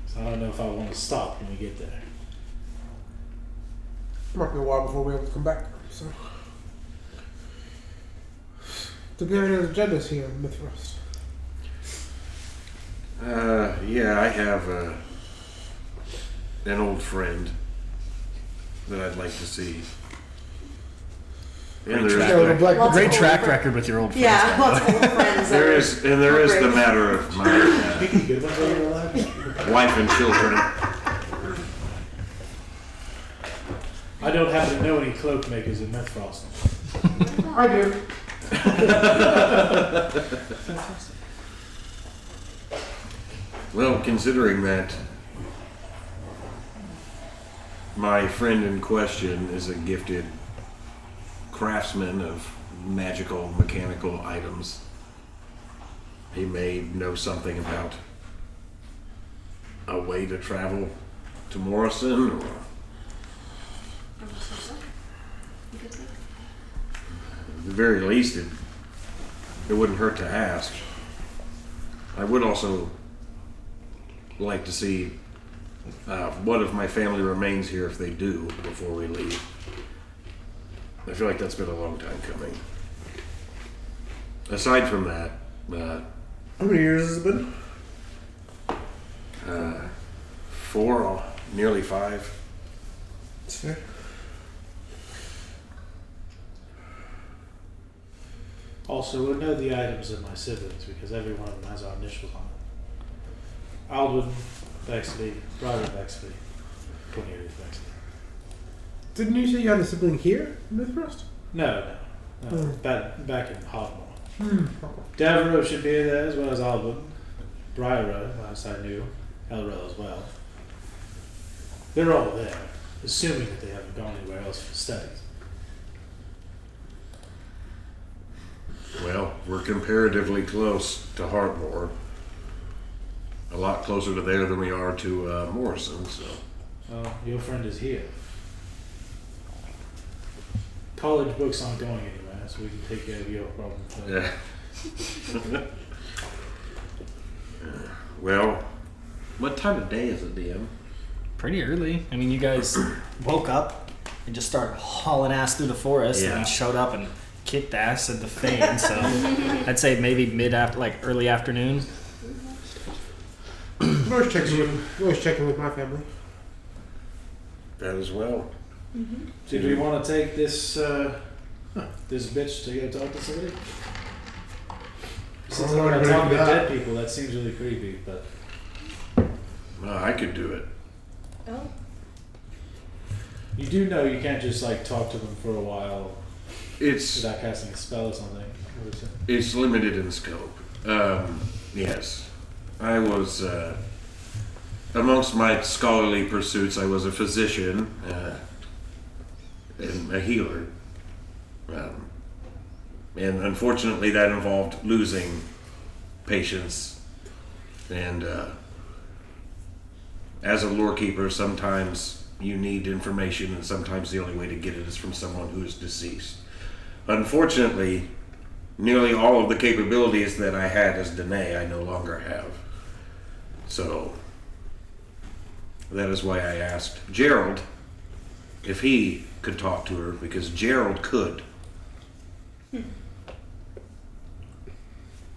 So I don't know if I want to stop when we get there. It might be a while before we're able to come back. So, do we have any agendas here in Mythrast? Yeah, I have an old friend that I'd like to see. And Great track record with your old friends. Yeah, lots of old friends. there is the matter of my Good ones over your life? wife and children. I don't happen to know any cloak makers in Mythrast. I do. Well, considering that my friend in question is a gifted craftsman of magical, mechanical items, he may know something about a way to travel to Morrison, or at the very least, it wouldn't hurt to ask. I would also like to see what if my family remains here if they do before we leave. I feel like that's been a long time coming. Aside from that, How many years has it been? 4, nearly 5. That's fair. Also, we'll know the items of my siblings because every one of them has our initials on it. Aldwin Bexley, Robert Bexley, Cornelius Bexley. Didn't you say you had a sibling here in Mythrast? No. Back in Hotmore. Devereaux should be there as well as Aldwin. Briarrow, last I knew. Elrell as well. They're all there, assuming that they haven't gone anywhere else for studies. Well, we're comparatively close to Hartmore. A lot closer to there than we are to Morrison, so. Well, your friend is here. College books aren't going anywhere, so we can take care of your problem. Yeah. Well, what time of day is it, DM? Pretty early. I mean, you guys woke up and just started hauling ass through the forest, and Yeah. then showed up and kicked ass at the Fane, so I'd say maybe early afternoon. I'm always checking with my family. That as well. So do we want to take this this bitch to go talk to somebody? Since I'm going to talk to dead people, that seems really creepy, but... I could do it. Oh. You do know you can't just like talk to them for a while It's without casting a spell or something. What is it? it's limited in scope. Yes, I was amongst my scholarly pursuits. I was a physician and a healer, and unfortunately, that involved losing patients. And as a lore keeper, sometimes you need information, and sometimes the only way to get it is from someone who is deceased. Unfortunately, nearly all of the capabilities that I had as Danae, I no longer have. So, that is why I asked Gerald if he could talk to her, because Gerald could.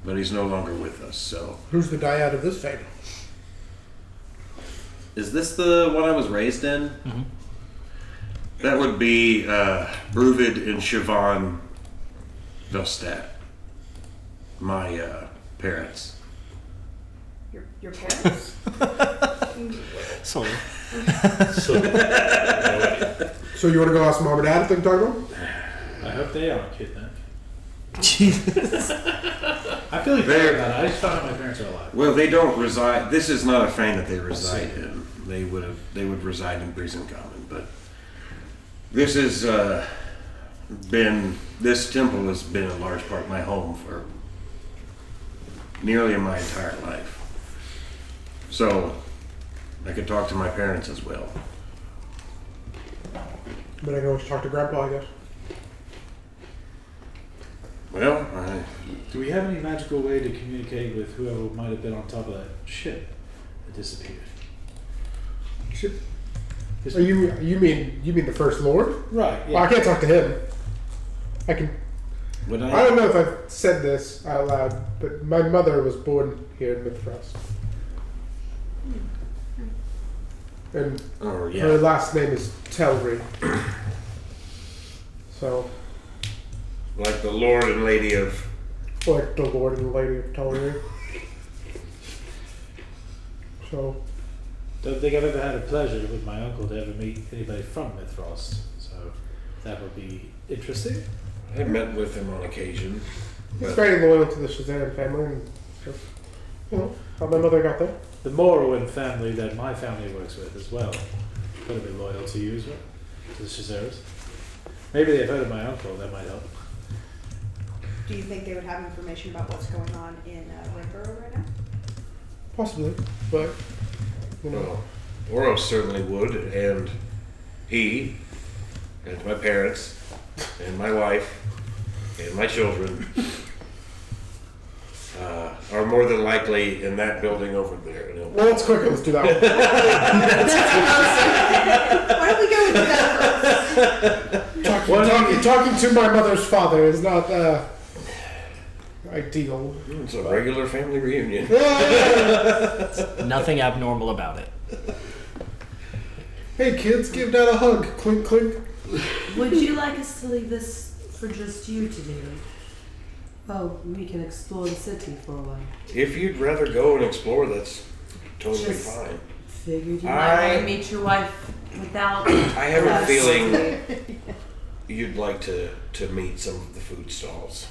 But he's no longer with us, so. Who's the dyad of this fame? Is this the one I was raised in? Mm-hmm. That would be Bruvid and Siobhan Velstadt, my parents. Your parents? Sorry. So you want to go ask mom and dad if they can talk to them? I hope they aren't kidnapped. Jesus. I feel like They're- about it. I just found out my parents are alive. Well, they don't reside. This is not a fane that they reside in. They would reside in Breezen Common, but this has been. This temple has been a large part of my home for nearly my entire life. So I could talk to my parents as well. But I can always talk to Grandpa, I guess. Well, Do we have any magical way to communicate with whoever might have been on top of that ship that disappeared? Shit. Oh, you mean the First Lord? Right. Yeah. Well, I can't talk to him. I can. would I don't know if I've said this out loud, but my mother was born here in Mythfrost. And Oh her yeah. last name is Telry. So, Like the Lord and Lady of. like the Lord and Lady of Telry. So, Don't think I've ever had a pleasure with my uncle to ever meet anybody from Mythfrost, so that would be interesting. I met with him on occasion. he's very loyal to the Shazam family, and just, how my mother got there. The Morrowind family that my family works with as well could have been loyal to you as well, to the Shazaras. Maybe they've heard of my uncle, that might help. Do you think they would have information about what's going on in Rimborough right now? Possibly, but Well, Oros certainly would, and he, and my parents, and my wife, and my children are more than likely in that building over there. You know. well, let's quicker. Let's do that one. Why don't we go with that? Talking to my mother's father is not ideal. It's a regular family reunion. Nothing abnormal about it. Hey kids, give Dad a hug. Clink, clink. Would you like us to leave this for just you to do? Oh, we can explore the city for a while. If you'd rather go and explore, that's totally Just- fine. Figured you might want to meet your wife without. I have a us. feeling you'd like to meet some of the food stalls.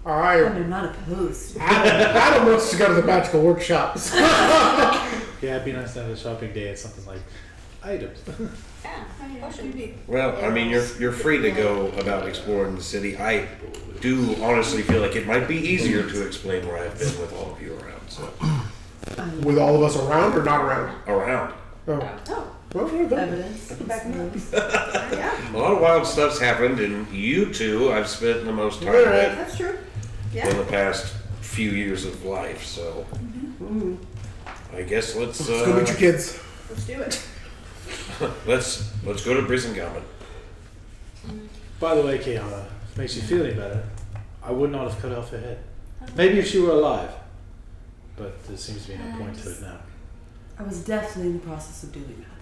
I'm not opposed. Adam wants to go to the magical workshops. Yeah, it'd be nice to have a shopping day at something like items. Well, I mean, you're free to go about exploring the city. I do honestly feel like it might be easier to explain where I've been with all of you around. So With all of us around or not around? around, Oh. Well, yeah, then. Evidence. Yeah, a lot of wild stuff's happened, and you two I've spent the most time All with right. that's true. in Yeah. the past few years of life. So I guess let's Let's go meet your kids. Let's do it. let's go to Prison Common. By the way, Caehanna, makes you feel any better, I would not have cut off her head. Maybe if she were alive. But there seems to be no point to it now. I was definitely in the process of doing that.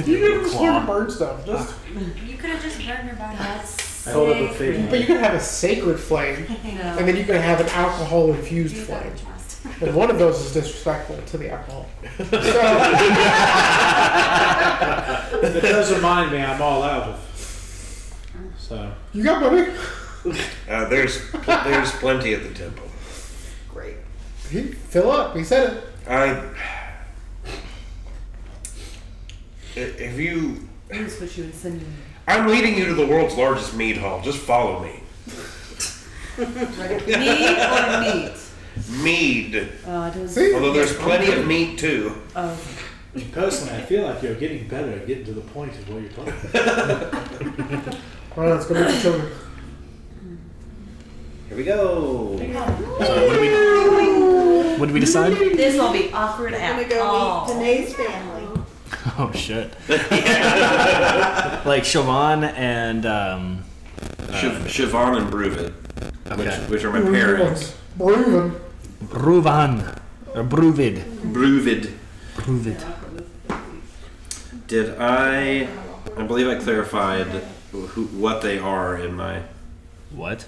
You didn't just learn to burn stuff. Just, You could have just burned her body. I hold up a fake. but you could have a sacred flame, and then you could have an alcohol-infused flame. And one of those is disrespectful to the alcohol. It does remind me I'm all out of. So. You got money? There's plenty at the temple. Great. Fill up. He said it. If you, Here's what you insinuated. I'm leading you to the world's largest mead hall. Just follow me. Meat or meat? Mead. I don't See? Although there's plenty of meat too. Personally, I feel like you're getting better at getting to the point of what you're talking about. All right, let's go meet the children. Here we go. So what did we decide? This will be awkward We're at gonna go all. meet Danae's family. Oh shit! Like Siobhan and Siobhan and Bruvid, okay. which are my parents. Bruven. Bruvan or Bruvid. Bruvid. Bruvid. Did I believe I clarified what they are in my What?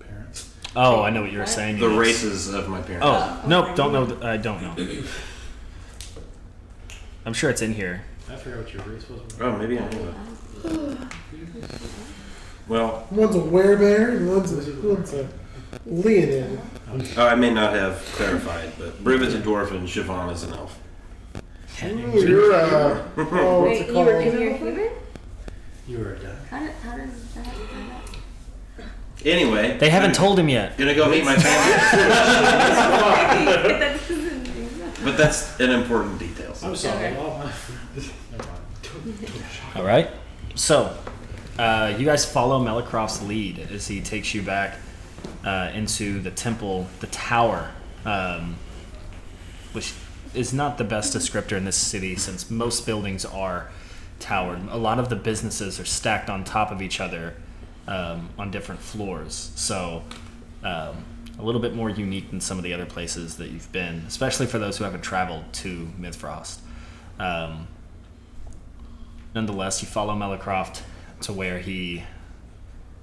Parents. Oh, I know what you were saying. the Yes. races of my parents. Oh no, don't know. I don't know. I'm sure it's in here. I forgot what your race was. Oh, maybe I knew it. Well, One's a werebear and one's a Leonid. I may not have clarified, but Bruvid's a dwarf and Siobhan is an elf. Ooh, you're oh, what's Wait, it you were called? human? You were a duck. How does that happen? Anyway, They haven't told him yet. gonna go meet my family. That doesn't do that. But that's an important detail. I'm sorry. Okay. All my Never mind. All right. So, you guys follow Melicroft's lead as he takes you back into the temple, the tower, which is not the best descriptor in this city since most buildings are towered. A lot of the businesses are stacked on top of each other on different floors. So, a little bit more unique than some of the other places that you've been, especially for those who haven't traveled to Mithfrost. Nonetheless, you follow Melicroft to where he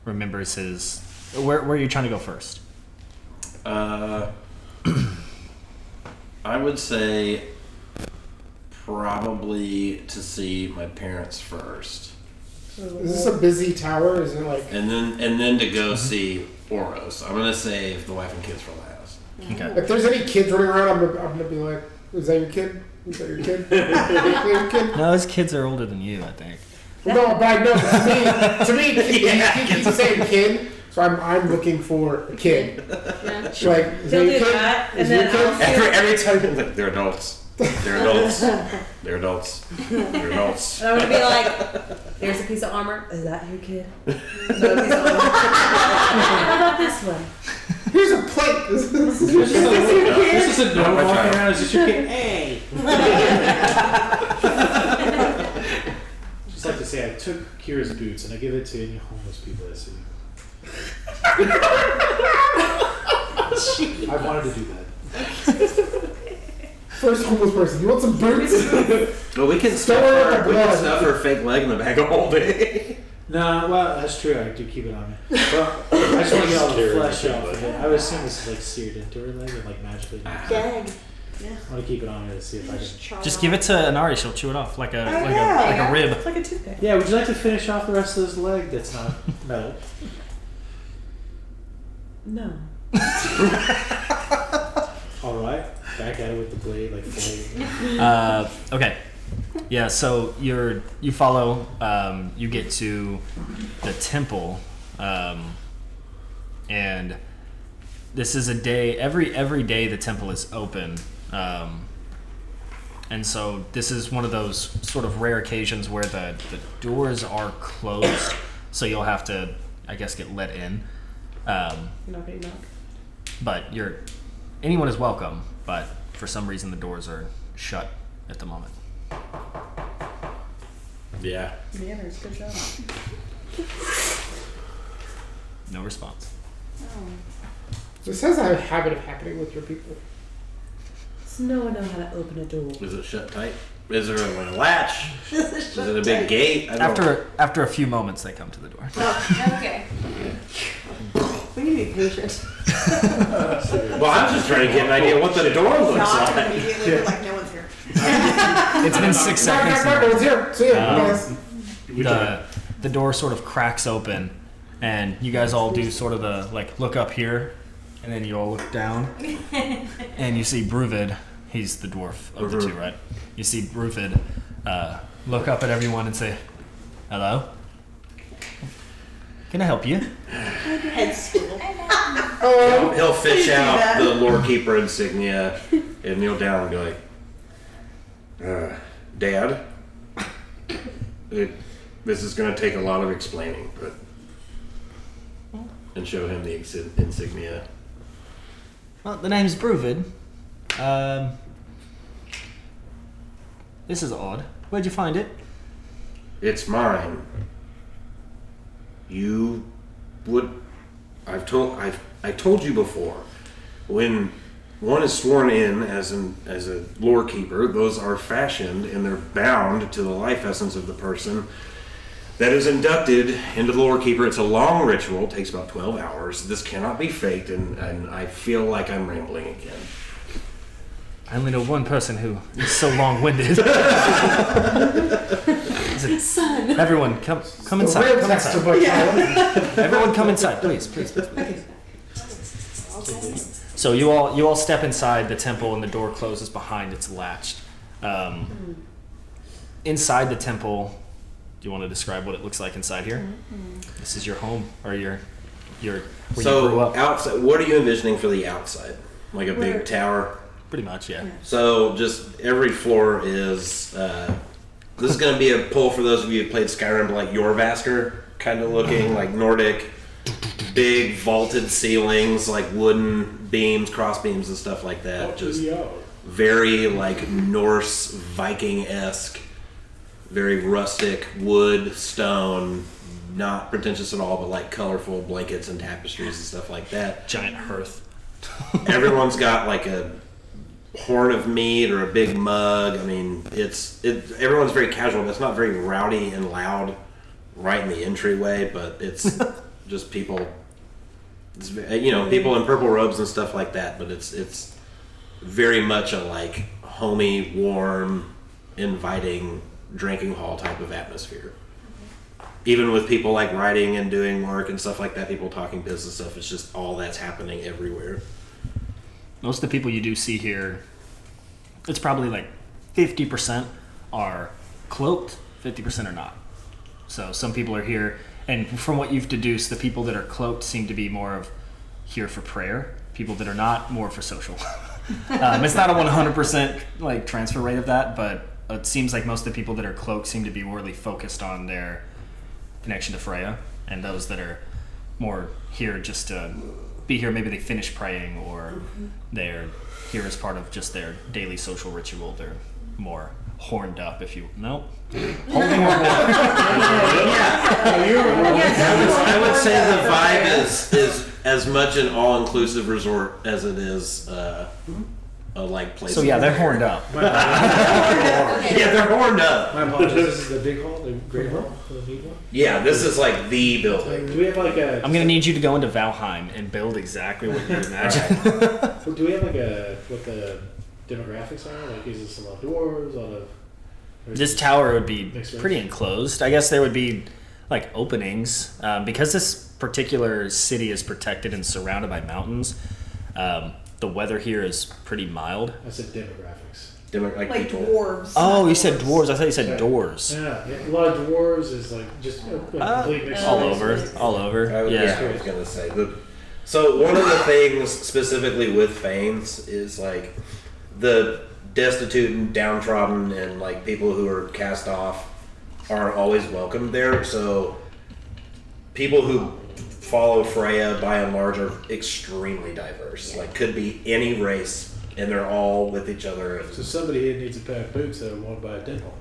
remembers his... Where are you trying to go first? I would say probably to see my parents first, Is this a busy tower? Is it like? and then to go see Oros. I'm gonna save the wife and kids for last. Okay. If there's any kids running around, I'm gonna be like, "Is that your kid? Is that your kid? Is that your kid?" No, his kids are older than you, I think. No, but I know. To me, he keeps saying kid, so I'm looking for a kid. Yeah. Like, is that He'll your do kid? that, Is and your then kid? I'll Every time, like, they're adults. They're adults. They're adults. They're adults. And I'm gonna be like, "There's a piece of armor. Is that your kid? Another piece of armor. How about this one? Here's a plate. This is This isn't no Not my walking child. around as just your kid. Hey. Just like to say, I took Kira's boots and I give it to any homeless people I see. I wanted to do that. first homeless person. You want some boots? But we can stuff her fake leg in the bag all day. No, well, that's true. I do keep it on me. Well, I just want to get all the flesh off of it. I would assume this is like seared into her leg and like magically. Gag. I want to keep it on me to see if I can. Just give it to Anari. She'll chew it off like a yeah. a rib. It's like a toothpick. Yeah, would you like to finish off the rest of this leg that's not metal? No. All right, back at it with the blade, like blade. Okay. Yeah, so you follow, you get to the temple, and this is a day, every day the temple is open, and so this is one of those sort of rare occasions where the doors are closed, so you'll have to, I guess, get let in. Knock. But anyone is welcome, but for some reason the doors are shut at the moment. Yeah. Manners, good job. No response. This has a habit of happening with your people. Does no one know how to open a door? Is it shut tight? Is there a latch? Is it a big gate? I don't know. After a few moments, they come to the door. Okay. We need to be patient. Well, I'm just trying to get an idea what the door looks Not like. immediately, we're like, no one's here. It's been 6 seconds. It's here. See you. The door sort of cracks open, and you guys all do sort of the look up here, and then you all look down, and you see Bruvid. He's the dwarf of the two, right? You see Bruvid look up at everyone and say, "Hello. Can I help you?" Head swivel. He'll fish do out that. the lore keeper insignia and kneel down and be like, Dad, this is going to take a lot of explaining, but... And show him the insignia. Well, the name's Bruvid. This is odd. Where'd you find it? It's mine. You would... I told you before, when one is sworn in as a lore keeper, those are fashioned and they're bound to the life essence of the person that is inducted into the lore keeper. It's a long ritual, it takes about 12 hours. This cannot be faked, and I feel like I'm rambling again. I only know one person who is so long-winded. Son. Everyone, come inside. Come inside. Everyone, come inside, please. So you all step inside the temple, and the door closes behind. It's latched. Inside the temple, do you want to describe what it looks like inside here? This is your home, or your where you grew up. Outside, what are you envisioning for the outside? Like a big tower? Pretty much, yeah. So just every floor is. This is going to be a pull for those of you who played Skyrim, like Jorvaskr kind of looking, like Nordic, big vaulted ceilings, like wooden beams, cross beams, and stuff like that. Just very like Norse Viking-esque, very rustic wood, stone, not pretentious at all, but like colorful blankets and tapestries and stuff like that. Giant hearth. Everyone's got like a horn of meat or a big mug. I mean, everyone's very casual, but it's not very rowdy and loud right in the entryway, but it's just people, people in purple robes and stuff like that, but it's very much a like homey, warm, inviting drinking hall type of atmosphere. Even with people like writing and doing work and stuff like that, people talking business stuff, it's just all that's happening everywhere. Most of the people you do see here, it's probably like 50% are cloaked, 50% are not. So some people are here, and from what you've deduced, the people that are cloaked seem to be more of here for prayer. People that are not, more for social. It's not a 100% like transfer rate of that, but it seems like most of the people that are cloaked seem to be really focused on their connection to Freya, and those that are more here just to be here, maybe they finish praying, or they're here as part of just their daily social ritual. They're more horned up, if you holding a I would say the vibe is as much an all-inclusive resort as it is a like place. So yeah, they're horned up. Yeah, they're horned up. My apologies. This is the big hall, the great hall, the big one. Yeah, this is like the building. Do we have like a? I'm gonna need you to go into Valheim and build exactly what you imagine. Do we have like what the demographics are? Like, is this a lot of dwarves, a lot of? This tower would be pretty enclosed. I guess there would be like openings because this particular city is protected and surrounded by mountains. The weather here is pretty mild. I said demographics. Like people. dwarves. Oh, you said dwarves. I thought you said doors. Yeah, a lot of dwarves is like just a complete mix. All over. I was Yeah. gonna say so one of the things specifically with Fanes is like the destitute and downtrodden and like people who are cast off are always welcome there. So people who follow Freya by and large are extremely diverse. Like could be any race, and they're all with each other. So somebody here needs a pair of boots that are worn by a den hall.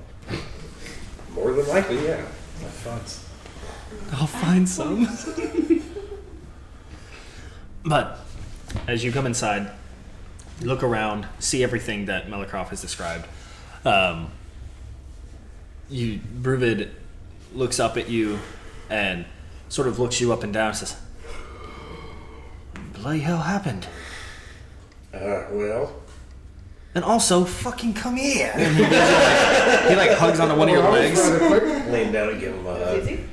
More than likely, yeah. That's fun. I'll find some. But as you come inside, you look around, see everything that Melicroft has described. Bruvid looks up at you and sort of looks you up and down and says, bloody hell happened? Well. And also, fucking come here. And he hugs onto one of your legs. Lean down and give him a hug. Easy.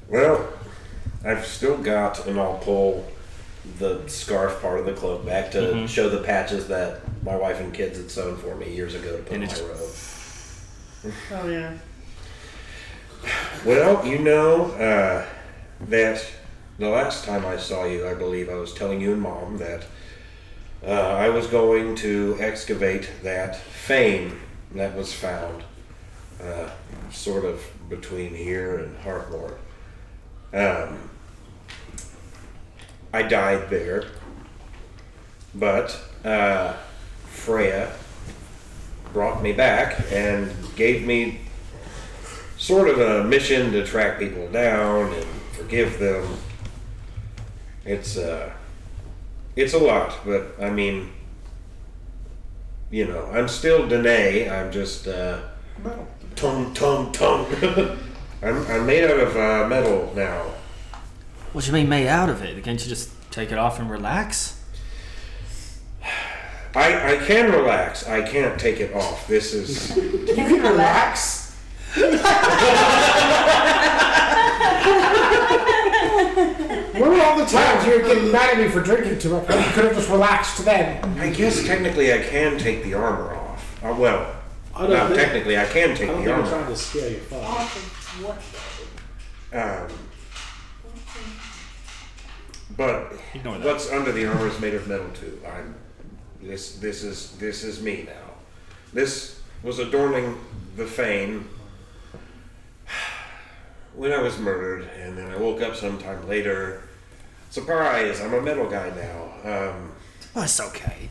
Well, I've still got, and I'll pull the scarf part of the cloak back to show the patches that my wife and kids had sewn for me years ago to put on my robe. Oh yeah. Well, you know that the last time I saw you, I believe I was telling you and Mom that I was going to excavate that fane that was found sort of between here and Heartmore. I died there, but Freya brought me back and gave me sort of a mission to track people down and forgive them. It's a lot, but I mean, you know, I'm still Danae. I'm just tongue. I'm made out of metal now. What do you mean made out of it? Can't you just take it off and relax? I can relax. I can't take it off. This is. You can relax. Where were all the times you were getting mad at me for drinking too much? You could have just relaxed then. I guess technically I can take the armor off. Well, technically I can take I don't the think I'm armor trying off. to scare your father. Off of what? But Ignore that. what's under the armor is made of metal too. This is me now. This was adorning the fane when I was murdered, and then I woke up sometime later. Surprise! I'm a metal guy now. Well, it's okay.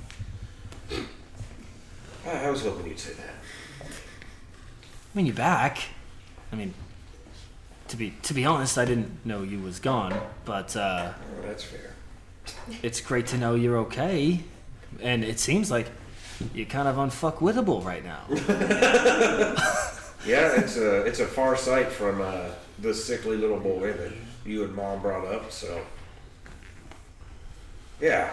I was hoping you'd say that. I mean, you're back. I mean, to be honest, I didn't know you was gone, but Oh, that's fair. it's great to know you're okay. And it seems like you're kind of unfuckwittable right now. Yeah, it's a far sight from the sickly little boy that you and Mom brought up. So, yeah,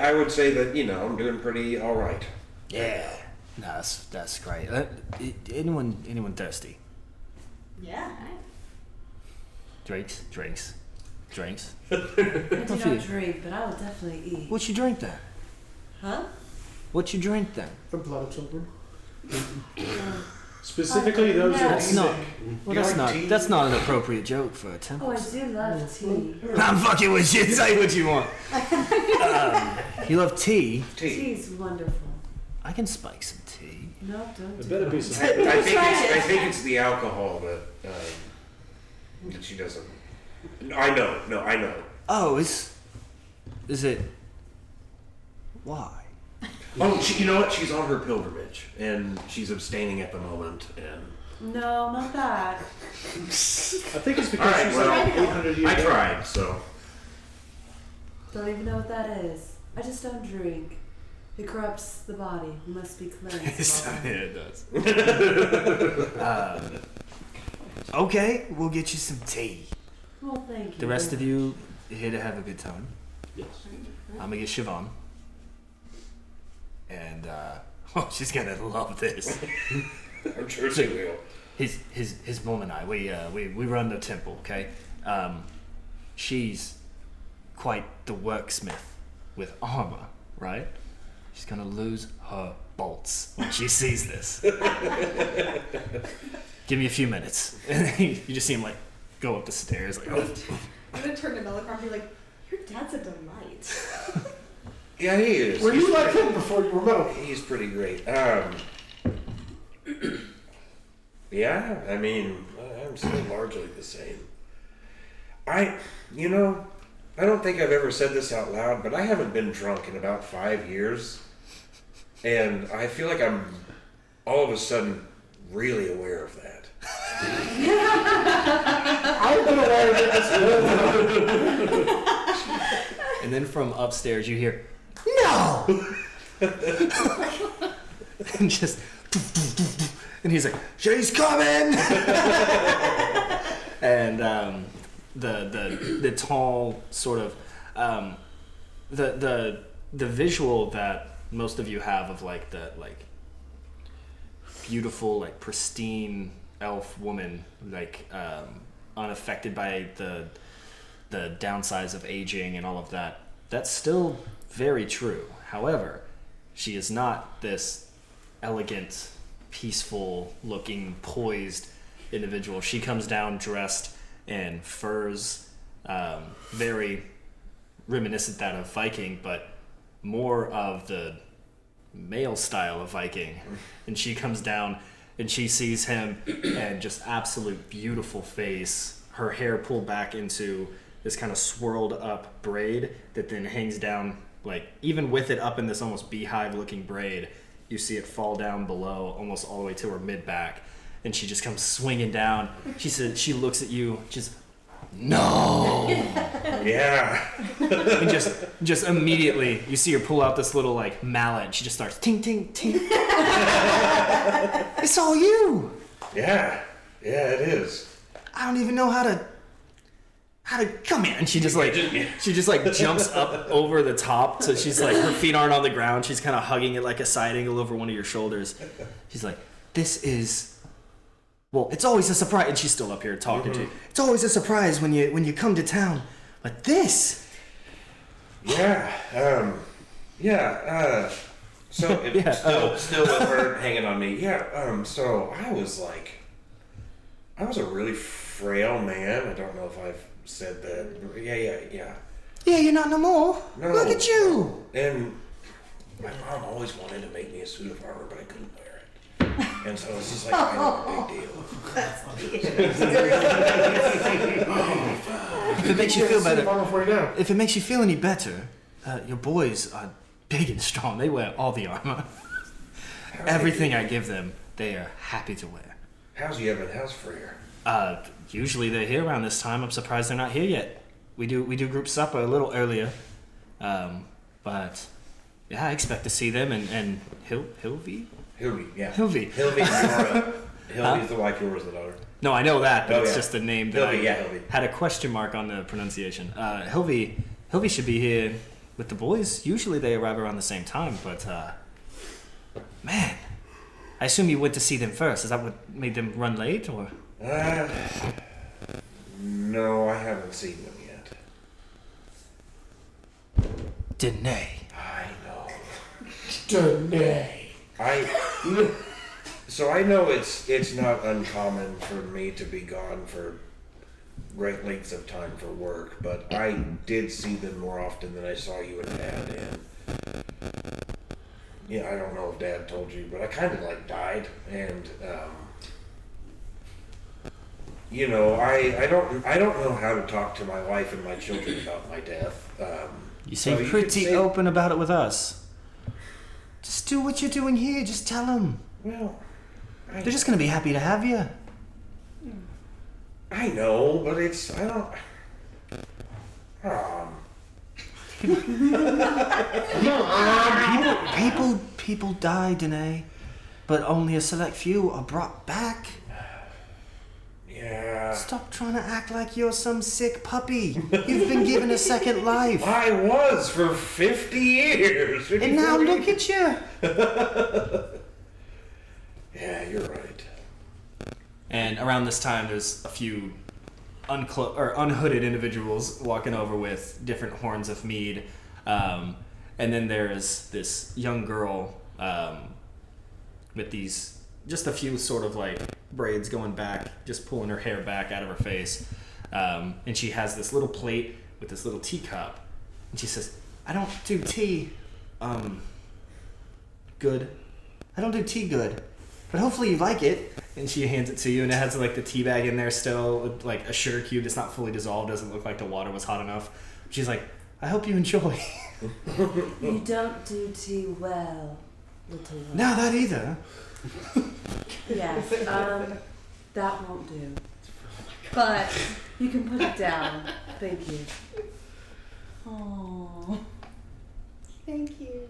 I would say that, you know, I'm doing pretty all right. Yeah. No, that's great. Anyone thirsty? Yeah. Drinks. I do What not you- drink, but I will definitely eat. What you drink then? Huh? What you drink then? The blood of children. Specifically, those who are That's not. sick. Well, that's not an appropriate joke for a temple. Oh, I do love tea. I'm fucking with you. Say what you want. You love tea? Tea's wonderful. I can spike some tea. No, don't There do better that. be some. I think it's the alcohol that she doesn't. I know. Oh, is it? Why? Oh, you know what? She's on her pilgrimage, and she's abstaining at the moment. And No, not that. I think it's because All right, she's well, like 800 years I old. tried, so Don't even know what that is. I just don't drink. It corrupts the body. We must be cleansed. of all that. it does. Okay, we'll get you some tea. Well, thank you. The rest of you here to have a good time. Yes. I'm gonna get Siobhan. And she's gonna love this. I'm sure she will. His mom and I, we run the temple, okay? She's quite the worksmith with armor, right? She's gonna lose her bolts when she sees this. Give me a few minutes. And you just see him like go up the stairs like, oh. I'm gonna turn to Melicroft and be like, your dad's a delight. Yeah, he is. Were you like him before you were metal? He's pretty great. Yeah, I mean, I'm still largely the same. I don't think I've ever said this out loud, but I haven't been drunk in about 5 years. And I feel like I'm all of a sudden really aware of that. I've been aware of it this And then from upstairs you hear, "No!" and just, and he's like, "She's coming!" And the tall sort of the visual that most of you have of like the beautiful, like pristine elf woman, like unaffected by the downsides of aging and all of that, that's still very true. However, she is not this elegant, peaceful looking, poised individual. She comes down dressed in furs, very reminiscent that of Viking, but more of the male style of Viking. And she comes down and she sees him, and just absolute beautiful face, her hair pulled back into this kind of swirled up braid that then hangs down, like even with it up in this almost beehive looking braid, you see it fall down below almost all the way to her mid back. And she just comes swinging down. She says, she looks at you, just, "No!" Yeah. And just immediately, you see her pull out this little like mallet, and she just starts ting ting ting. It's all you. Yeah. Yeah, it is. I don't even know how to come here. And she just like jumps up over the top, so she's like, her feet aren't on the ground. She's kind of hugging it like a side angle over one of your shoulders. She's like, "This is." Well, it's always a surprise, and she's still up here talking to you. It's always a surprise when you come to town, but this. Yeah. So Yeah, still with her hanging on me. Yeah. So I was a really frail man. I don't know if I've said that. Yeah. Yeah, you're not no more. No. Look at you. And my mom always wanted to make me a suit of armor, but I couldn't wear it. And so it's just like kind of a big deal. If it makes you feel better, for you now. if it makes you feel any better, your boys are big and strong. They wear all the armor. Everything I give them, they are happy to wear. How's Yevon? How's Freer? Usually they're here around this time. I'm surprised they're not here yet. We do group supper a little earlier, but yeah, I expect to see them and Hilvi. Hilvi, yeah. Hilvi. Hilvi and Nora. Hilvi's the wife, Nora's the daughter. No, I know that, but Oh, it's yeah. just the name that Hilvi, I yeah, Hilvi. had a question mark on the pronunciation. Hilvi should be here with the boys. Usually they arrive around the same time, but man, I assume you went to see them first. Is that what made them run late, or? No, I haven't seen them yet. Danae. I know. Danae. So I know it's not uncommon for me to be gone for great lengths of time for work, but I did see them more often than I saw you and Dad. And yeah, I don't know if Dad told you, but I kind of like died, and you know, I don't know how to talk to my wife and my children about my death. You so seem you pretty could say- open about it with us. Just do what you're doing here. Just tell them. Well, They're just gonna be happy to have you. I know, but it's I don't. People die, Danae, but only a select few are brought back. Yeah. Stop trying to act like you're some sick puppy. You've been given a second life. I was for 50 years. 54 And now look years. at you. Yeah, you're right. And around this time, there's a few unhooded individuals walking over with different horns of mead. And then there's this young girl with these, just a few sort of like braids going back, just pulling her hair back out of her face. And she has this little plate with this little teacup. And she says, "I don't do tea good. I don't do tea good. But hopefully you like it." And she hands it to you, and it has like the tea bag in there still, with, like a sugar cube that's not fully dissolved, doesn't look like the water was hot enough. She's like, "I hope you enjoy." You don't do tea well, little one. Not that either. Yes. That won't do. But you can put it down. Thank you. Oh, thank you.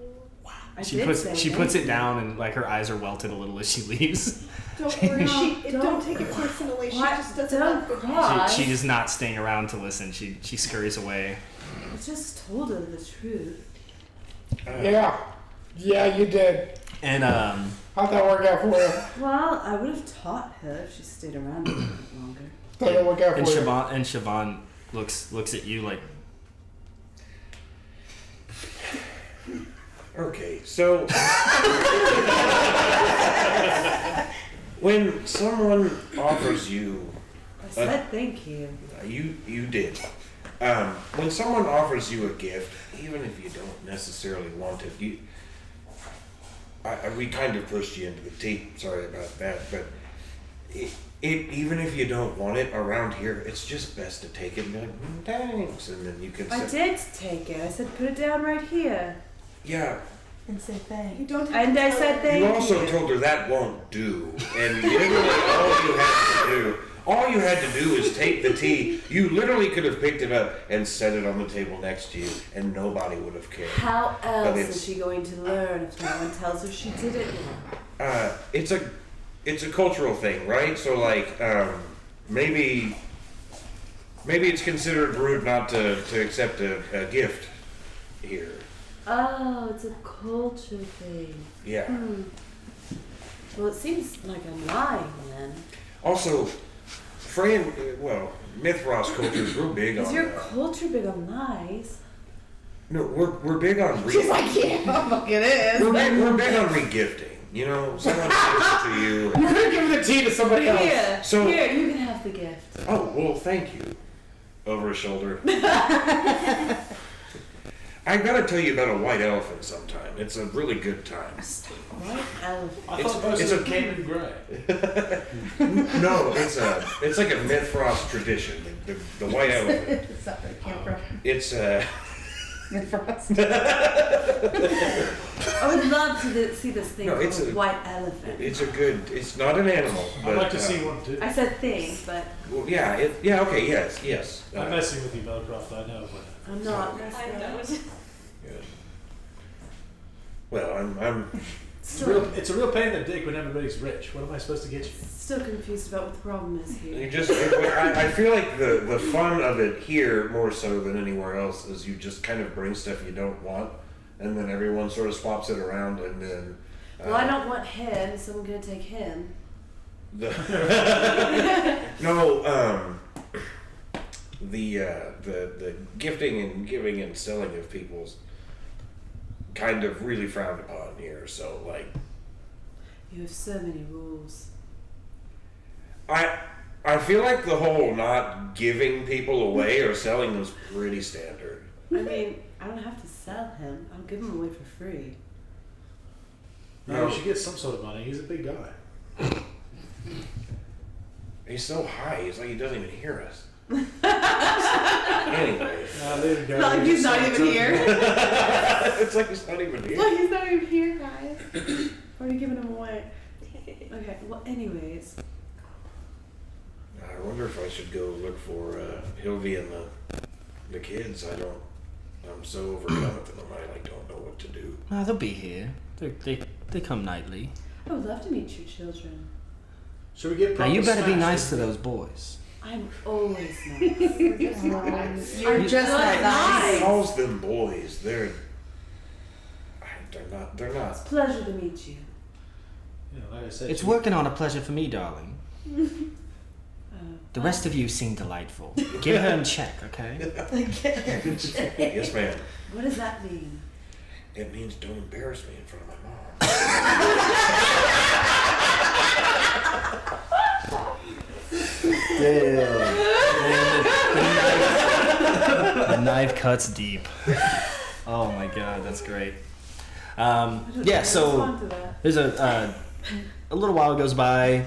I She did puts say she thank puts it you. down and like her eyes are welted a little as she leaves. Don't worry, Don't don't take it personally. She What? just doesn't Don't have good cry. She is not staying around to listen. She scurries away. I just told her the truth. Yeah. Yeah, you did. And How'd that work out for you? Well, I would have taught her if she stayed around a little bit longer. How'd that work out for and you? Siobhan looks at you like, Okay, so when someone offers you, I said thank you. you did. When someone offers you a gift, even if you don't necessarily want it, we kind of pushed you into the teeth. Sorry about that, but even if you don't want it around here, it's just best to take it and be like, thanks, and then you can. I did take it. I said put it down right here. Yeah. And say thanks. You don't have And to I tell said her. thank You you. also told her that won't do, and literally all you had to do is take the tea. You literally could have picked it up and set it on the table next to you, and nobody would have cared. How else it's- is she going to learn if no one tells her she did it wrong? It's a cultural thing, right? So like, maybe it's considered rude not to accept a gift here. Oh, it's a culture thing. Yeah. Well, it seems like I'm lying then. Also, Mithras culture is real big Is on. your culture big on lies? No, we're big on. She's like, yeah, fuck it is. We're big on regifting. You know, someone gives it to you. You could have given the tea to somebody else. Here, So- here, you can have the gift. Oh, well, thank you. Over his shoulder. I gotta tell you about a white elephant sometime. It's a really good time. White elephant. I It's- thought most it's of a- them came in grey. No, it's like a Mithras tradition. The white elephant. That's not where it came from. It's Frost. I would love to see this thing No, called it's a a- white elephant. it's a good. It's not an animal. I'd But, like to see one too. I said thing, but Well, yeah. Okay. Yes. I'm messing with you, Melicroft, I know, but I'm not. That's Good. Well, I'm it's a real pain in the dick when everybody's rich. What am I supposed to get you? still confused about what the problem is You here. just, I feel like the fun of it here, more so than anywhere else, is you just kind of bring stuff you don't want, and then everyone sort of swaps it around, and then. Well, I don't want him. Is someone gonna take him? The the gifting and giving and selling of people's kind of really frowned upon here. So like, You have so many rules. I feel like the whole not giving people away or selling them is pretty standard. I mean, I don't have to sell him. I'll give him away for free. No, you should get some sort of money. He's a big guy. He's so high, he's like he doesn't even hear us. Anyway. There you go. Like he's not even here. It's like he's not even here. Like he's not even here, guys. Already giving him away. Okay, well, anyways. I wonder if I should go look for Hilvy and the kids. I'm so overcome at them, I don't know what to do. "No, they'll be here. They come nightly. I would love to meet your children. Should we get Now proper you better be smash nice to this? those boys." I'm always nice. You're just good like He calls them boys. They're not. Pleasure to meet you. You know, like I said, It's you- working on a pleasure for me, darling. The rest of you seem delightful. Give her in check, okay? Yes, ma'am. What does that mean? It means don't embarrass me in front of my mom. The knife cuts deep. Oh my god, that's great. Yeah, so Respond to that. there's a little while goes by.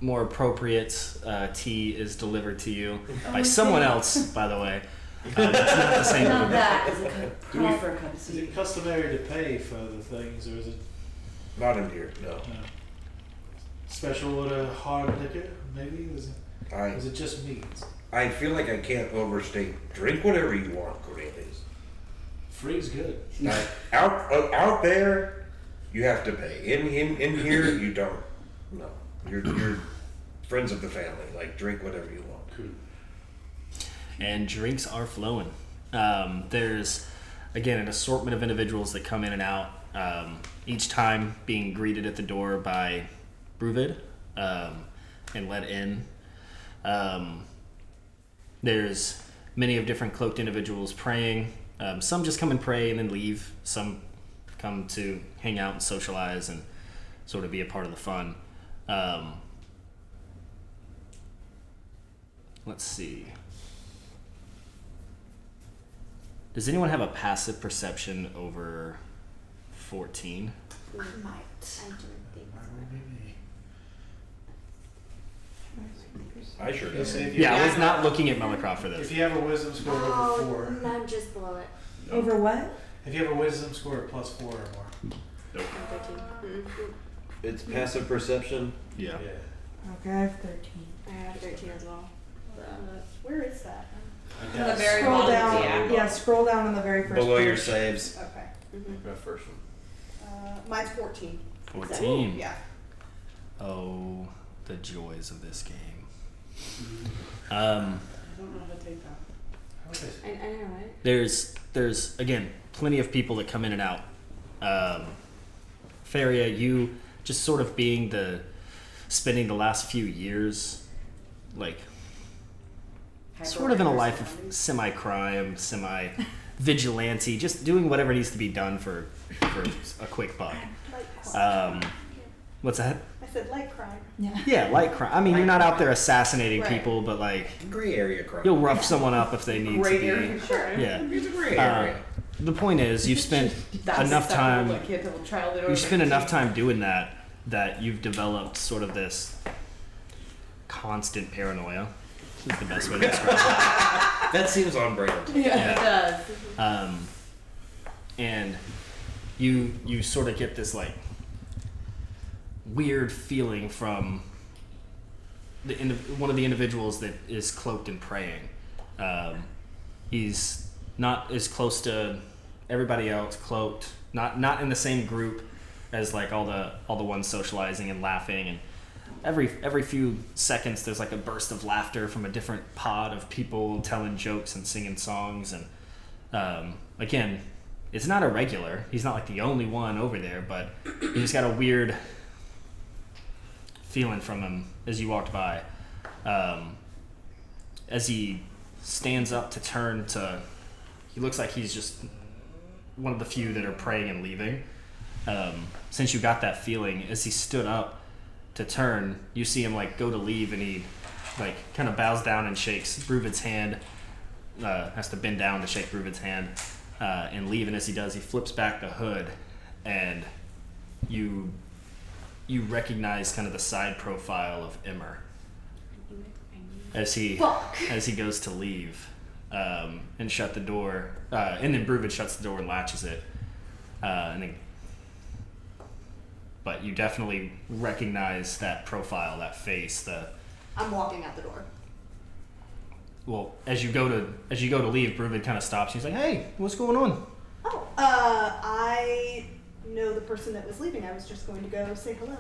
More appropriate tea is delivered to you by someone else, by the way. It's not the same. Now one. that is a proper cup of Is tea. it customary to pay for the things, or is it? Not in here, no. No. special with a hard liquor? Maybe is it just meat? I feel like I can't overstate. Drink whatever you want, Cornelius. Free's good. Out there, you have to pay. In here, you don't. No, you're friends of the family. Like, drink whatever you want. Cool. And drinks are flowing. There's, again, an assortment of individuals that come in and out, each time being greeted at the door by Bruvid and let in. There's many of different cloaked individuals praying. Some just come and pray and then leave. Some come to hang out and socialize and sort of be a part of the fun. Let's see. Does anyone have a passive perception over 14? I might. I don't think so. I sure Yeah, so do. if you Yeah, I was have- not looking at Melicroft for this. If you have a wisdom score over 4, I'm just below it. Over what? if you have a wisdom score of +4 or more. I'm 13. It's passive perception. Yeah. Okay, I have 13. I have 13 as well. Where is that? On the very Scroll bottom. down. Yeah. Yeah, scroll down on the very first Below your page. saves. Okay. That first one. Mine's 14. 14. Yeah. Oh, the joys of this game. I don't know how to take that. I know, right? There's again plenty of people that come in and out. Feria, you just sort of being spending the last few years, like sort of in a life of semi-crime, semi-vigilante, just doing whatever needs to be done for a quick buck. Light crime. What's that? I said light crime. Yeah, light crime. I mean, you're not out there assassinating Right. people, but like Gray area crime. you'll rough someone up if they need Great to area be. crime. Yeah. It's a gray area. The point is, you've spent That's enough acceptable, time. but you have to trial it over. You spend enough time doing that you've developed sort of this constant paranoia. Is the best way to describe it. That seems on brand. Yeah, it does. And you sort of get this like weird feeling from one of the individuals that is cloaked and praying. He's not as close to everybody else, cloaked, not in the same group as like all the ones socializing and laughing, and every few seconds there's like a burst of laughter from a different pod of people telling jokes and singing songs. And again, it's not a regular. He's not like the only one over there, but you just got a weird feeling from him as you walked by. As he stands up to turn to, he looks like he's just one of the few that are praying and leaving. Since you got that feeling, as he stood up to turn, you see him like go to leave, and he like kind of bows down and shakes Bruvid's hand. Has to bend down to shake Bruvid's hand and leave. And as he does, he flips back the hood, and you recognize kind of the side profile of Immer as he goes to leave and shut the door. And then Bruvid shuts the door and latches it. But you definitely recognize that profile, that face. I'm walking out the door. Well, as you go to leave, Bruvid kind of stops. He's like, "Hey, what's going on?" Oh, I know the person that was leaving. I was just going to go say hello.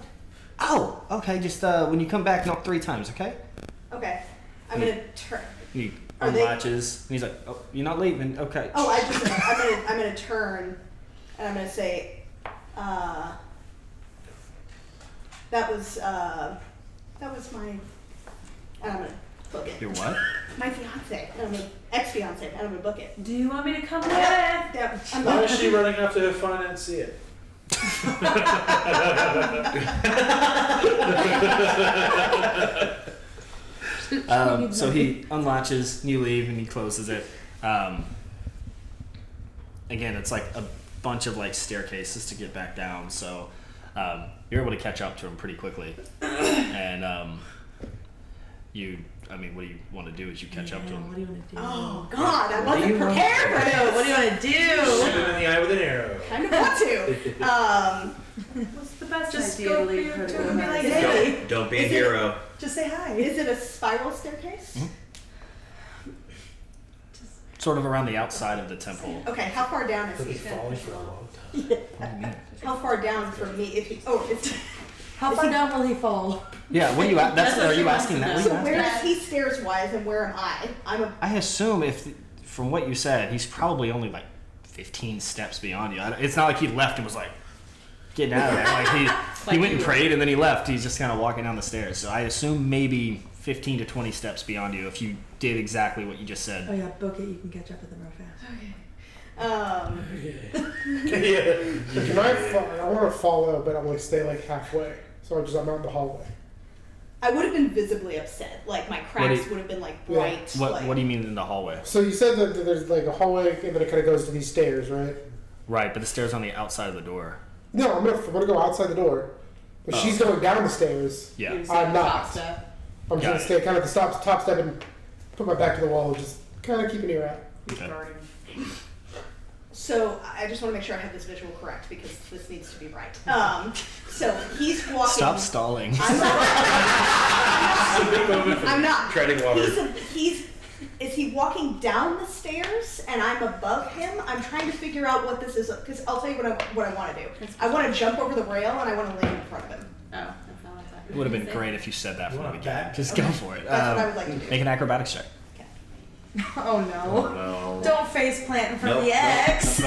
Oh, okay. Just when you come back, knock 3 times, okay? Okay. I'm gonna turn. He Are they- unlatches, and he's like, "Oh, you're not leaving, okay?" Oh, I'm gonna turn, and I'm gonna say, that was my, and I'm gonna book it. Your what? My fiance, and I'm gonna ex-fiance, and I'm gonna book it. Do you want me to come with? Yeah, I'm Why gonna, is she running after her financier? So he unlatches, and you leave, and he closes it. Again, it's like a bunch of like staircases to get back down, so you're able to catch up to him pretty quickly. And what do you want to do as you catch up to him? What do you want to do? oh God, I wasn't prepared for this. What do you want to do? Shoot him in the eye with an arrow. Kind of want to. What's the best best Just idea go to leave for her your to tour go and be back. like, Is hey. it- Don't be a Is it- hero. Just say hi. Is it a spiral staircase? Sort of around the outside of the temple. Okay, how far down is He'll be he? falling for a long time. How far down from me? If he, oh, it's. How far down will he fall? Yeah, what are you? That's That's what are she you wants asking to that? know. What are So you asking? where is he stairs wise, and where am I? I'm a. I assume from what you said, he's probably only like 15 steps beyond you. It's not like he left and was like getting out of there. Like he went and prayed and then he left. He's just kind of walking down the stairs. So I assume maybe 15 to 20 steps beyond you if you did exactly what you just Oh said. yeah, book it. You can catch up with him real fast. Can I want to follow, but I'm going to stay like halfway. So I'm out in the hallway. I would have been visibly upset. Like my cracks you- would have been like bright. What like, What do you mean in the hallway? So you said that there's like a hallway and then it kind of goes to these stairs, right? Right, but the stairs on the outside of the door. No, I'm gonna go outside the door. But she's going down the stairs. Yeah. I'm not. I'm just Got gonna it. stay kind of at the top step and put my back to the wall, just kind of keep an ear out. Okay. So I just want to make sure I have this visual correct because this needs to be right. So he's walking. Stop stalling. I'm not. Treading water. Is he walking down the stairs and I'm above him? I'm trying to figure out what this is because I'll tell you what I want to do. I want to jump over the rail and I want to land in front of him. Oh, that's not what that It would have been great if you said that from the want beginning. that? Just go for it. That's what I would like to do. Make an acrobatics check. Oh no! No. Don't face plant in front Nope, of the ex.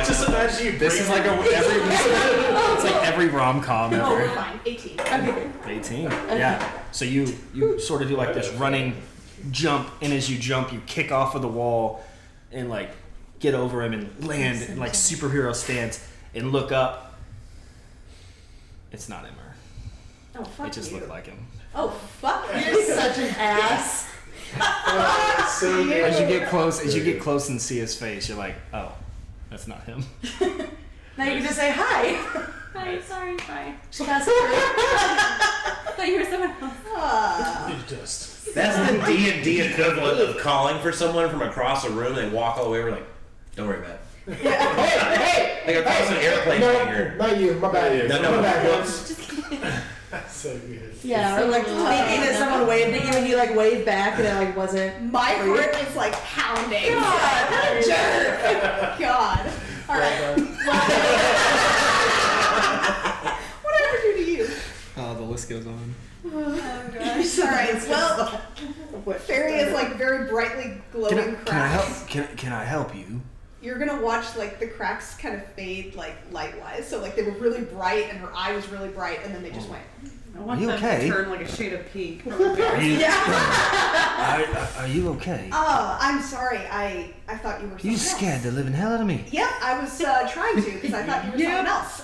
Just imagine you. This is like it's like every rom-com Oh, we're ever. fine. 18. 18. Yeah. So you sort of do like this running jump, and as you jump, you kick off of the wall and like get over him and land in like superhero stance and look up. It's not him. Oh, fuck It just you. looked like him. Oh, fuck you. You're such an ass. So As you get close and see his face, you're like, oh, that's not him. Now you can just say hi. Hi, sorry, bye. That's true. I thought you were someone else. Ah. just. That's the D&D equivalent of calling for someone from across a room. They walk all the way over like, don't worry about it. Hey! Like across an airplane No, hangar. not you. My bad. No, My bad. That's so good. Yeah, or like thinking that someone waved at you and you like waved back and it like wasn't. My heart is like pounding. God, what a jerk. God. All right. What did I ever do to you? Oh, the list goes on. All right. Well, Fairy is like very brightly glowing cracks. Can I help you? You're gonna watch like the cracks kind of fade like light-wise. So like they were really bright and her eye was really bright, and then they just went. I want you them okay? to turn like a shade of pink. Are you, Yeah. are you okay? Oh, I'm sorry. I thought you were. You someone scared else. the living hell out of me. Yeah, I was trying to because I thought you were someone else.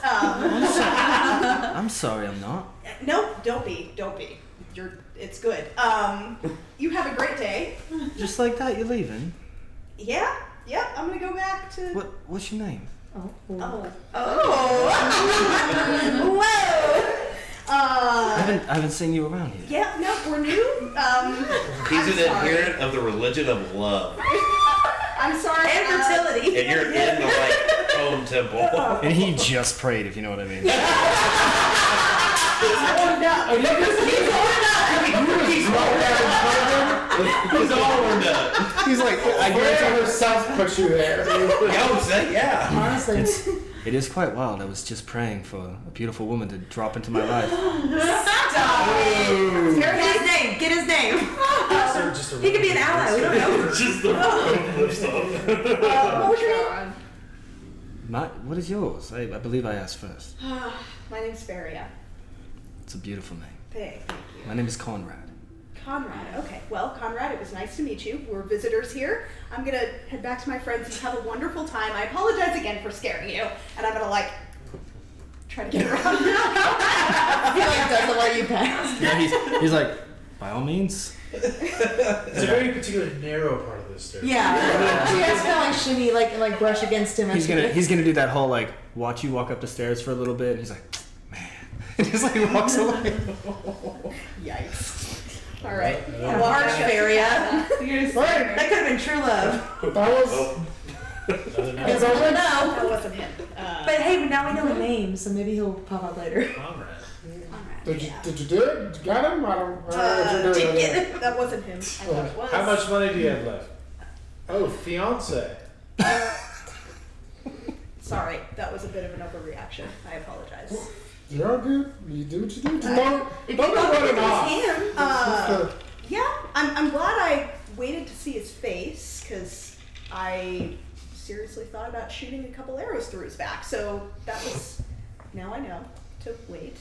I'm sorry, I'm not. No, don't be. It's good. You have a great day. Just like that, you're leaving. Yeah. Yep. I'm gonna go back to. What's your name? Oh. Whoa. I haven't seen you around here. Yeah. No, we're new. He's I'm an sorry. adherent of the religion of love. I'm sorry. And fertility. And you're in the like home temple. And he just prayed, if you know what I mean. He's warmed up. He's all warmed up. He's like, I guarantee herself put you there. Yeah. Honestly. It is quite wild. I was just praying for a beautiful woman to drop into my life. Get his name. Get his name. He could be an ally. We don't know. Just the What was your name? What is yours? I believe I asked first. My name's Feria. It's a beautiful name. Thank you. My name is Conrad. Conrad. Okay. Well, Conrad, it was nice to meet you. We're visitors here. I'm gonna head back to my friends. You have a wonderful time. I apologize again for scaring you, and I'm gonna like try to get around. He like doesn't let you pass. Yeah, he's like, by all means. It's a very particular narrow part of this stair. Yeah. She has to like shimmy like brush against him. He's gonna do that whole like watch you walk up the stairs for a little bit. And he's like, man, and just like walks away. Yikes. All right. Arch Feria. Right. That could have been true love. That was Because I don't know. That wasn't him. But hey, now we know a name, so maybe he'll pop up later. Comrade. Did you do it? Did you got him? I don't know what you're doing. Didn't get it. That wasn't him. I thought it was. How much money do you have left? Oh, fiance. Sorry, that was a bit of an overreaction. I apologize. You're all good. You do what you do. Just If don't you be thought running it was off. him, Yeah, I'm glad I waited to see his face because I seriously thought about shooting a couple arrows through his back. So that was, now I know to wait.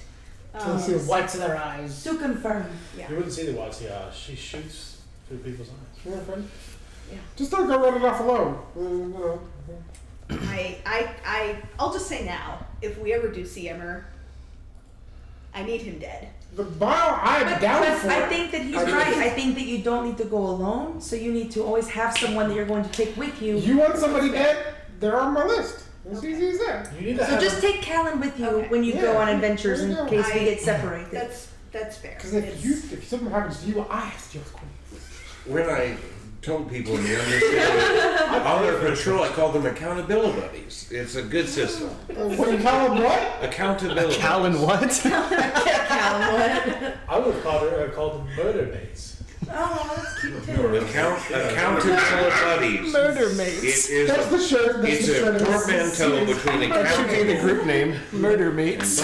Can see the whites of their eyes. to confirm. Yeah. You wouldn't see the whites. Yeah, she shoots through people's eyes. Yeah, friend. Yeah. Just don't go running off alone. You know. I'll just say now, if we ever do see Emmer, I need him dead. The bio, I'm down for I it. think that he's right. I think that you don't need to go alone, so you need to always have someone that you're going to take with you. You want somebody dead? They're on my list. As easy as that. You need to So have just take Callan with you Okay. when you go Yeah. on adventures in There you go. case we get separated. That's fair. Because if something happens to you, I have to deal with Queen. When I told people in the understanding on their patrol, I called them accountability buddies. It's a good system. What do you call them? What? Accountability. Callan, what? Callan, what? I would have called them murder mates. Oh, that's cute too. Accountability buddies. Murder mates. It is That's the shirt. That's it's the a shirt. portmanteau between That should be the accountability group name. Murder mates.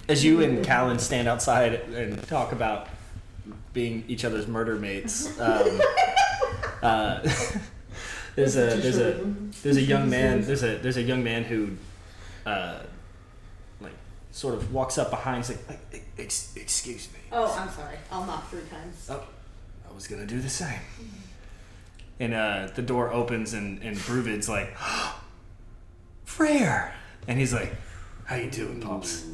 As you and Callan stand outside and talk about being each other's murder mates, there's a young man who like sort of walks up behind. He's like, excuse me. Oh, I'm sorry. I'll knock 3 times. Oh, I was gonna do the same. And the door opens and Bruvid's like, Freyr, and he's like, how you doing, Pops?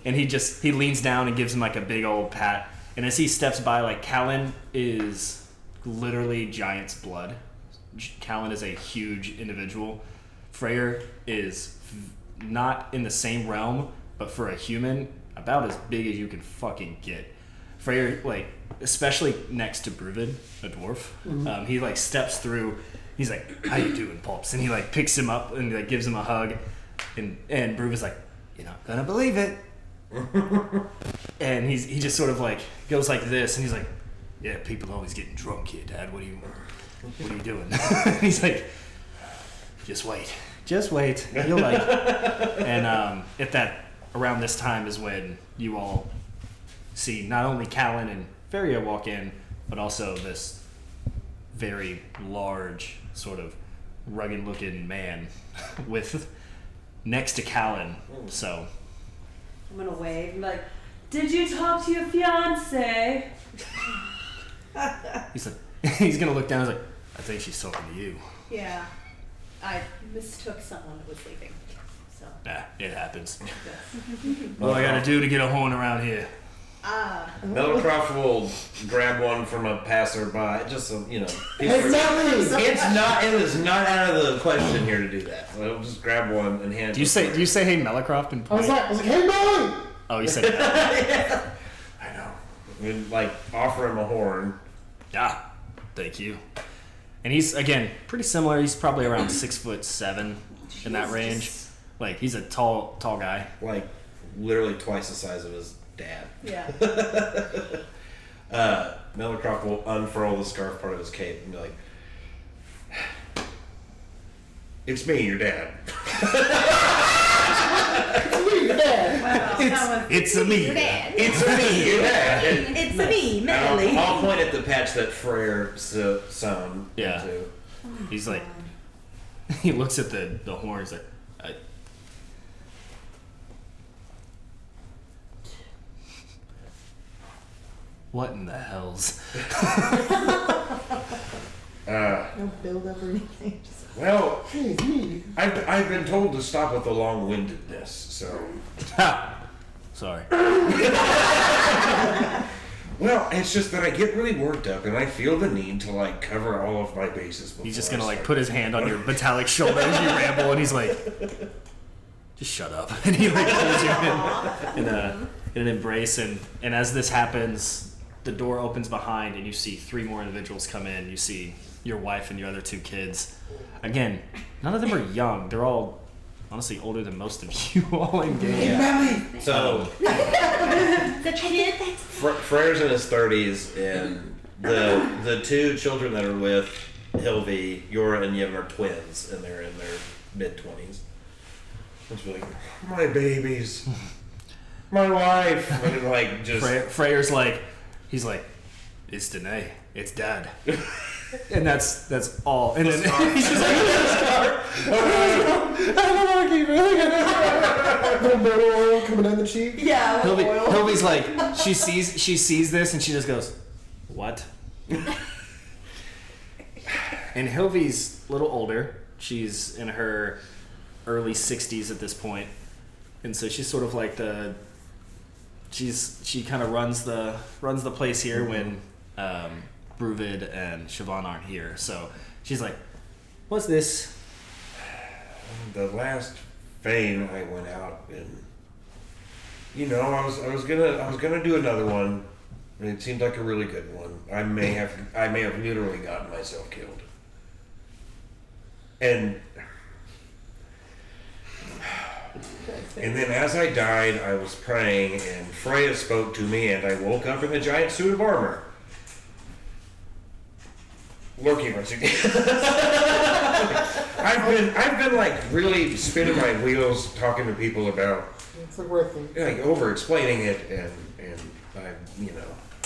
And he leans down and gives him like a big old pat. And as he steps by, like, Callan is literally giant's blood. Callan is a huge individual. Freyr is not in the same realm, but for a human, about as big as you can fucking get. Freyr, like, especially next to Bruvid, a dwarf, he like steps through. He's like, "How you doing, Pops?" And he like picks him up and like gives him a hug. And Bruvid's like, "You're not gonna believe it." And he just sort of like goes like this, and he's like, "Yeah, people are always getting drunk here, Dad. What are you doing?" And he's like, just wait, you'll like it." And around this time is when you all see not only Callan and Feria walk in, but also this very large, sort of rugged-looking man with next to Callan. So I'm gonna wave and be like, "Did you talk to your fiance?" he's gonna look down. He's like, "I think she's talking to you." Yeah. I mistook someone that was leaving. So. Nah, it happens. What I gotta do to get a horn around here? Meadowcroft will grab one from a passerby, just so you know. Hey, Melly! It is not out of the question here to do that. So he'll just grab one and hand. Do you say hey Melicroft and I was point? like, hey, Melly! Oh, you said that. I know. We'd like offer him a horn. Yeah, thank you. And he's again pretty similar. He's probably around 6'7" in that range. Like he's a tall guy. Like literally twice the size of his dad. Yeah. Meadowcroft will unfurl the scarf part of his cape and be like, "It's me, your dad." It's a me. It's me, your dad. It's me, Melly. I'll point at the patch that Freyr sewn Yeah. into. He's like, he looks at the horn. He's like, what in the hells? No build up or anything. Just Well, Hey, it's me. I've been told to stop with the long-windedness, so. Sorry. Well, it's just that I get really worked up and I feel the need to like cover all of my bases before He's just I gonna like start. put his hand on your metallic shoulder as you ramble, and he's like, "Just shut up." And he like pulls you in an embrace, and as this happens, the door opens behind, and you see 3 more individuals come in. You see your wife and your other 2 kids. Again, none of them are young. They're all honestly older than most of you all in game. So The kid. Freyr's in his 30s, and the 2 children that are with Hilvi, Yora and Yim, are twins, and they're in their mid-20s. It's like, my babies, my wife, and like just Freyr's like, he's like, it's Danae, it's Dad, and that's all. And then he's just like, I don't want to keep really little motor oil coming down the cheek. Yeah. Hilvi's like, she sees this, and she just goes, what? And Hilvi's a little older. She's in her early 60s at this point, and so she's sort of like she kind of runs the place here when Bruvid and Siobhan aren't here. So she's like, what's this? the last Fane I went out and I was gonna do another one, and it seemed like a really good one. I may have literally gotten myself killed. And then as I died, I was praying, and Freya spoke to me, and I woke up in the giant suit of armor. Lurking once again. I've been like really spinning my wheels, talking to people about It's like worth it. like over explaining it, and I'm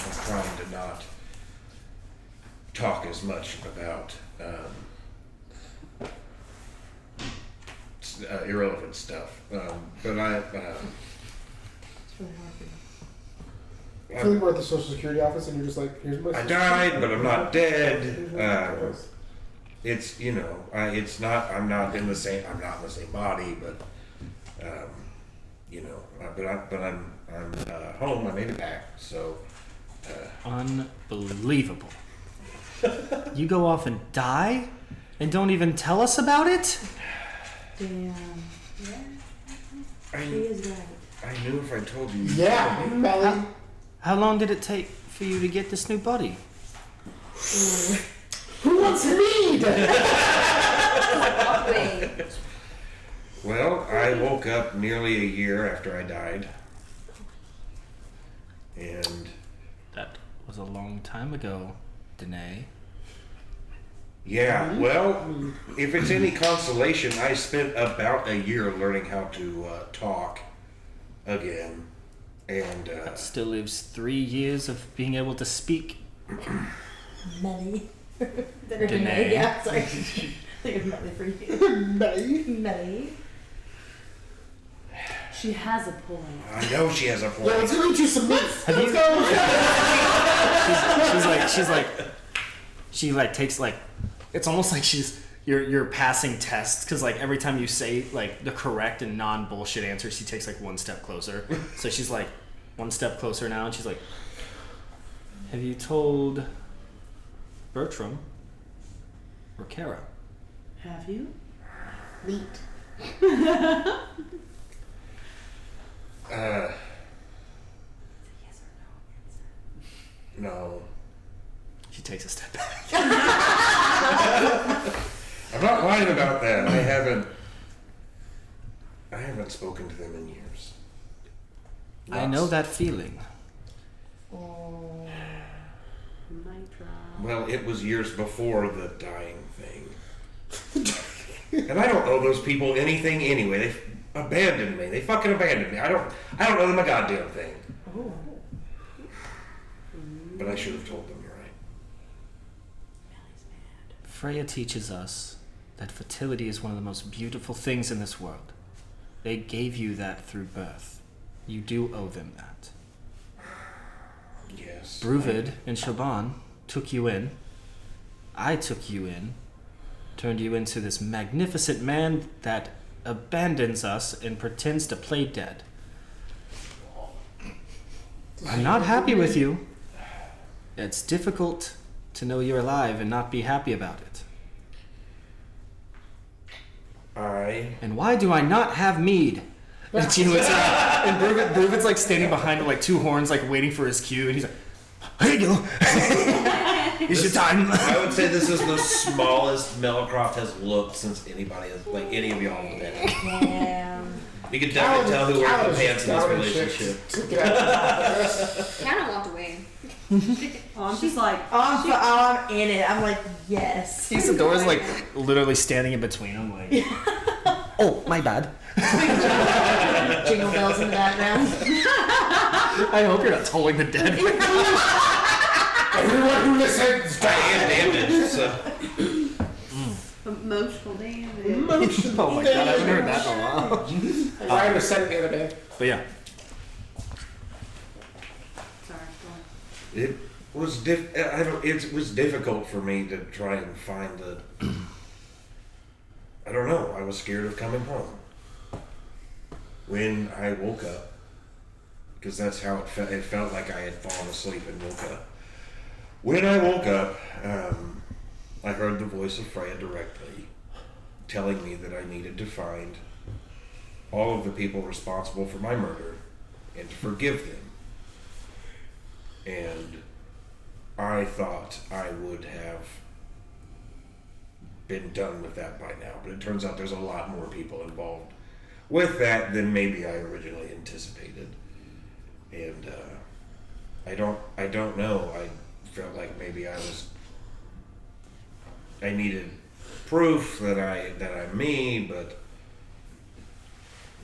trying to not talk as much about irrelevant stuff. But It's really hard for you. It's really worth the Social Security office, and you're just like, here's my. I died, but I'm not dead. It's it's not. I'm not in the same body, but but I'm home. I made it back. So Unbelievable. You go off and die and don't even tell us about it? Damn. Yeah. She is right. I knew if I told you. Yeah, Melly. How long did it take for you to get this new body? Who wants mead? Well, I woke up nearly a year after I died, and That was a long time ago, Danae. yeah. Well, if it's any consolation, I spent about a year learning how to talk again, and That still leaves 3 years of being able to speak. Melly. Danae. Yeah, sorry. I think of Melly for you. Melly. Melly. She has a point. I know she has a point. Yeah, let's go eat you some meat. Have you- Let's go. She takes it's almost like you're passing tests, because like every time you say like the correct and non-bullshit answer, she takes like one step closer. So she's like one step closer now, and she's like, have you told Bertram or Kara? Have you? Leet. No. She takes a step back. I'm not lying about that. I haven't spoken to them in years. I know that feeling. Oh. Might try. Well, it was years before the dying thing. And I don't owe those people anything anyway. They abandoned me. They fucking abandoned me. I don't owe them a goddamn thing. Oh. But I should have told them, you're right. Freya teaches us that fertility is one of the most beautiful things in this world. They gave you that through birth. You do owe them that. Yes. Bruvid and Shaban took you in. I took you in. Turned you into this magnificent man that abandons us and pretends to play dead. I'm not happy with you. It's difficult to know you're alive and not be happy about it. And why do I not have mead? And she looks up, and Bruvid's like standing behind him, like 2 horns, like waiting for his cue, and he's like, here you go. It's your time. I would say this is the smallest Melicroft has looked since anybody has, like any of y'all have been. Damn. You can definitely tell who wears the pants in this relationship. Caehanna walked away. Oh, I'm just like, I'm in it. I'm like, yes. Isidora's like literally standing in between them, like, oh, my bad. Jingle bells in the background. I hope you're not tolling the dead. Everyone who listens, I am damaged, so. Emotional damage. Oh my god, I haven't heard that in a while. Ryan was said it the other day. But yeah. Sorry, go on. It was it was difficult for me to try and find the. I don't know. I was scared of coming home. When I woke up, because that's how it felt. It felt like I had fallen asleep and woke up. When I woke up, I heard the voice of Freya directly, telling me that I needed to find all of the people responsible for my murder and to forgive them. And I thought I would have been done with that by now, but it turns out there's a lot more people involved with that than maybe I originally anticipated. And I don't know. I felt like maybe I needed proof that I'm me, but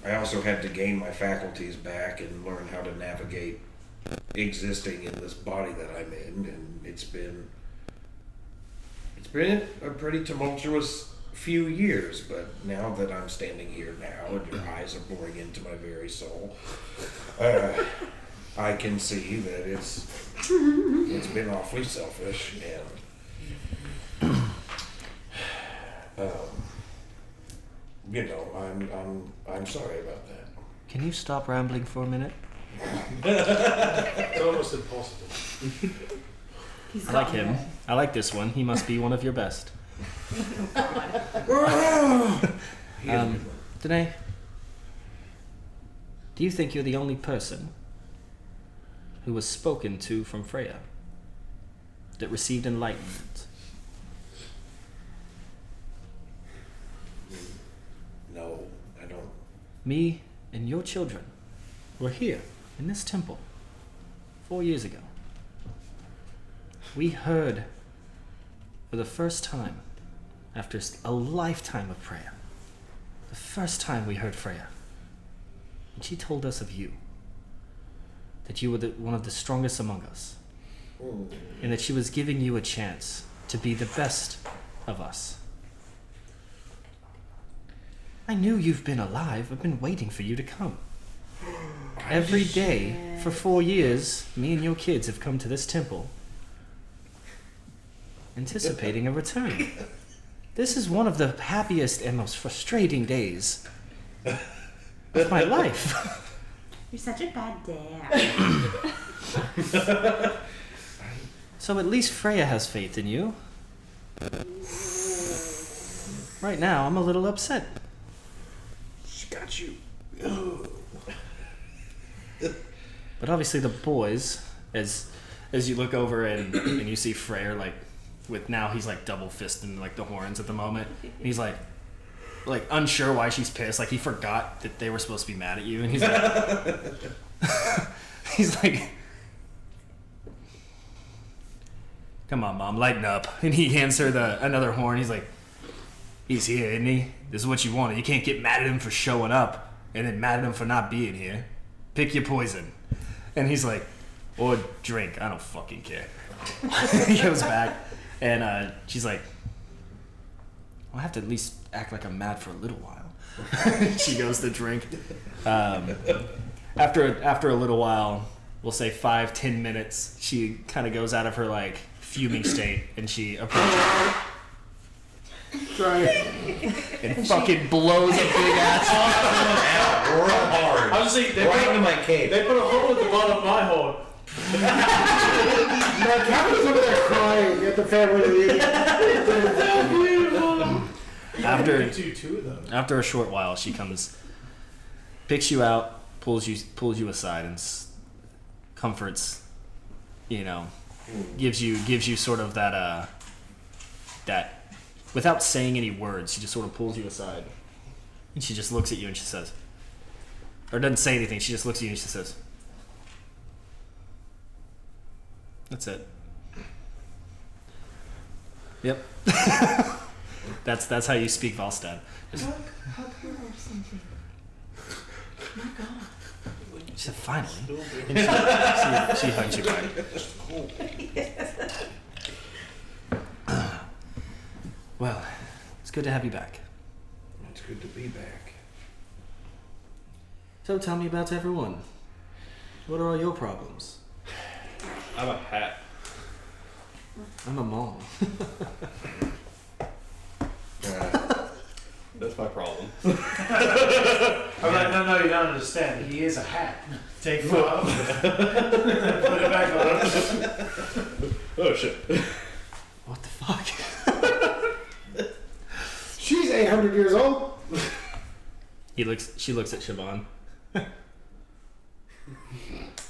I also had to gain my faculties back and learn how to navigate existing in this body that I'm in, and it's been a pretty tumultuous few years, but now that I'm standing here now and your eyes are boring into my very soul, I can see that it's been awfully selfish, and I'm sorry about that. Can you stop rambling for a minute? It's almost impossible. I like him. I like this one. He must be one of your best. Danae, do you think you're the only person who was spoken to from Freya that received enlightenment? No, I don't. Me and your children were here in this temple 4 years ago. We heard for the first time, after a lifetime of prayer, the first time we heard Freya. And she told us of you, that you were one of the strongest among us, and that she was giving you a chance to be the best of us. I knew you've been alive. I've been waiting for you to come. Every day for 4 years, me and your kids have come to this temple, anticipating a return. This is one of the happiest and most frustrating days of my life. you're such a bad dad. So at least Freya has faith in you. Right now, I'm a little upset. She got you. But obviously the boys, as you look over and you see Freyr, like, with now he's like double fisting like the horns at the moment. And he's like unsure why she's pissed. Like he forgot that they were supposed to be mad at you, and he's like, he's like, come on, Mom, lighten up. And he hands her another horn. He's like, he's here, isn't he? This is what you wanted. You can't get mad at him for showing up and then mad at him for not being here. Pick your poison. And he's like, or drink. I don't fucking care. He goes back. And she's like, I'll have to at least act like I'm mad for a little while. She goes to drink. After a little while, we'll say 5-10 minutes, she kind of goes out of her like fuming state, and she approaches and fucking blows a big ass Real hard. I was just saying, Right into my cave. They put a hole at the bottom of my horn. No, Cameron's over there crying at the family reunion. After a short while, she comes, picks you out, pulls you aside, and comforts, gives you sort of that without saying any words, she just sort of pulls you aside, and she just looks at you and she says, or doesn't say anything. She just looks at you and she says, "That's it." Yep. That's how you speak Valstad. Hug her or something. My God. She said, "Finally." And she hugs you back. Well, it's good to have you back. It's good to be back. So tell me about everyone. What are all your problems? I'm a hat. I'm a mom. That's my problem. I'm like, no, you don't understand. He is a hat. Take it off. Put it back on. Oh shit. What the fuck? She's 800 years old. She looks at Siobhan.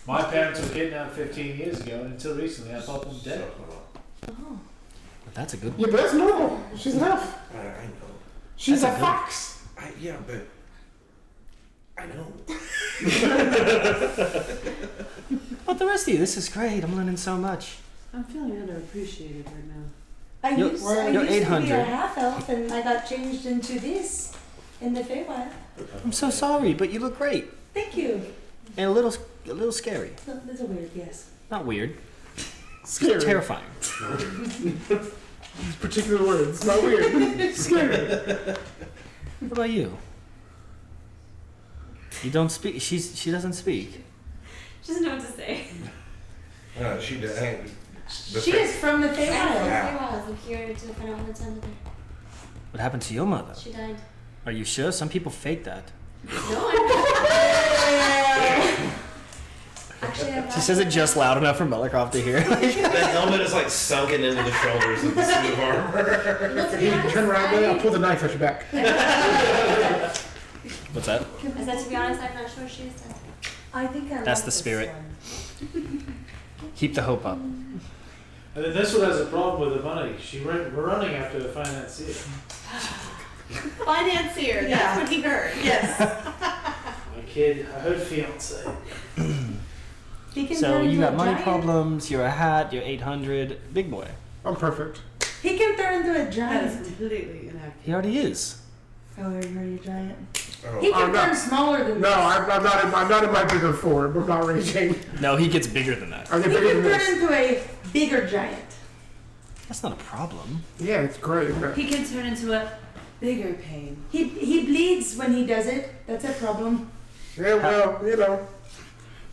My parents were kidnapped 15 years ago, and until recently, I thought them dead. That's a good one. Yeah, but that's normal. She's an elf. I know. She's That's a a good- fox. Yeah, but I know. But the rest of you, this is great. I'm learning so much. I'm feeling underappreciated right now. I You're- used you're to be 800. a half elf, and I got changed into this in the Feywild. I'm so sorry, but you look great Thank you. and a little scary. A little weird, yes. Not weird. Scary. Terrifying. These particular words. Not weird. Scary. What about you? You don't speak. She doesn't speak. She doesn't know what to say. She did. She is from the I Feywild. was curious to find out what's under there. What happened to your mother? She died. Are you sure? Some people fake that. No, I'm Actually, I'm She says it just loud enough for Melicroft to hear. That helmet is like sunken into the shoulders of the suit of armor. Turn around, Billy. I'll pull the knife at your back. What's that? I said, to be honest, I'm not sure she's dead. I think I That's like the this spirit. one. Keep the hope up. And then this one has a problem with the money. We're running after the financier. Financier, that's what he heard. Yes. My kid, I heard fiance. He can So turn you into got a money giant. problems. You're a hat. You're 800. Big boy. I'm perfect. He can turn into a That is giant. completely inaccurate. He already is. Oh, are you a giant? Oh. He can I'm not- turn smaller than No, this. I'm not in my bigger form. I'm not raging. No, he gets bigger than that. I get He bigger can than turn this. into a bigger giant. That's not a problem. Yeah, it's great, isn't it? He can turn into a bigger pain. He bleeds when he does it. That's a problem. Yeah, well, you know,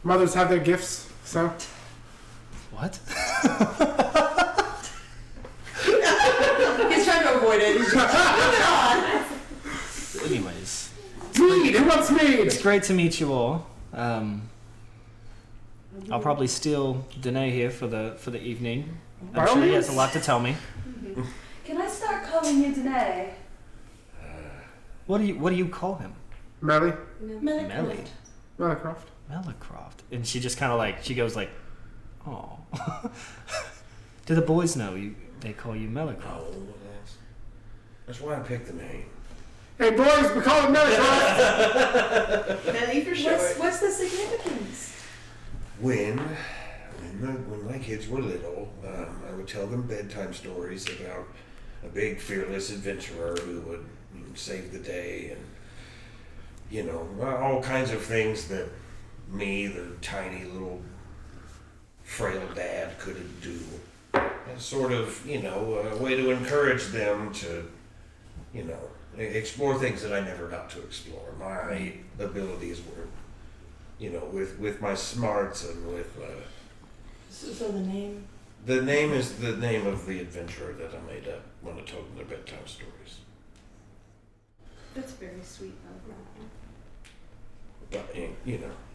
mothers have their gifts, so. What? He's trying to avoid it. He's just, Anyways, Mead! Who wants mead? it's great to meet you all. I'll probably steal Danae here for the evening. By I'm all sure he has means. a lot to tell me. Can I start calling you Danae? What do you call him? Melly? Melly. Melicroft. Melicroft. And she just kind of she goes like, oh. Do the boys know they call you Melicroft? Oh, that's why I picked the name. Hey, boys, we call him Melicroft! Melly for short. What's the significance? When my kids were little, I would tell them bedtime stories about a big fearless adventurer who would save the day and, all kinds of things that me, the tiny little frail dad, couldn't do. And sort of, a way to encourage them to, explore things that I never got to explore. My abilities were, with my smarts and with... So the name? The name is the name of the adventurer that I made up when I told them their bedtime stories. That's very sweet of But,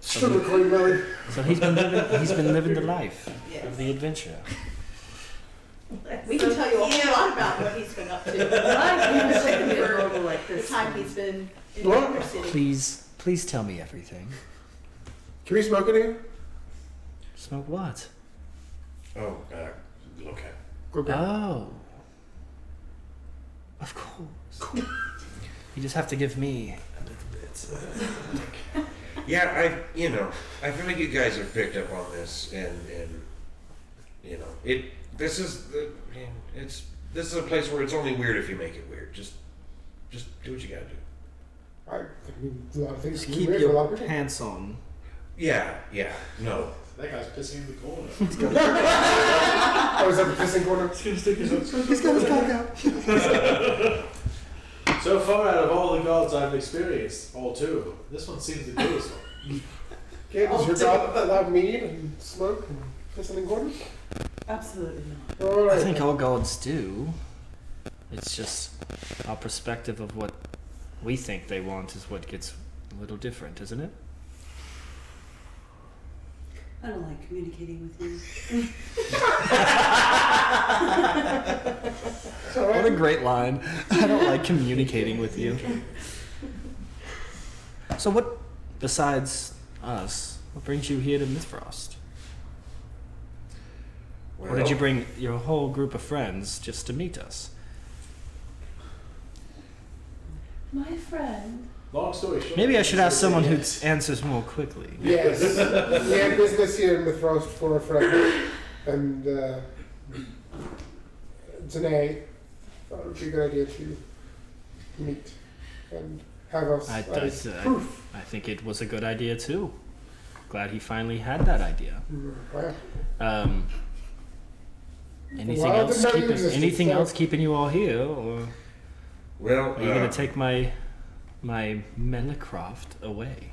Sugar Queen Melly. So he's been living the life of the adventurer. We can tell you a whole lot about what he's been up to. I can't shake a bit like The this. time he's been in What? Winter City. Please tell me everything. Can we smoke in here? Smoke what? Oh, okay. Okay. Oh. Of course. You just have to give me a little bit. Yeah, I feel like you guys have picked up on this, and this is a place where it's only weird if you make it weird. Just do what you gotta do. I mean, a lot of things Just can be keep weird for a lot your of people. pants on. Yeah, no. That guy's pissing in the corner. Oh, is that the pissing corner? He's gonna stick his hook. He's got his cock out. So far out of all the gods I've experienced, all 2 of them, this one seems the coolest one. Okay, does your god allow mead and smoke and pissing in corners? Absolutely not. All right. I think all gods do. It's just our perspective of what we think they want is what gets a little different, isn't it? I don't like communicating with you. What a great line. I don't like communicating with you. So what, besides us, what brings you here to Mythfrost? Or did you bring your whole group of friends just to meet us? My friend. Long story short. Maybe I should ask someone who answers more quickly. Yes. We had business here in Mythfrost for a friend. And Janae thought it would be a good idea to meet and have us as proof. I think it was a good idea too. Glad he finally had that idea. Wow. Anything Well, I else? didn't know you existed, Anything so- else keeping you all here, or Well, are you gonna take my Melicroft away?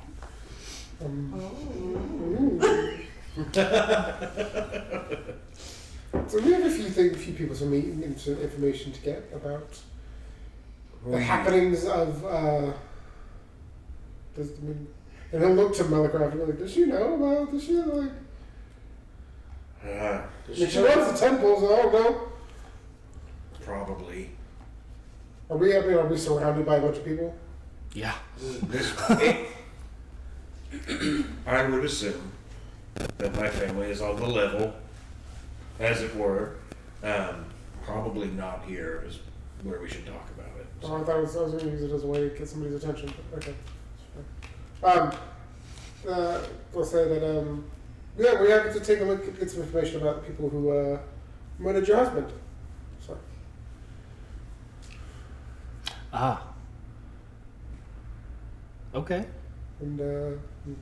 So we have a few people to meet and some information to get about the happenings of. And he'll look to Melicroft and be like, "Does she know about? Does she like?" She runs the temples. I don't know. Probably. Are we surrounded by a bunch of people? Yeah. I would assume that my family is on the level, as it were. Probably not here is where we should talk about it. Oh, I thought I was going to use it as a way to get somebody's attention. But okay. We'll say that. Yeah, we have to take a look, get some information about the people who murdered your husband. So. Ah. Okay. And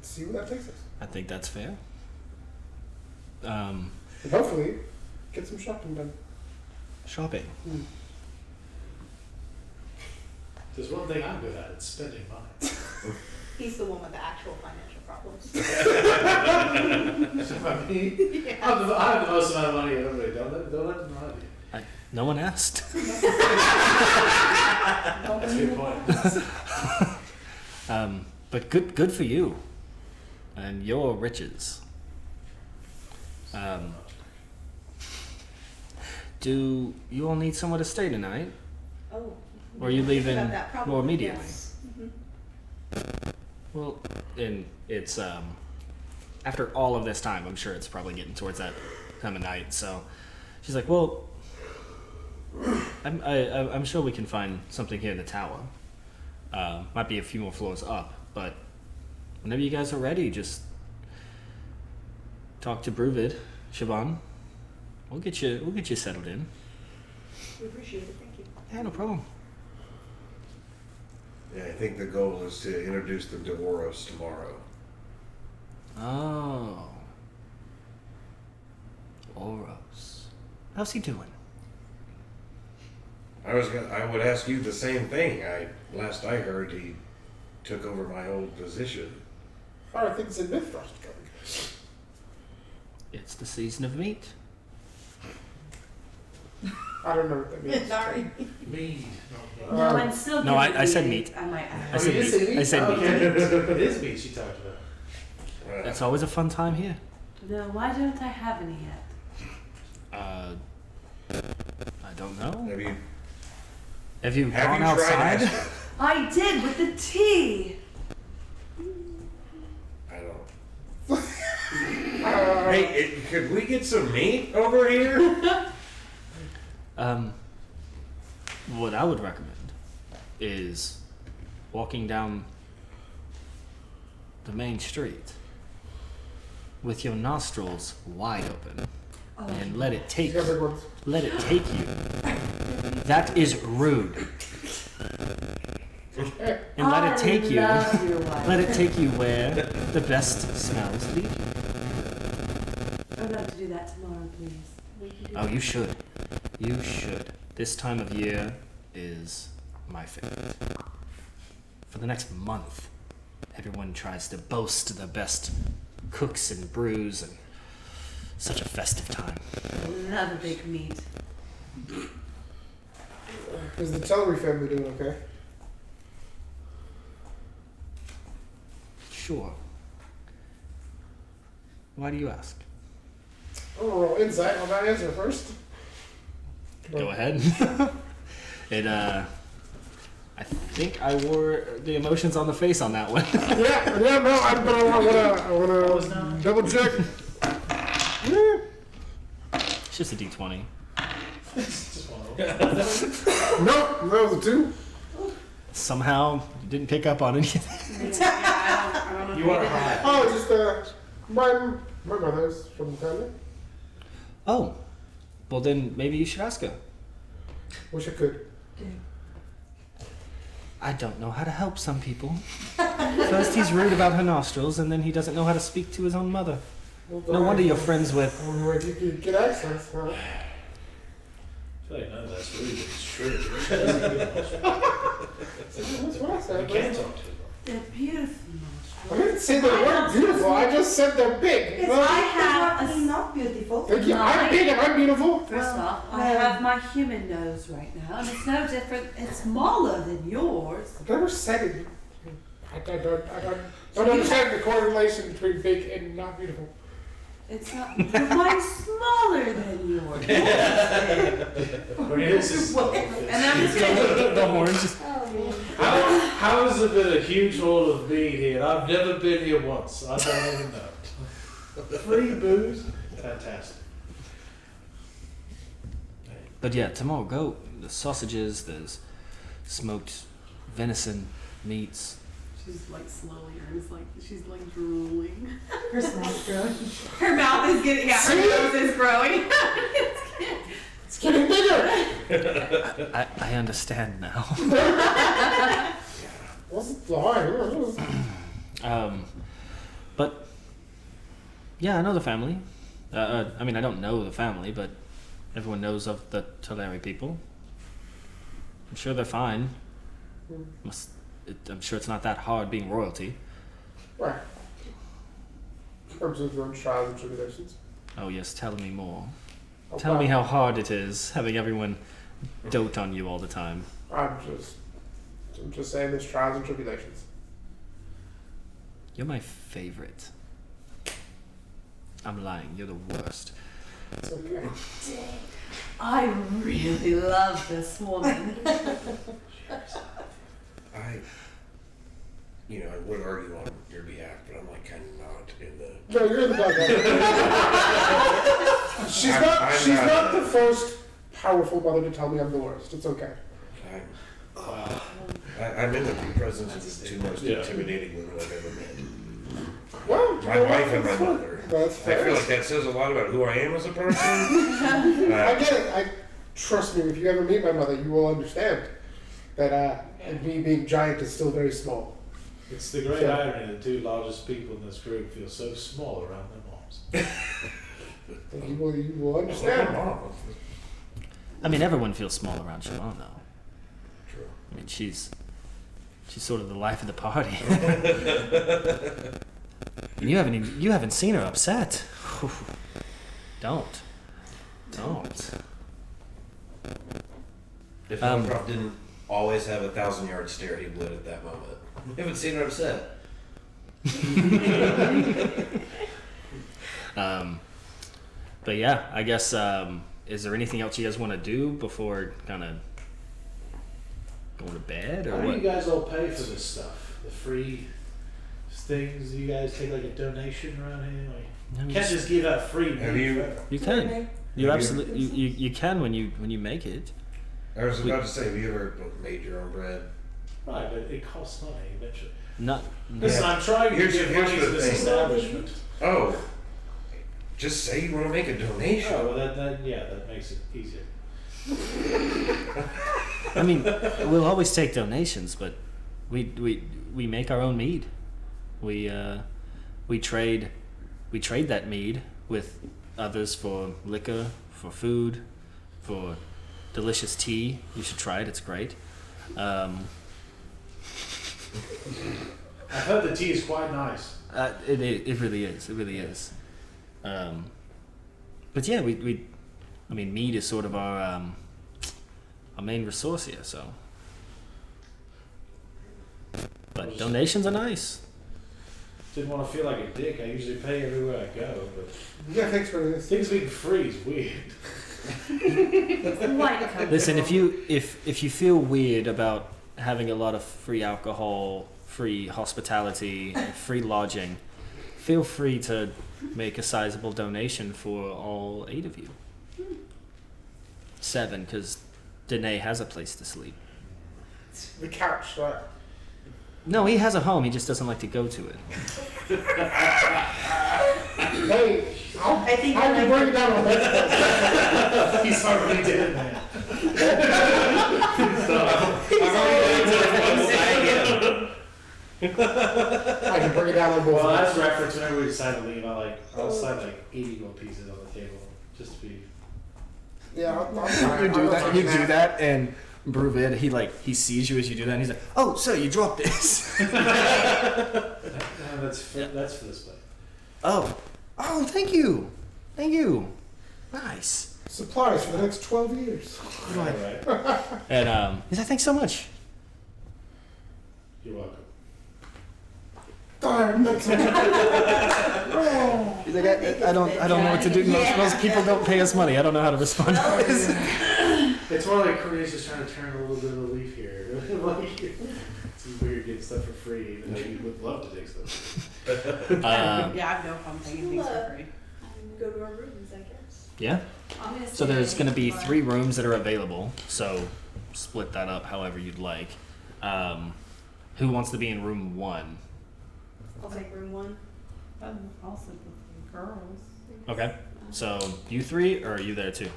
see where that takes us. I think that's fair. And hopefully, get some shopping done. Shopping. There's one thing I'm good at, it's spending money. He's the one with the actual financial problems. I mean, I have the most amount of money of everybody. Don't let them lie to you. No one asked. That's a good point. But good for you. And your riches. Do you all need somewhere to stay tonight? Oh. Or are you leaving About that problem, more immediately? yes. Mhm. Well, and it's after all of this time, I'm sure it's probably getting towards that time of night. So she's like, "Well, I'm sure we can find something here in the tower. Might be a few more floors up, but whenever you guys are ready, just talk to Bruvid, Siobhan. We'll get you settled in. We appreciate it, thank you. Yeah, no problem. Yeah, I think the goal is to introduce them to Oros tomorrow. Oh, Oros, how's he doing? I would ask you the same thing. Last I heard, he took over my old position. Oh, I think it's in Mythfrost coming. It's the season of meat. I don't know what that means. Sorry. Mead. No, I'm still No, I said meat. I might add. I said you meat. say meat? I said meat. It is meat she talked about. It's always a fun time here. No, why don't I have any yet? I don't know. Have Have you you gone tried outside? acid? I did with the tea. I don't. Hey, could we get some meat over here? What I would recommend is walking down the main street with your nostrils wide open and let it take you. That is rude. And let it take you. Let it take you where the best smells lead you. I'd like to do that tomorrow, please. Oh, you should. You should. This time of year is my favorite. For the next month, everyone tries to boast the best cooks and brews and such a festive time. I love a big meat. Is the Tellery family doing okay? Sure. Why do you ask? I'm gonna roll insight on that answer first. Go ahead. I think I wore the emotions on the face on that one. yeah, no, I wanna double check. It's just a D20. Nope, that was a 2. Somehow you didn't pick up on anything. I don't know. You are high. Oh, just my mother's from the family. Oh, well then maybe you should ask her. Wish I could. I don't know how to help some people. First he's rude about her nostrils, and then he doesn't know how to speak to his own mother. No wonder you're friends with... If you could get access, huh? I feel like none of that's rude, but it's true. That's what I said. You can't talk to them. They're beautiful. I didn't say they weren't beautiful, I just said they're big. Yes, Well, I have a not beautiful. thank you. I'm big and I'm beautiful. First off, I have my human nose right now, and it's no different. It's smaller than yours. I've never said it. I don't understand the correlation between big and not beautiful. It's not. Mine's smaller than yours. And I'm just saying. the horns just... How has there been a huge hole of meat here? I've never been here once. I don't even know. Free booze? Fantastic. But yeah, tomorrow go. The sausages, there's smoked venison, meats. She's like slowly, Ernest, like she's like drooling. Her snout's growing. Her mouth is getting, her nose is growing. It's getting bigger. I understand now. Wasn't hard. But yeah, I know the family. I mean, I don't know the family, but everyone knows of the Tulare people. I'm sure they're fine. I'm sure it's not that hard being royalty. Right. Comes with your own trials and tribulations. Oh yes, tell me more. Okay. Tell me how hard it is having everyone dote on you all the time. I'm just saying there's trials and tribulations. You're my favorite. I'm lying. You're the worst. It's okay. I really love this woman. I would argue on your behalf, but I'm like kind of not in the. No, you're in the bad guy. She's not the first powerful mother to tell me I'm the worst. It's okay. I'm in the presence of the two most intimidating women I've ever met. Well, My wife and my mother. That's I fair. feel like that says a lot about who I am as a person. I get it. Trust me, if you ever meet my mother, you will understand that me being giant is still very small. It's the great irony the two largest people in this group feel so small around their moms. You will understand. I mean, everyone feels small around Siobhan, though. True. I mean, she's sort of the life of the party. And you haven't seen her upset. Don't. If Minecraft didn't always have a 1,000-yard stare, he would at that moment. We haven't seen her upset. But yeah, I guess. Is there anything else you guys want to do before kind of going to bed, or How do what? you guys all pay for this stuff? The free things? Do you guys take like a donation around here? Like, No, you can't just give out free. Have you- You can. You Have absolutely. You can when you make it. I was about to say, have you ever made your own bread? Right, but it costs money eventually. Not. Listen, I'm trying to Here's give the money to this thing. establishment. Oh, just say you want to make a donation. Oh, well, that makes it easier. I mean, we'll always take donations, but we make our own mead. We trade that mead with others for liquor, for food, for delicious tea. You should try it; it's great. I've heard the tea is quite nice. It really is. It really is. But yeah, I mean, mead is sort of our main resource here. So, but donations are nice. Didn't want to feel like a dick. I usually pay everywhere I go, but Yeah, thanks for this. things being free is weird. Listen, if you feel weird about having a lot of free alcohol, free hospitality, and free lodging, feel free to make a sizable donation for all 8 of you. 7, because Danae has a place to sleep. The couch, right? No, he has a home. He just doesn't like to go to it. Hey, I think how do you bring it down on that? He's already dead, man. I can bring it down on both. Well, that's reference whenever we decide to leave. I'll slide like 80 gold pieces on the table just to be. Yeah, You do that, and Bruvid, he sees you as you do that, and he's like, "Oh, sir, you dropped this." That's for this place. Oh, thank you, nice. Supplies for the next 12 years. All right. And he's like, "Thanks so much." You're welcome. Darn, next one. He's like, I don't know what to do. Most people don't pay us money. I don't know how to respond to this. It's more like Korea's just trying to turn a little bit of a leaf here. Like, it's weird getting stuff for free, even though you would love to take stuff. Yeah, I have no problem taking things for free. Go to our rooms, I guess. Yeah. I'm gonna So stay there's going to be tomorrow. 3 rooms that are available. So split that up however you'd like. Who wants to be in room 1? I'll take room 1. I'll sleep with the girls. Okay. So you 3, or are you there too?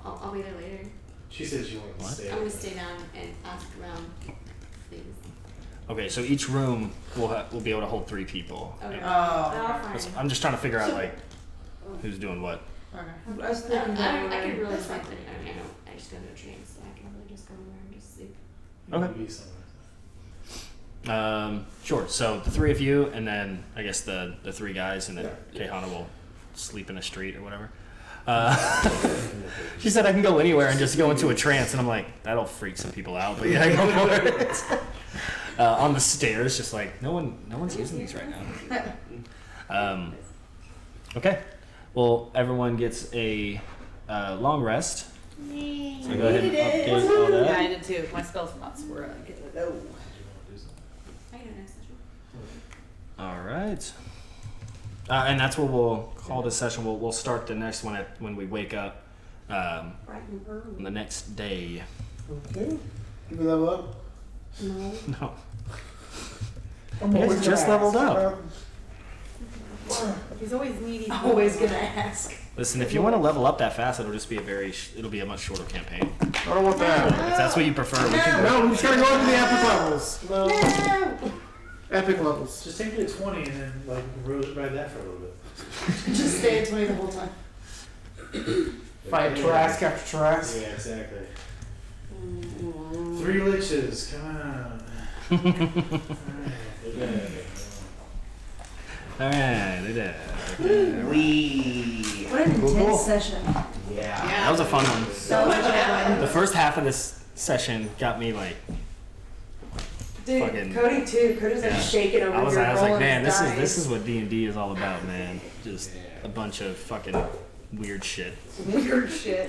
I'll be there later. She said she wanted to What? stay. I'm gonna stay down and ask around things. Okay. So each room will be able to hold 3 people. Okay. Oh, That's- fine. I'm just trying to figure out like who's doing what. okay. I was thinking I could really that's sleep. fine. I just go to a train, so I can really just go anywhere and just sleep. Okay. Maybe somewhere. Sure. So the 3 of you, and then I guess the 3 guys, and then Caehanna will sleep in the street or whatever. She said I can go anywhere and just go into a trance, and I'm like, that'll freak some people out. But yeah, go for it. On the stairs, just like no one's using these right now. Okay. Well, everyone gets a long rest. So go ahead and update all Yeah, I that. did too. My spell spots were getting low. I can do next session. All right. And that's what we'll call this session. We'll start the next one when we wake up Bright and early. on the next day. Okay. You can level up. No. I'm You guys always just gonna leveled ask. up. He's always needy. Always gonna ask. Listen, if you want to level up that fast, it'll just be it'll be a much shorter campaign. I don't want that. If that's what you prefer, we can. No, we just gotta go into the epic levels. No. Epic levels. Just take me to 20 and then like ride that for a little bit. Just stay at 20 the whole time. Fight Trask after Trask. Yeah, exactly. 3 liches, come on. All right, they did. What an intense session. That was a fun one. So much fun. The first half of this session got me like. Dude, Fucking- Cody too. Cody's like Yeah. shaking over I was your like, rolling man, this dice. is what D&D is all about, man. Just a bunch of fucking weird shit. Weird shit.